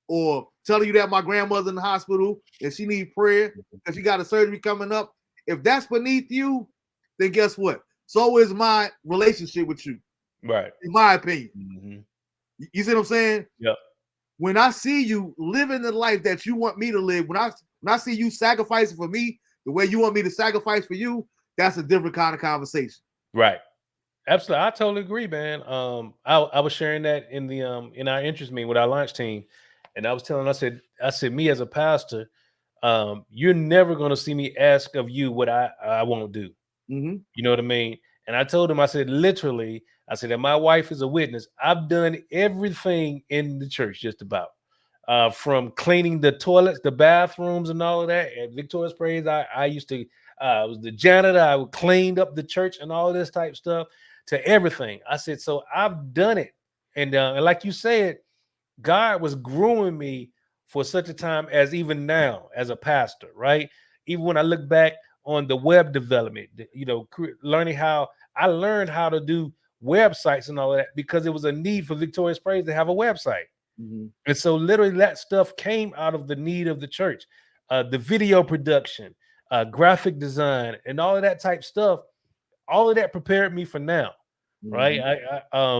or telling you that my grandmother's in the hospital and she needs prayer because she got a surgery coming up, if that's beneath you, then guess what? So is my relationship with you. Right. In my opinion. You see what I'm saying? Yep. When I see you living the life that you want me to live, when I see you sacrificing for me the way you want me to sacrifice for you, that's a different kind of conversation. Right. Absolutely. I totally agree, man. I was sharing that in the in our interest meeting with our launch team, and I was telling, I said, me as a pastor, you're never going to see me ask of you what I won't do. You know what I mean? And I told him, I said, literally, I said that my wife is a witness. I've done everything in the church, just about, from cleaning the toilets, the bathrooms, and all of that. At Victoria's Praise, I used to, I was the janitor. I would cleaned up the church and all this type stuff, to everything. I said, so I've done it. And like you said, God was grooming me for such a time as even now as a pastor, right? Even when I look back on the web development, you know, learning how I learned how to do websites and all of that because it was a need for Victoria's Praise to have a website. And so literally that stuff came out of the need of the church. The video production, graphic design, and all of that type stuff, all of that prepared me for now. Right.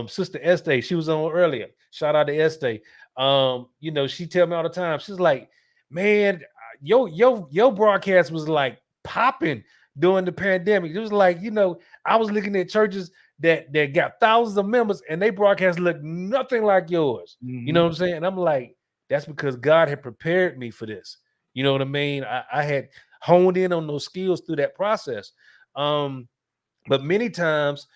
Sister Estee, she was on earlier. Shout out to Estee. You know, she tell me all the time, she's like, man, your broadcast was like popping during the pandemic. It was like, you know, I was looking at churches that got thousands of members and they broadcast looked nothing like yours. You know what I'm saying? And I'm like, that's because God had prepared me for this. You know what I mean? I had honed in on those skills through that process. But many times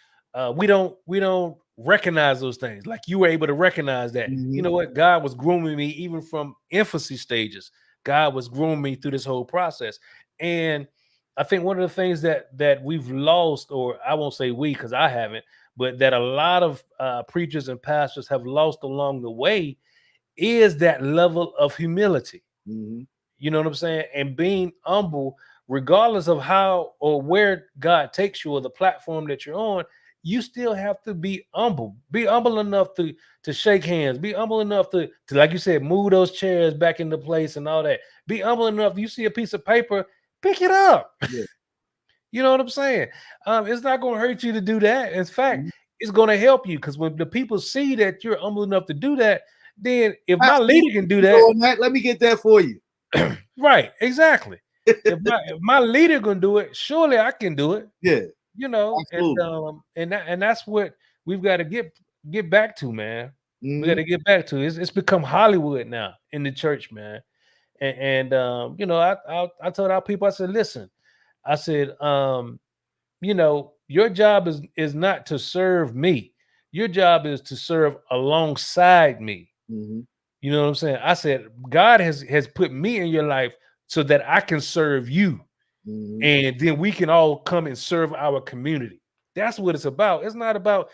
we don't recognize those things. Like you were able to recognize that, you know what, God was grooming me even from infancy stages. God was grooming me through this whole process. And I think one of the things that we've lost, or I won't say we because I haven't, but that a lot of preachers and pastors have lost along the way is that level of humility. You know what I'm saying? And being humble regardless of how or where God takes you or the platform that you're on, you still have to be humble. Be humble enough to shake hands. Be humble enough to like you said, move those chairs back into place and all that. Be humble enough. You see a piece of paper, pick it up. Yeah. You know what I'm saying? It's not going to hurt you to do that. In fact, Mhm. it's going to help you because when the people see that you're humble enough to do that, then if my Pastor, leader can do you that, doing that? Let me get that for you. right? Exactly. If my leader can do it, surely I can do it. Yeah, You know, absolutely. and that's what we've got to get back to, man. We got Hmm. to get back to. It's become Hollywood now in the church, man. And you know, I told our people, I said, listen, I said, you know, your job is not to serve me. Your job is to serve alongside me. Hmm. You know what I'm saying? I said, God has put me in your life so that I can serve you. Hmm. And then we can all come and serve our community. That's what it's about. It's not about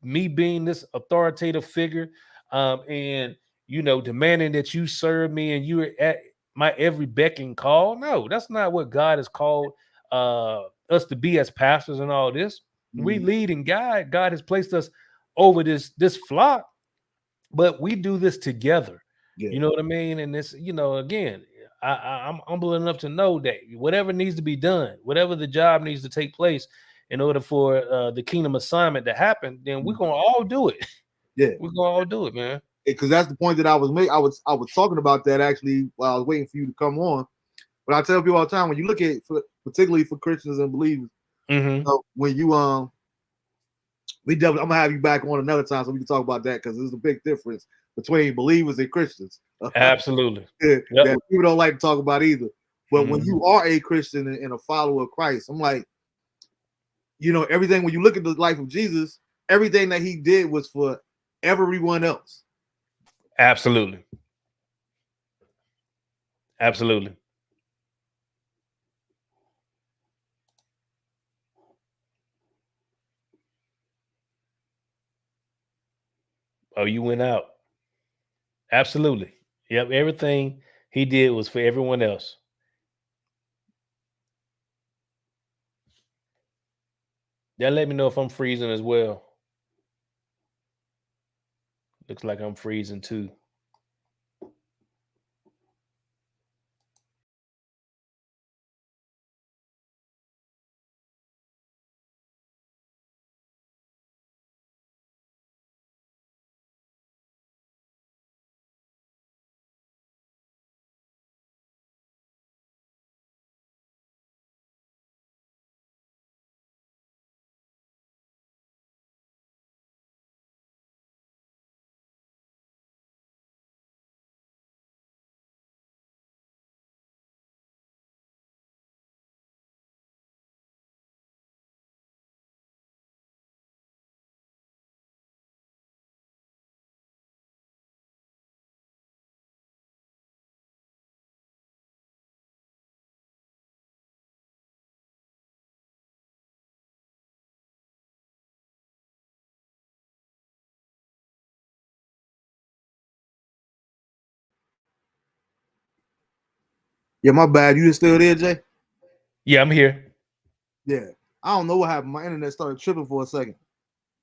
me being this authoritative figure and you know demanding that you serve me and you're at my every beck and call. No, that's not what God has called us to be as pastors and all this. We Hmm. lead and guide. God has placed us over this flock, but we do this together. Yeah. You know what I mean? And this, you know, again, I'm humble enough to know that whatever needs to be done, whatever the job needs to take place in order for the kingdom assignment to happen, then we're gonna all do it. Yeah. We're gonna all do it, man. Because that's the point that I was making. I was talking about that actually while I was waiting for you to come on. But I tell people all the time when you look at, particularly for Christians and believers, Mm-hmm. when you we definitely, I'm gonna have you back on another time so we can talk about that because there's a big difference between believers and Christians Absolutely. that Yep. people don't like to talk about either. But when Mhm. you are a Christian and a follower of Christ, I'm like, you know, everything when you look at the life of Jesus, everything that he did was for everyone else. Absolutely. Absolutely. Oh, you went out. Absolutely. Yep. Everything he did was for everyone else. Yeah, let me know if I'm freezing as well. Looks like I'm freezing too. Yeah, my bad. You still there, Jay? Yeah, I'm here. Yeah. I don't know what happened. My internet started tripping for a second.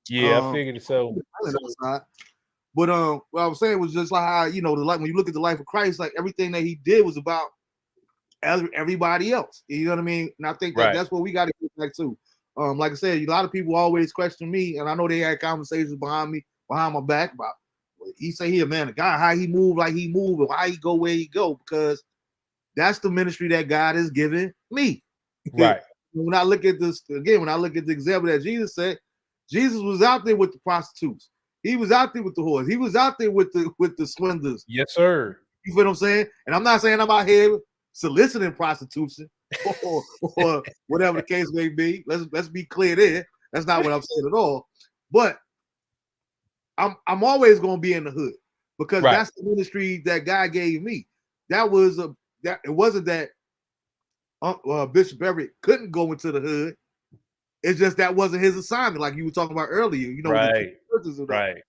Yeah, I Um, figured so. outside. But what I was saying was just like how, you know, the like when you look at the life of Christ, like everything that he did was about everybody else. You know what I mean? And I think that Right. that's what we got to get back to. Like I said, a lot of people always question me, and I know they had conversations behind my back about. He say he a man of God, how he move like he move, and why he go where he go, because that's the ministry that God has given me. Right. When I look at this again, when I look at the example that Jesus said, Jesus was out there with the prostitutes. He was out there with the whores. He was out there with the swindlers. Yes, sir. You feel what I'm saying? And I'm not saying I'm out here soliciting prostitution or whatever the case may be. Let's be clear there. That's not what I'm saying at all. But I'm always gonna be in the hood because Right. that's the ministry that God gave me. That was that it wasn't that Bishop Everett couldn't go into the hood. It's just that wasn't his assignment, like you were talking about earlier. You know, with the Right. churches and that. Right.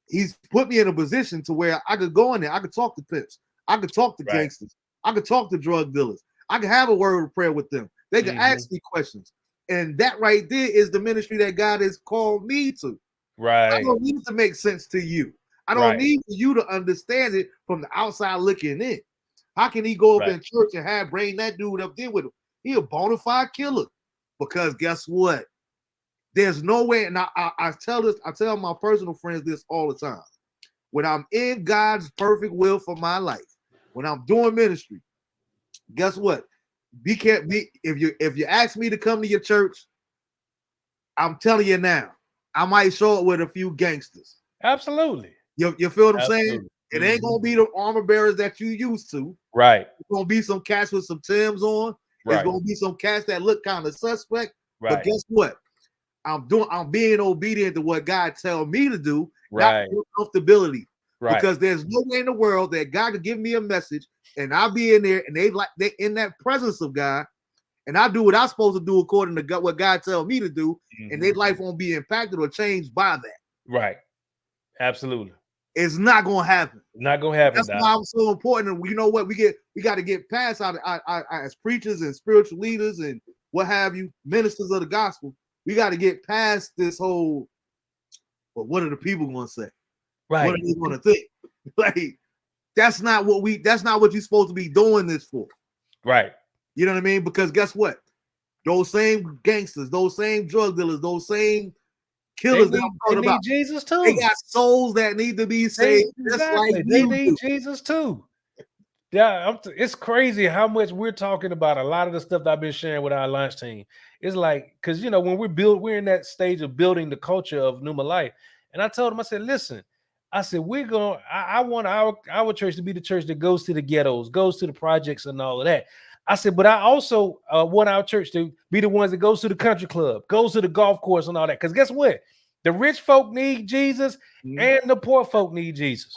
He's put me in a position to where I could go in there. I could talk to pimps. I could talk to Right. gangsters. I could talk to drug dealers. I can have a word of prayer with them. They can ask me questions. And that right there is the ministry that God has called me to. I Right. don't need it to make sense to you. I don't Right. need you to understand it from the outside looking in. How can he go up in church and bring that dude up there with him? He a bona fide killer. Because guess what? There's no way, and I tell my personal friends this all the time. When I'm in God's perfect will for my life, when I'm doing ministry, guess what? If you ask me to come to your church, I'm telling you now, I might show up with a few gangsters. Absolutely. You feel what I'm saying? It ain't gonna be the armor bearers that you used to. Right. It's gonna be some cats with some Timbs on. Right. It's gonna be some cats that look kind of suspect. Right. But guess what? I'm being obedient to what God tells me to do, right. not comfortability. Right. Because there's no way in the world that God could give me a message and I'll be in there and they in that presence of God, and I do what I'm supposed to do according to God, what God tells me to do, and their life won't be impacted or changed by that. Right. Absolutely. It's not gonna happen. Not gonna happen. That's why I'm so important. And you know what? We got to get past our as preachers and spiritual leaders and what have you, ministers of the gospel. We got to get past this whole. But what are the people going to say? Right. What are they going to think? Like that's not what you're supposed to be doing this for. Right. You know what I mean? Because guess what? Those same gangsters, those same drug dealers, those same killers that I'm talking about, Jesus too. They got souls that need to be saved. Exactly. They need Jesus too. Yeah, it's crazy how much we're talking about a lot of the stuff that I've been sharing with our launch team. It's like, because when we're in that stage of building the culture of Pneuma Life. And I told them, I said, listen, I said, I want our church to be the church that goes to the ghettos, goes to the projects and all of that. I said, but I also want our church to be the ones that goes to the country club, goes to the golf course and all that. Because guess what? The rich folk need Jesus and the poor folk need Jesus.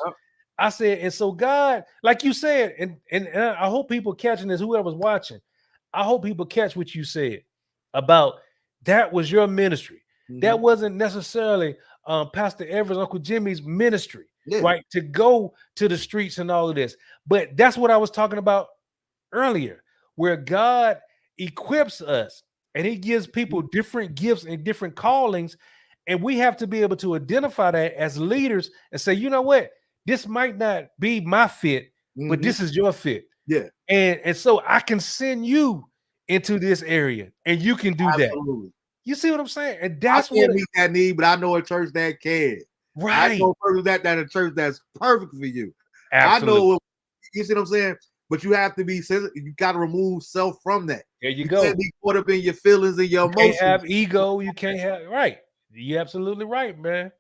I said, and so God, like you said, and I hope people catching this, whoever's watching, I hope people catch what you said about that was your ministry. That wasn't necessarily Pastor Everett's, Uncle Jimmy's ministry, right? To go to the streets and all of this. But that's what I was talking about earlier, where God equips us and he gives people different gifts and different callings. And we have to be able to identify that as leaders and say, you know what? This might not be my fit, but this is your fit. Yeah. And so I can send you into this area and you can do that. You see what I'm saying? And that's I can't meet that need, but I know a church that can. Right. I know that a church that's perfect for you. Absolutely. I know, you see what I'm saying? But you have to be sensitive. You got to remove self from that. There you go. Can't be caught up in your feelings and your emotions. You can't have ego. You can't have, right. You're absolutely right, man.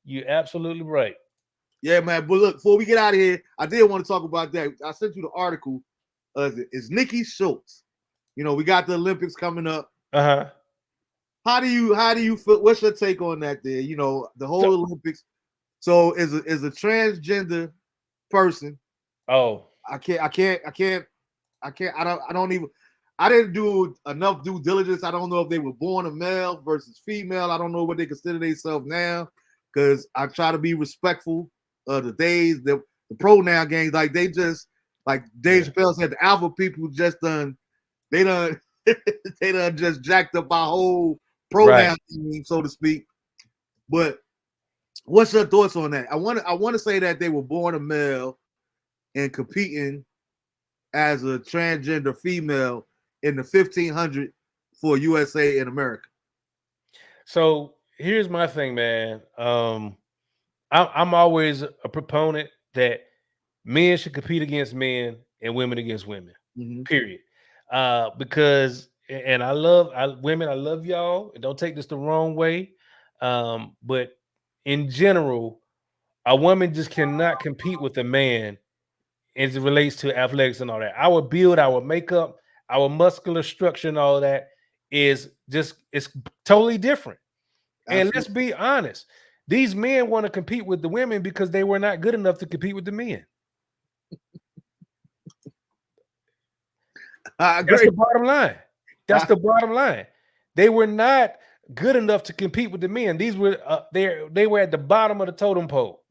You're absolutely right. Yeah, man. But look, before we get out of here, I did want to talk about that. I sent you the article. It's Nikki Schultz. We got the Olympics coming up. Uh-huh. How do you feel? What's your take on that? There, the whole Olympics. So is a transgender person. Oh, I didn't do enough due diligence. I don't know if they were born a male versus female. I don't know what they consider themselves now, because I try to be respectful of the days, the pronoun games. Like they just, like Dave Chappelle said, the alpha people just they done just jacked up our whole pronoun team, so to speak. But what's your thoughts on that? I want to say that they were born a male and competing as a transgender female in the 1500 for USA in America. So here's my thing, man. I'm always a proponent that men should compete against men and women against women. Period. Because and I love women. I love y'all. And don't take this the wrong way. But in general, a woman just cannot compete with a man as it relates to athletics and all that. Our build, our makeup, our muscular structure and all that it's totally different. Absolutely. And let's be honest. These men want to compete with the women because they were not good enough to compete with the men. I agree. That's the bottom line. That's the bottom line. They were not good enough to compete with the men. These were they were at the bottom of the totem pole.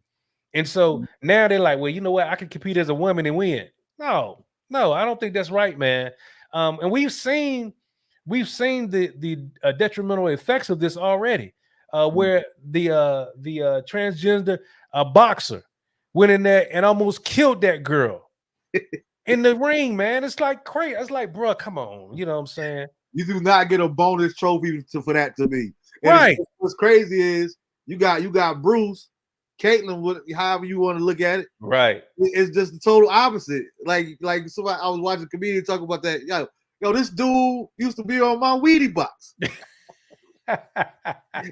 And so now they're like, well, you know what? I can compete as a woman and win. No, No, I don't think that's right, man. And we've seen the detrimental effects of this already, where the transgender boxer went in there and almost killed that girl in the ring, man. It's like crazy. It's like, bro, come on. You know what I'm saying? You do not get a bonus trophy for that to me. And Right. what's crazy is you got Bruce, Caitlyn, however you want to look at it. Right. It's just the total opposite. Like somebody, I was watching a comedian talk about that. Yo, this dude used to be on my Wheatie box.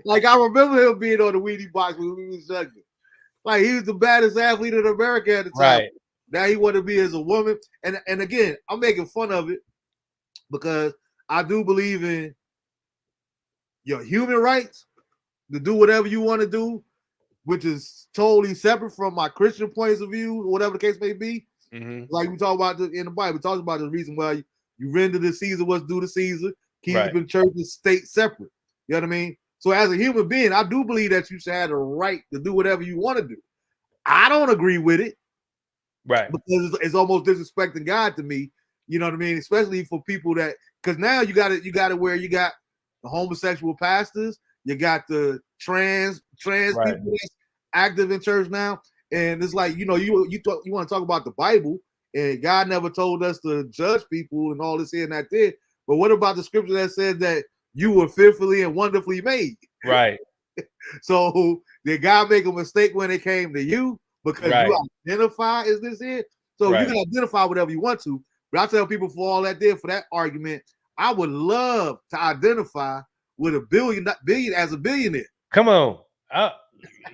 Like I remember him being on the Wheatie box when we was younger. Like he was the baddest athlete in America at the time. Right. Now he want to be as a woman. And again, I'm making fun of it because I do believe in your human rights to do whatever you want to do, which is totally separate from my Christian points of view, whatever the case may be. Mm-hmm. Like we talk about in the Bible, we talk about the reason why you render to Caesar what's due to Caesar, keeping church and state separate. You know what I mean? So as a human being, I do believe that you should have the right to do whatever you want to do. I don't agree with it. Right. Because it's almost disrespecting God to me. You know what I mean? Especially for people that, because now you got it where you got the homosexual pastors, you got the trans people that's active in church now, and it's like, you know, you want to talk about the Bible, and God never told us to judge people and all this here and that there. But what about the scripture that said that you were fearfully and wonderfully made? Right. So did God make a mistake when it came to you? Because you identify as this here? So you can identify whatever you want to. But I tell people for all that there, for that argument, I would love to identify with a billion as a billionaire. Come on.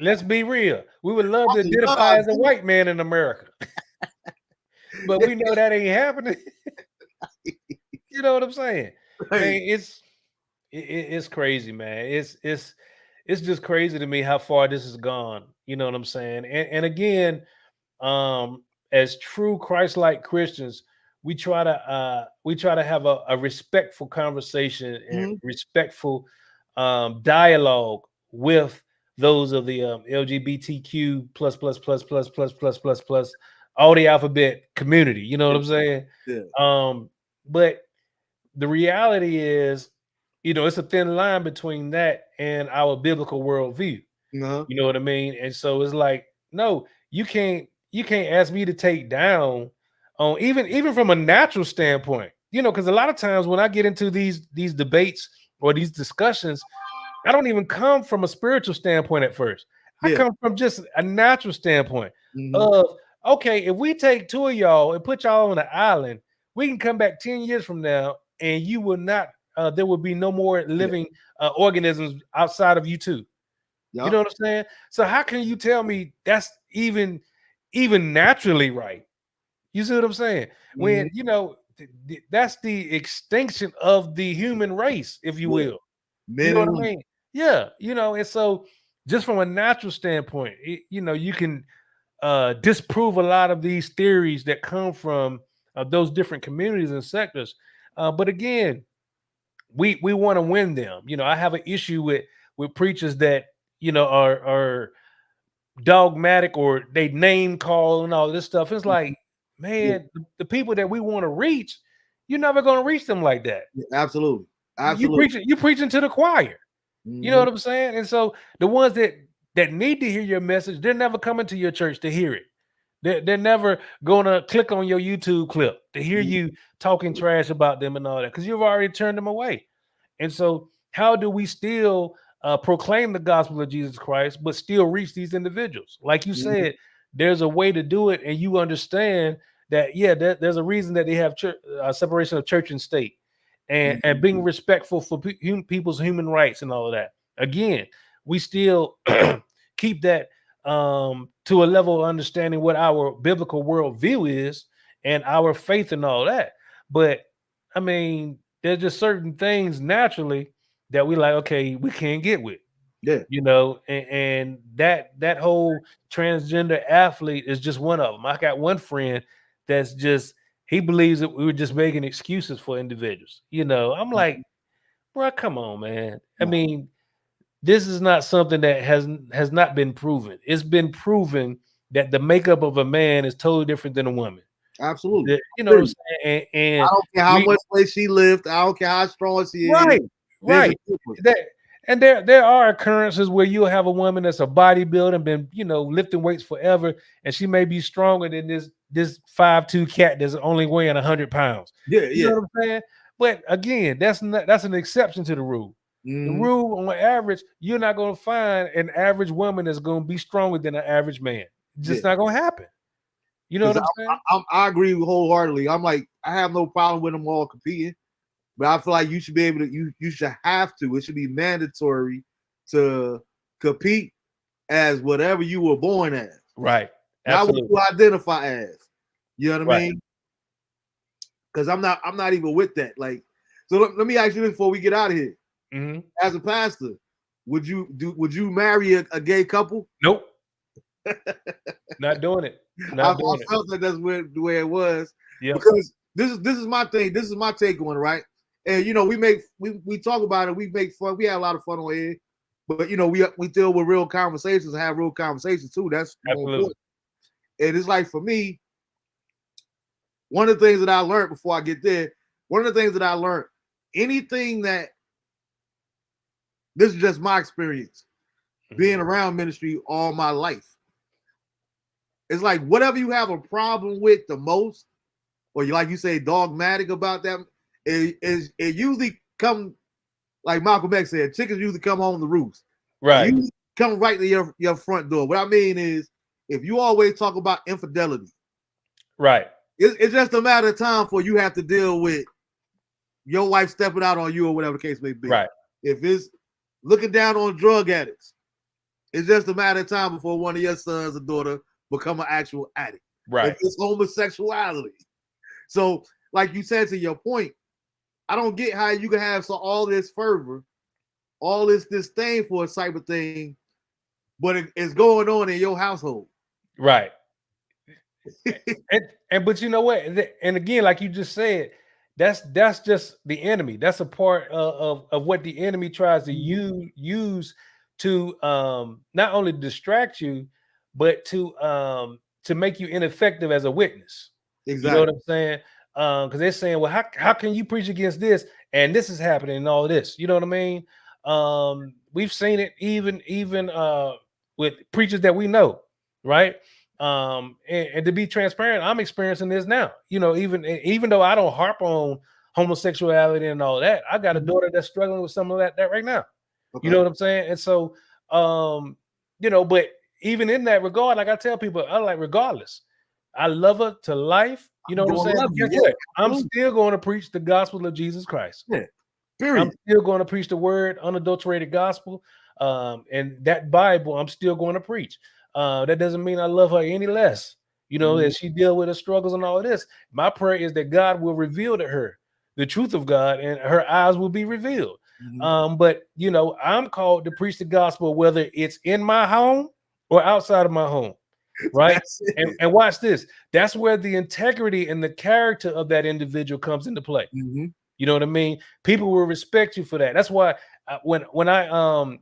Let's be real. We would love to identify as a white man in America. But we know that ain't happening. You know what I'm saying? Man, it's crazy, man. It's just crazy to me how far this has gone. You know what I'm saying? And again, as true Christ-like Christians, we try to have a respectful conversation and respectful dialogue with those of the LGBTQ plus all the alphabet community. You know what I'm saying? Yeah. But the reality is, you know, it's a thin line between that and our biblical worldview. Uh-huh. You know what I mean? And so it's like, no, you can't ask me to take down on even from a natural standpoint, you know, because a lot of times when I get into these debates or these discussions, I don't even come from a spiritual standpoint at first. I come from just a natural standpoint of, okay, if we take two of y'all and put y'all on an island, we can come back 10 years from now and you will not, there will be no more living organisms outside of you two. Yep. You know what I'm saying? So how can you tell me that's even naturally right? You see what I'm saying? When, you know, that's the extinction of the human race, if you will. You know what I mean? Yeah, you know, and so just from a natural standpoint, you know, you can disprove a lot of these theories that come from those different communities and sectors. But again, we want to win them. You know, I have an issue with preachers that, you know, are dogmatic or they name call and all this stuff. It's like, man, the people that we want to reach, you're never going to reach them like that. Absolutely. You preaching to the choir. You know what I'm saying? And so the ones that need to hear your message, they're never coming to your church to hear it. They're never going to click on your YouTube clip to hear you talking trash about them and all that, because you've already turned them away. And so how do we still proclaim the gospel of Jesus Christ, but still reach these individuals? Like you said, there's a way to do it, and you understand that, there's a reason that they have separation of church and state, and being respectful for people's human rights and all of that. Again, we still keep that to a level of understanding what our biblical worldview is and our faith and all that. But I mean, there's just certain things naturally that we like, okay, we can't get with. Yeah. You know, and that whole transgender athlete is just one of them. I got one friend that's just, he believes that we were just making excuses for individuals. You know, I'm like, bro, come on, man. I mean, this is not something that has not been proven. It's been proven that the makeup of a man is totally different than a woman. Absolutely. You know what I'm Period. saying? I And don't care how we much weight she lift. I don't care how strong she is. right, There's a right. difference. That and there are occurrences where you'll have a woman that's a bodybuilder, been lifting weights forever, and she may be stronger than this 5'2" cat that's only weighing 100 pounds. Yeah, You know yeah. what I'm saying? But again, that's an exception to the rule. The Mm-hmm. rule on average, you're not going to find an average woman that's going to be stronger than an average man. Yeah. Just not going to happen. You know Because what I'm saying? I agree wholeheartedly. I'm like, I have no problem with them all competing, but I feel like you should be able to. You should have to. It should be mandatory to compete as whatever you were born as, Right. not what Absolutely. you identify as. You know what I Right. mean? Because I'm not even with that. Like, so let me ask you this before we get out of here. Mm-hmm. As a pastor, would you marry a gay couple? Nope. Not doing it. I Not doing it. felt that that's the way it was, Yep. because this is my thing. This is my take on it, right? And we talk about it. We make fun. We have a lot of fun on here, but we deal with real conversations and have real conversations too. That's more Absolutely. important. And it's like, for me, one of the things that I learned before I get there, anything that this is just my experience being around ministry all my life. It's like, whatever you have a problem with the most, or like you say, dogmatic about them, it usually come, like Malcolm X said, chickens usually come home to roost. Right. You come right to your front door. What I mean is, if you always talk about infidelity, Right. it's just a matter of time for you have to deal with your wife stepping out on you or whatever the case may be. Right. If it's looking down on drug addicts, it's just a matter of time before one of your sons or daughter become an actual addict. Right. If it's homosexuality. So, like you said, to your point, I don't get how you can have all this fervor, all this disdain for a type of thing, but it's going on in your household. Right. But you know what? And again, like you just said, that's just the enemy. That's a part of what the enemy tries to use to not only distract you, but to make you ineffective as a witness. Exactly. You know what I'm saying? Because they're saying, well, how can you preach against this and this is happening and all this? You know what I mean? We've seen it even with preachers that we know, right? And to be transparent, I'm experiencing this now. Even though I don't harp on homosexuality and all that, I got a daughter that's struggling with some of that right now. Okay. You know what I'm saying? And so, but even in that regard, like I tell people, I like, regardless, I love her to life. You know what I'm saying? Guess what? I'm still going to preach the gospel of Jesus Christ. Yeah. Period. I'm still going to preach the word, unadulterated gospel. And that Bible, I'm still going to preach. That doesn't mean I love her any less. That she deal with her struggles and all of this. My prayer is that God will reveal to her the truth of God and her eyes will be revealed. But I'm called to preach the gospel, whether it's in my home or outside of my home. Right. And watch this. That's where the integrity and the character of that individual comes into play. You know what I mean? People will respect you for that. That's why when I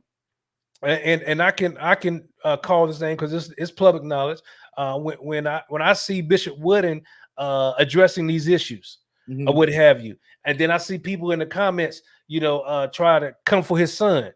and I can call this name because it's public knowledge. When I see Bishop Wooden addressing these issues or what have you, and then I see people in the comments, try to come for his son.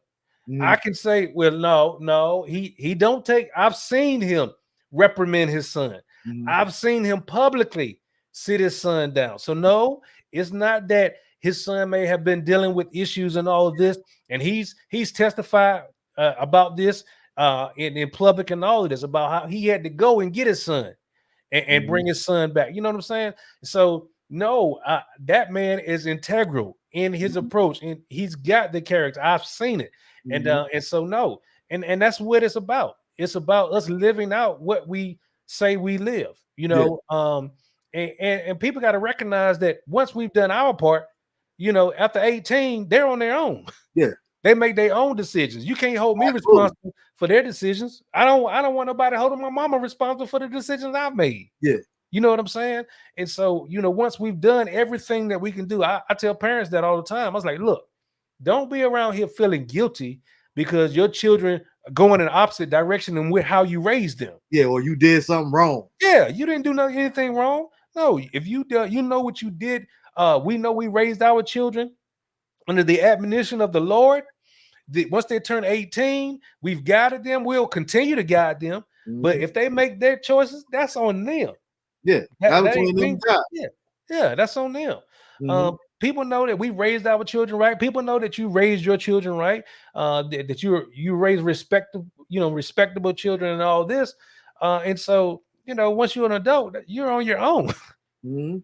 I can say, well, no, he don't take. I've seen him reprimand his son. I've seen him publicly sit his son down. So no, it's not that his son may have been dealing with issues and all of this, and he's testified about this in public and all of this about how he had to go and get his son and bring his son back. You know what I'm saying? So no, that man is integral in his approach, and he's got the character. I've seen it, and so no, and that's what it's about. It's about us living out what we say we live. And people got to recognize that once we've done our part, after 18, they're on their own. Yeah. They make their own decisions. You can't hold me responsible for their decisions. I don't want nobody holding my mama responsible for the decisions I've made. Yeah. You know what I'm saying? And so, once we've done everything that we can do, I tell parents that all the time. I was like, look, don't be around here feeling guilty because your children are going in the opposite direction than with how you raised them. Yeah, or you did something wrong. Yeah, you didn't do anything wrong. No, if you do, you know what you did. We know we raised our children under the admonition of the Lord. Once they turn 18, we've guided them. We'll continue to guide them. But if they make their choices, that's on them. Yeah, That between ain't them me. and God. Yeah, that's on them. Mhm. People know that we raised our children right. People know that you raised your children right. That you raised respectable children and all this. And so, once you're an adult, you're on your own. Mhm.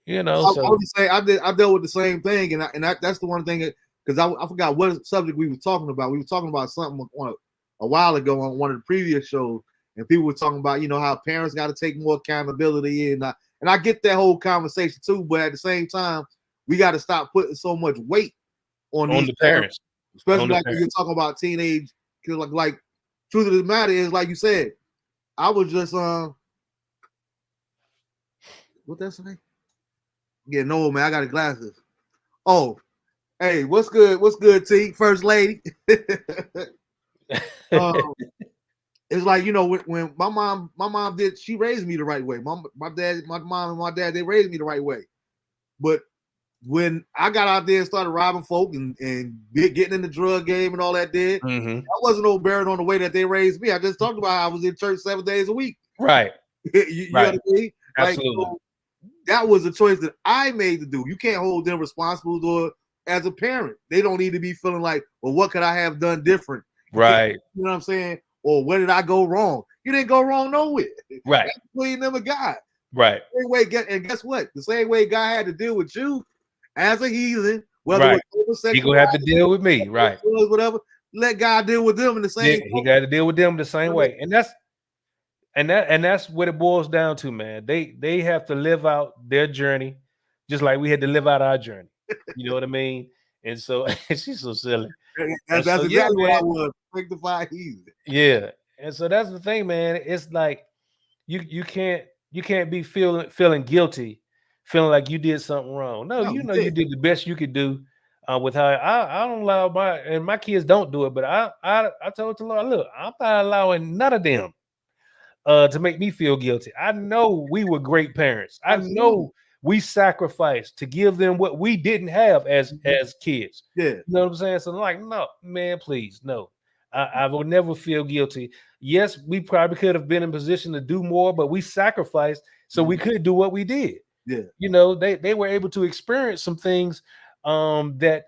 I So would say I dealt with the same thing, and that's the one thing because I forgot what subject we were talking about. We were talking about something on a while ago on one of the previous shows, and people were talking about how parents got to take more accountability, and I get that whole conversation too. But at the same time, we got to stop putting so much weight on on these the parents, parents, especially on the like when you're parents. talking about teenage. Cause like truth of the matter is, like you said, I was just what that say? Yeah, no man, I got the glasses. Oh, hey, what's good? What's good, T? First lady. um, it's like when my mom did, she raised me the right way. My dad, my mom, and my dad, they raised me the right way. But when I got out there and started robbing folk and getting in the drug game and all that, Mhm. that wasn't no bearing on the way that they raised me. I just talked about how I was in church 7 days a week. Right, you know right, what I mean? Like, absolutely. so that was a choice that I made to do. You can't hold them responsible, or as a parent, they don't need to be feeling like, well, what could I have done different? Right, You know what I'm saying? Or where did I go wrong? You didn't go wrong nowhere. right, That's between them and God. right, Same way, and guess what? The same way God had to deal with you as a heathen, whether right. it was He homosexual, gonna have to deal with me, right? whatever. Let God deal with them in the Yeah, same he got to deal with them the same way. way, and that's what it boils down to, man. They have to live out their journey, just like we had to live out our journey. You know what I mean? And so she's so silly. And That's so yeah, exactly what I man, was. Sanctified heathen. yeah. And so that's the thing, man. It's like you can't be feeling guilty, feeling like you did something wrong. No, No, you you know you did. did the best you could do with how I don't allow my kids don't do it, but I told the Lord, look, I'm not allowing none of them to make me feel guilty. I know we were great parents. I Absolutely. know we sacrificed to give them what we didn't have as Mhm. kids. Yeah. You know what I'm saying? So like, no, man, please, no. I will never feel guilty. Yes, we probably could have been in position to do more, but we sacrificed so we could do what we did. Yeah. They were able to experience some things that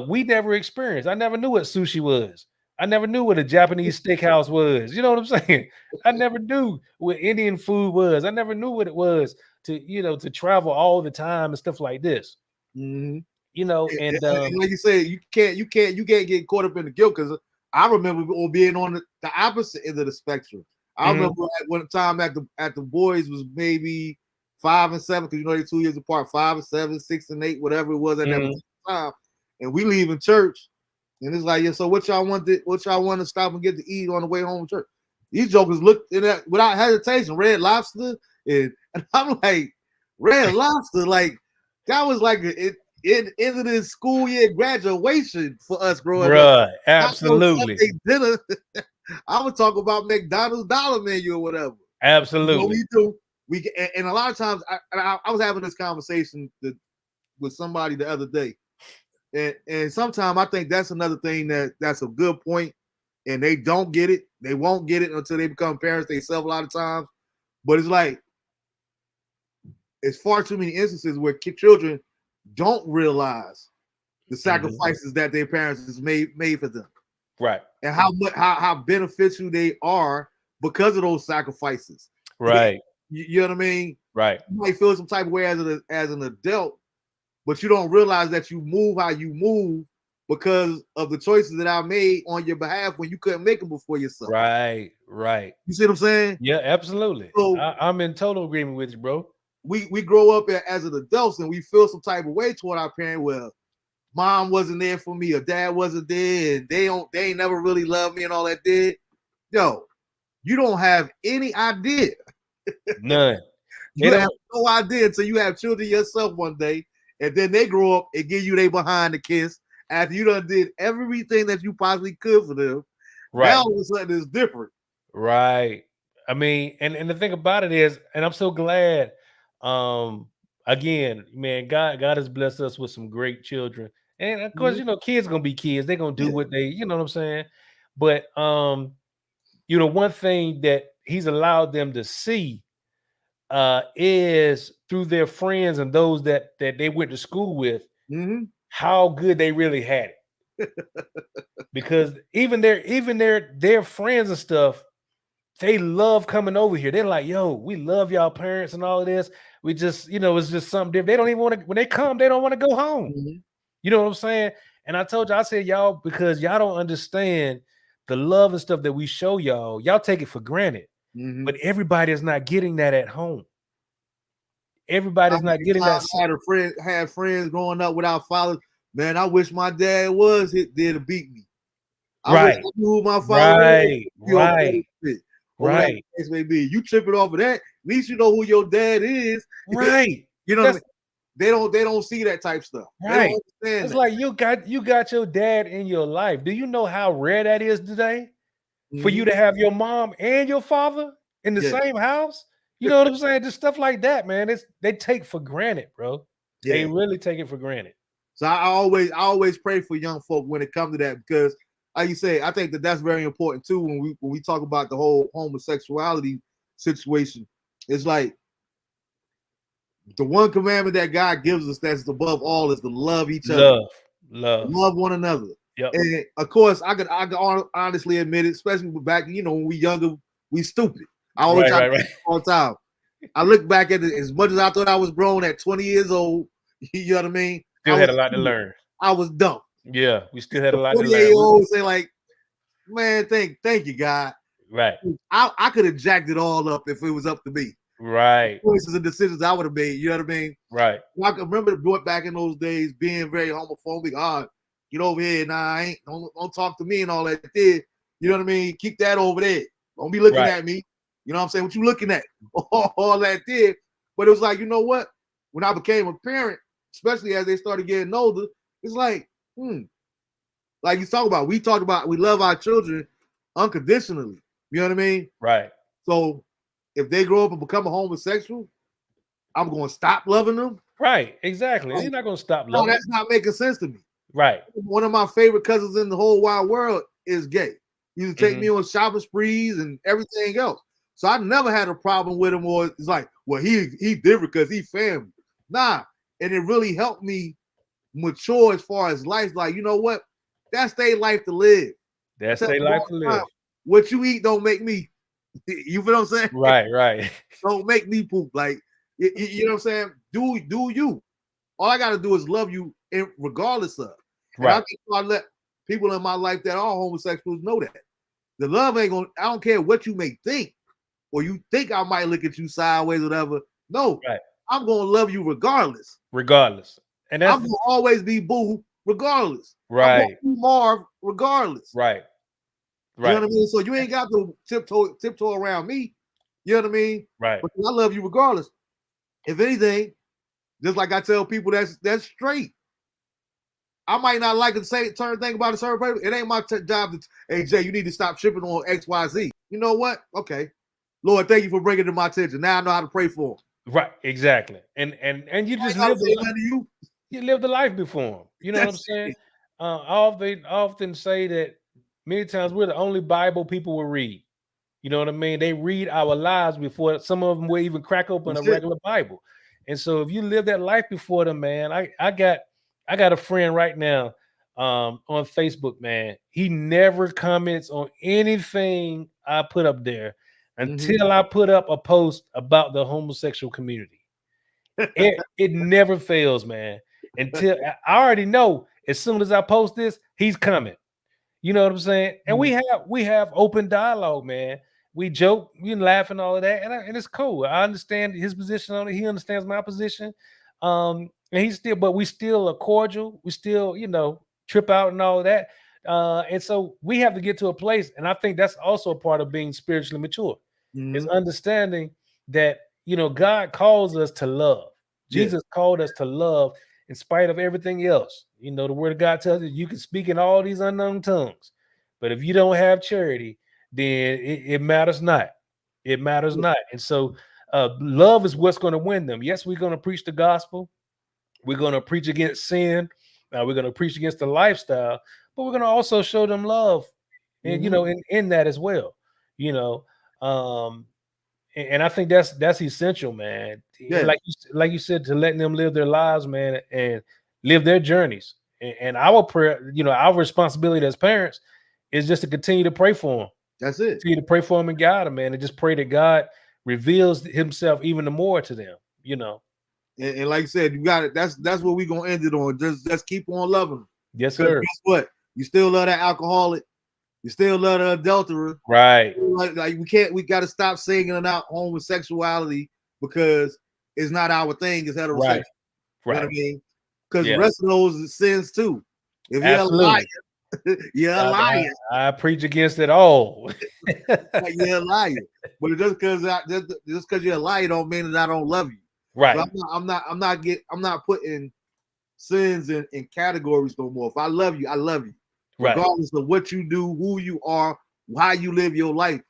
we never experienced. I never knew what sushi was. I never knew what a Japanese steakhouse was. You know what I'm saying? I never knew what Indian food was. I never knew what it was to travel all the time and stuff like this. Mm-hmm. And And like you said, you can't get caught up in the guilt because I remember being on the opposite end of the spectrum. I mhm, remember at one time at the boys was maybe 5 and 7 because they're 2 years apart, 5 and 7, 6 and 8, whatever it was at that mhm. time. And we leaving church, and it's like, yeah. So what y'all want? What y'all want to stop and get to eat on the way home from church? These jokers looked at that without hesitation. Red Lobster, and I'm like, Red Lobster, like that was like it into this school year graduation for us growing up. Bruh, Not no absolutely. Sunday dinner. I would talk about McDonald's dollar menu or whatever. Absolutely. We do. And a lot of times I was having this conversation with somebody the other day, and sometimes I think that's another thing that's a good point, and they don't get it. They won't get it until they become parents themselves a lot of times. But it's like it's far too many instances where children don't realize the Mhm. sacrifices that their parents has made for them, Right. and how beneficial they are because of those sacrifices. Right. You know what I mean? Right. You might feel some type of way as an adult, but you don't realize that you move how you move because of the choices that I made on your behalf when you couldn't make them before yourself. Right. Right. You see what I'm saying? Yeah, absolutely. So I'm in total agreement with you, bro. we grow up as an adults and we feel some type of way toward our parent. Well, mom wasn't there for me or dad wasn't there, and they ain't never really loved me and all that did. Yo, you don't have any idea. None. They You have don't. no idea until you have children yourself one day, and then they grow up and give you they behind the kiss after you done did everything that you possibly could for them. Now Right. all of a sudden it's different. Right. I mean, and the thing about it is, and I'm so glad Um, again, man, God has blessed us with some great children. And of course, Mhm. kids gonna be kids. They're gonna do Yeah. what they, you know what I'm saying? But one thing that he's allowed them to see is through their friends and those that they went to school with, Mhm. how good they really had it. Because even their friends and stuff, they love coming over here. They're like, yo, we love y'all parents and all of this. We just, it's just something different. They don't even want to, when they come, they don't want to go home. Mhm. You know what I'm saying? And I told you, I said, y'all, because y'all don't understand the love and stuff that we show y'all, y'all take it for granted. Mhm. But everybody is not getting that at home. How Everybody's not many getting that. times I had friends growing up without fathers? Man, I wish my dad was there to beat me. I wish Right, I knew who my father was. right, Be on right, benefit, or whatever right, the case may be. You tripping off of that? At least you know who your dad is. right. You know what I That's mean? They don't see that type stuff. They don't right. understand It's that. like you got your dad in your life. Do you know how rare that is today? For you Mhm. to have your mom and your father in the Yeah, same house? You know what I'm saying? Just stuff like that, man. They take for granted, bro. They yeah. really take it for granted. So I always pray for young folk when it comes to that, because, like you say, I think that's very important too when we talk about the whole homosexuality situation. It's like the one commandment that God gives us that's above all is to love each other, Love, love. love one another. Yep. And of course, I could honestly admit it, especially back, when we younger, we stupid. I always Right, try to right, right. all the time. I look back at it, as much as I thought I was grown at 20 years old, you know what I mean? Still had a lot to learn. I was dumb. Yeah, we still had a The lot to 48 learn. year old say like, man, thank you, God. Right, I could have jacked it all up if it was up to me. right, Choices and decisions I would have made. You know what I mean? right, I can remember back in those days being very homophobic. Get over here. Nah, I ain't. Don't talk to me and all that. There. You know what I mean? Keep that over there. Don't be looking right, at me. You know what I'm saying? What you looking at? All that there. But it was like, you know what? When I became a parent, especially as they started getting older, it's like, like you talk about, we love our children unconditionally. You know what I mean? right, So if they grow up and become a homosexual, I'm going to stop loving them. right. Exactly. Like, You're not gonna stop no, loving them. that's not making sense to me. Right. One of my favorite cousins in the whole wide world is gay. He used to take me Hmm. on shopping sprees and everything else. So I never had a problem with him, or it's like, well, he different because he family. Nah. And it really helped me mature as far as life. Like, you know what? That's their life to live. I That's tell their them life all to the time, live. what you eat don't make me. You feel what I'm saying? Right, right, Don't make me poop. Like, you know what I'm saying? Do you. All I got to do is love you regardless of. And I right, think I let people in my life that are homosexuals know that. The love ain't going to, I don't care what you may think, or you think I might look at you sideways or whatever. No, right. I'm going to love you regardless. Regardless, and I'm that's going to always be Boo regardless. I'm going right, to be Marv regardless. right, You know right, what I mean? So you ain't got to tiptoe around me. You know what I mean? right, But I love you regardless. If anything, just like I tell people that's straight. I might not like the same certain thing about a certain person. It ain't my job to, hey Jay, you need to stop tripping on XYZ. You know what? Okay. Lord, thank you for bringing it to my attention. Now I know how to pray for him. right. Exactly. And you I just ain't gotta live say nothing to you. you live the life before them. You know what I'm That's saying? it. I often say that many times we're the only Bible people will read. You know what I mean? They read our lives before some of them will even crack open a That's it. regular Bible. And so if you live that life before them, man, I got a friend right now on Facebook, man. He never comments on anything I put up there Mhm. until I put up a post about the homosexual community. It never fails, man. Until I already know as soon as I post this, he's coming. You know what I'm saying? And we Mhm. have open dialogue, man. We joke, we laugh and all of that, and it's cool. I understand his position on it. He understands my position. And he's still, but we still are cordial. We still, trip out and all of that. And so we have to get to a place, and I think that's also a part of being spiritually mature, is Mhm. understanding that God calls us to love. Yeah. Jesus called us to love in spite of everything else. The word of God tells us you can speak in all these unknown tongues, but if you don't have charity, then it matters not. It matters Yeah. not. And so Love is what's going to win them. Yes, we're going to preach the gospel. We're going to preach against sin. We're going to preach against the lifestyle, but we're going to also show them love, and in that as well. And I think that's essential, man. Yeah. And like you said, to letting them live their lives, man, and live their journeys. And our prayer, our responsibility as parents is just to continue to pray for them. That's it. Continue to pray for them and guide them, man, and just pray that God reveals Himself even more to them. And like I said, you got it. That's what we're gonna end it on. Just keep on loving them. Yes, sir. Guess what? You still love that alcoholic. You still love the adulterer. Right. Like we got to stop singing about homosexuality because it's not our thing. It's heterosexual. Right. You know what I mean? Because the rest of those are sins too. If you're Absolutely. a liar, you're a liar. I preach against it all. Like you're a liar. But just because you're a liar don't mean that I don't love you. Right. So I'm not putting sins in categories no more. If I love you, I love you. Regardless of what you do, who you are, how you live your life,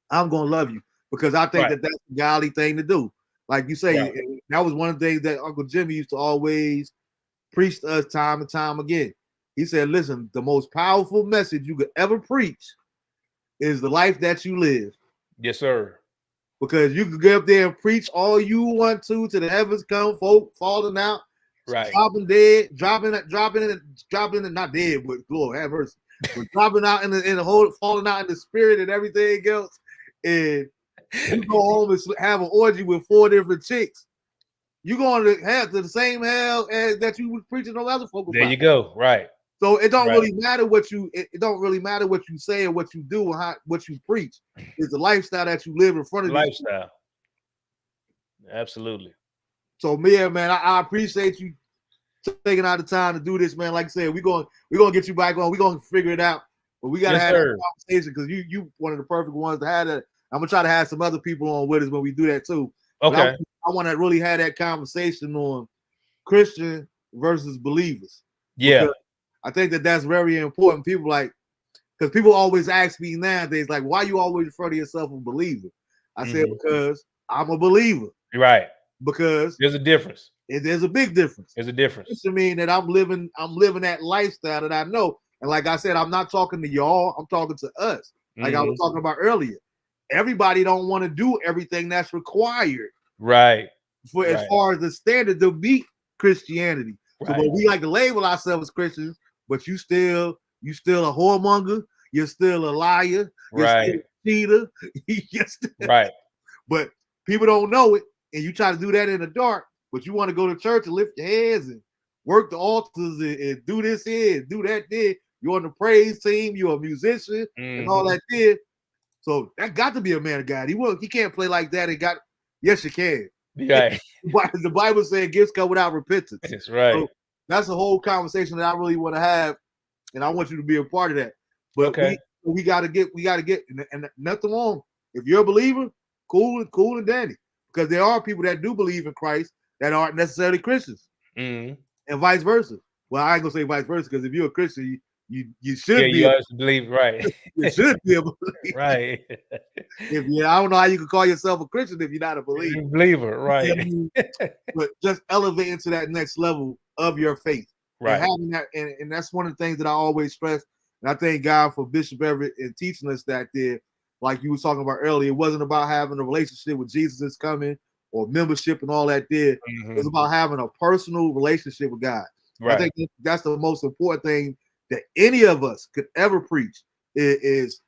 I'm gonna love you because I think that's the godly thing to do. Like you say, that was one of the things that Uncle Jimmy used to always preach to us time and time again. He said, listen, the most powerful message you could ever preach is the life that you live. Yes, sir. Because you can get up there and preach all you want to the heavens come, folk falling out, dropping dead, dropping it, not dead, but Lord have mercy, but dropping out in the whole, falling out in the spirit and everything else. And you go home and have an orgy with 4 different chicks. You're going to have the same hell as that you was preaching on other folk about. There you go. Right. So it don't really matter what you say or what you do or what you preach. It's the lifestyle that you live in front of you. Lifestyle. Absolutely. So man, I appreciate you taking out the time to do this, man. Like I said, we're gonna get you back on. We're gonna figure it out. But we gotta have that conversation because you one of the perfect ones to have that. I'm gonna try to have some other people on with us when we do that too. Okay. I want to really have that conversation on Christian versus believers. Yeah. I think that's very important. People because people always ask me nowadays, like, why you always refer to yourself a believer? I said, because I'm a believer. Right. Because there's a difference. There's a big difference. There's a difference. It means that I'm living that lifestyle that I know. And like I said, I'm not talking to y'all, I'm talking to us. Like I was talking about earlier. Everybody don't want to do everything that's required. Right. As far as the standard to meet Christianity. So but we like to label ourselves as Christians, but you still a whoremonger, you're still a liar, you're still a cheater. Right. But people don't know it, and you try to do that in the dark, but you want to go to church and lift your hands and work the altars and do this here and do that there. You're on the praise team, you're a musician and all that there. So that got to be a man of God. He can't play like that. Yes, you can. Right. The Bible said gifts come without repentance. That's right. So that's a whole conversation that I really want to have, and I want you to be a part of that. But we gotta get, and nothing wrong. If you're a believer, cool and dandy. Because there are people that do believe in Christ that aren't necessarily Christians, and vice versa. Well, I ain't gonna say vice versa because if you're a Christian, you should be. You always believe, right? You should be a believer, right? I don't know how you can call yourself a Christian if you're not a believer, right? But just elevating to that next level of your faith, right? And having that, and that's one of the things that I always stress. And I thank God for Bishop Everett in teaching us that there, like you were talking about earlier, it wasn't about having a relationship with Jesus is coming or membership and all that there. It's about having a personal relationship with God. Right. I think that's the most important thing that any of us could ever preach is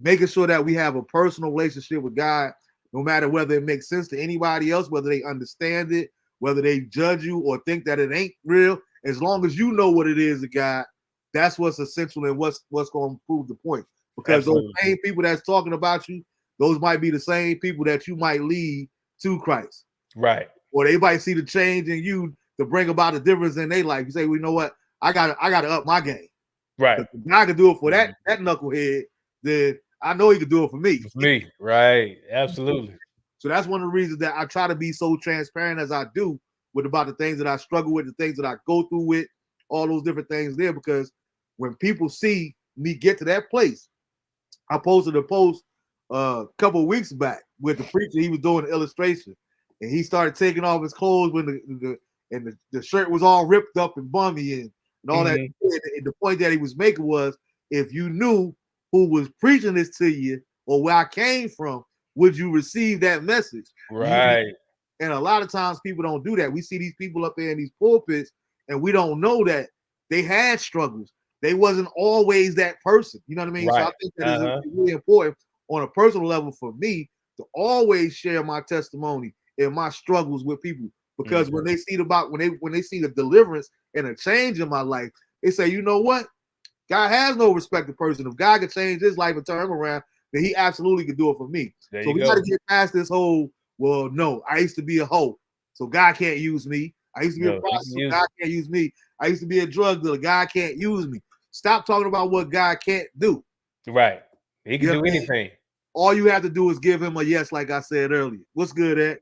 making sure that we have a personal relationship with God, no matter whether it makes sense to anybody else, whether they understand it, whether they judge you or think that it ain't real. As long as you know what it is to God, that's what's essential and what's going to prove the point. Because those same people that's talking about you, those might be the same people that you might lead to Christ. Right. Or they might see the change in you to bring about a difference in their life. You say, well, you know what? I gotta up my game. Right. If God can do it for that knucklehead, then I know he can do it for me. Right. Absolutely. So that's one of the reasons that I try to be so transparent as I do with about the things that I struggle with, the things that I go through with, all those different things there. Because when people see me get to that place, I posted a post a couple of weeks back with the preacher. He was doing an illustration, and he started taking off his clothes when the shirt was all ripped up and bummy and all that. And the point that he was making was, if you knew who was preaching this to you or where I came from, would you receive that message? Right. And a lot of times people don't do that. We see these people up there in these pulpits, and we don't know that they had struggles. They wasn't always that person. You know what I mean? Right. So I think that is really important on a personal level for me to always share my testimony and my struggles with people. Because when they see when they see the deliverance and a change in my life, they say, you know what? God has no respect to person. If God could change his life and turn him around, then he absolutely could do it for me. So we got to get past this whole, well, no, I used to be a hoe, so God can't use me. I used to be a prostitute, God can't use me. I used to be a drug dealer, God can't use me. Stop talking about what God can't do. Right. He can do anything. All you have to do is give him a yes, like I said earlier. What's good, Ed?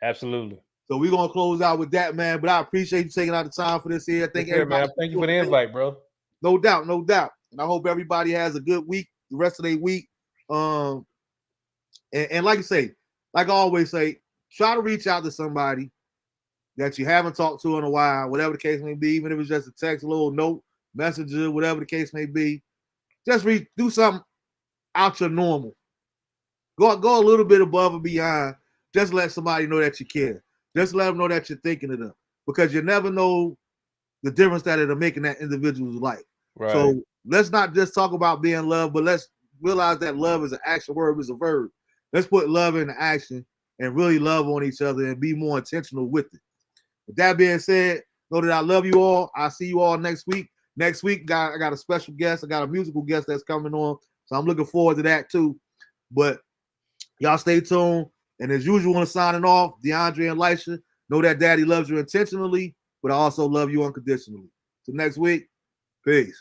Absolutely. So we're going to close out with that, man. But I appreciate you taking out the time for this here. Thank everybody. Thank you for the invite, bro. No doubt, no doubt. And I hope everybody has a good week, the rest of their week. And like I say, like I always say, try to reach out to somebody that you haven't talked to in a while, whatever the case may be, even if it's just a text, a little note, messenger, whatever the case may be. Just do something out your normal. Go a little bit above and beyond. Just let somebody know that you care. Just let them know that you're thinking of them, because you never know the difference that it'll make in that individual's life. Right. So let's not just talk about being loved, but let's realize that love is an action word, is a verb. Let's put love into action and really love on each other and be more intentional with it. With that being said, know that I love you all. I'll see you all next week. Next week, I got a special guest. I got a musical guest that's coming on. So I'm looking forward to that too. But y'all stay tuned. And as usual, signing off, DeAndre and Lisha, know that Daddy loves you intentionally, but I also love you unconditionally. Till next week, peace.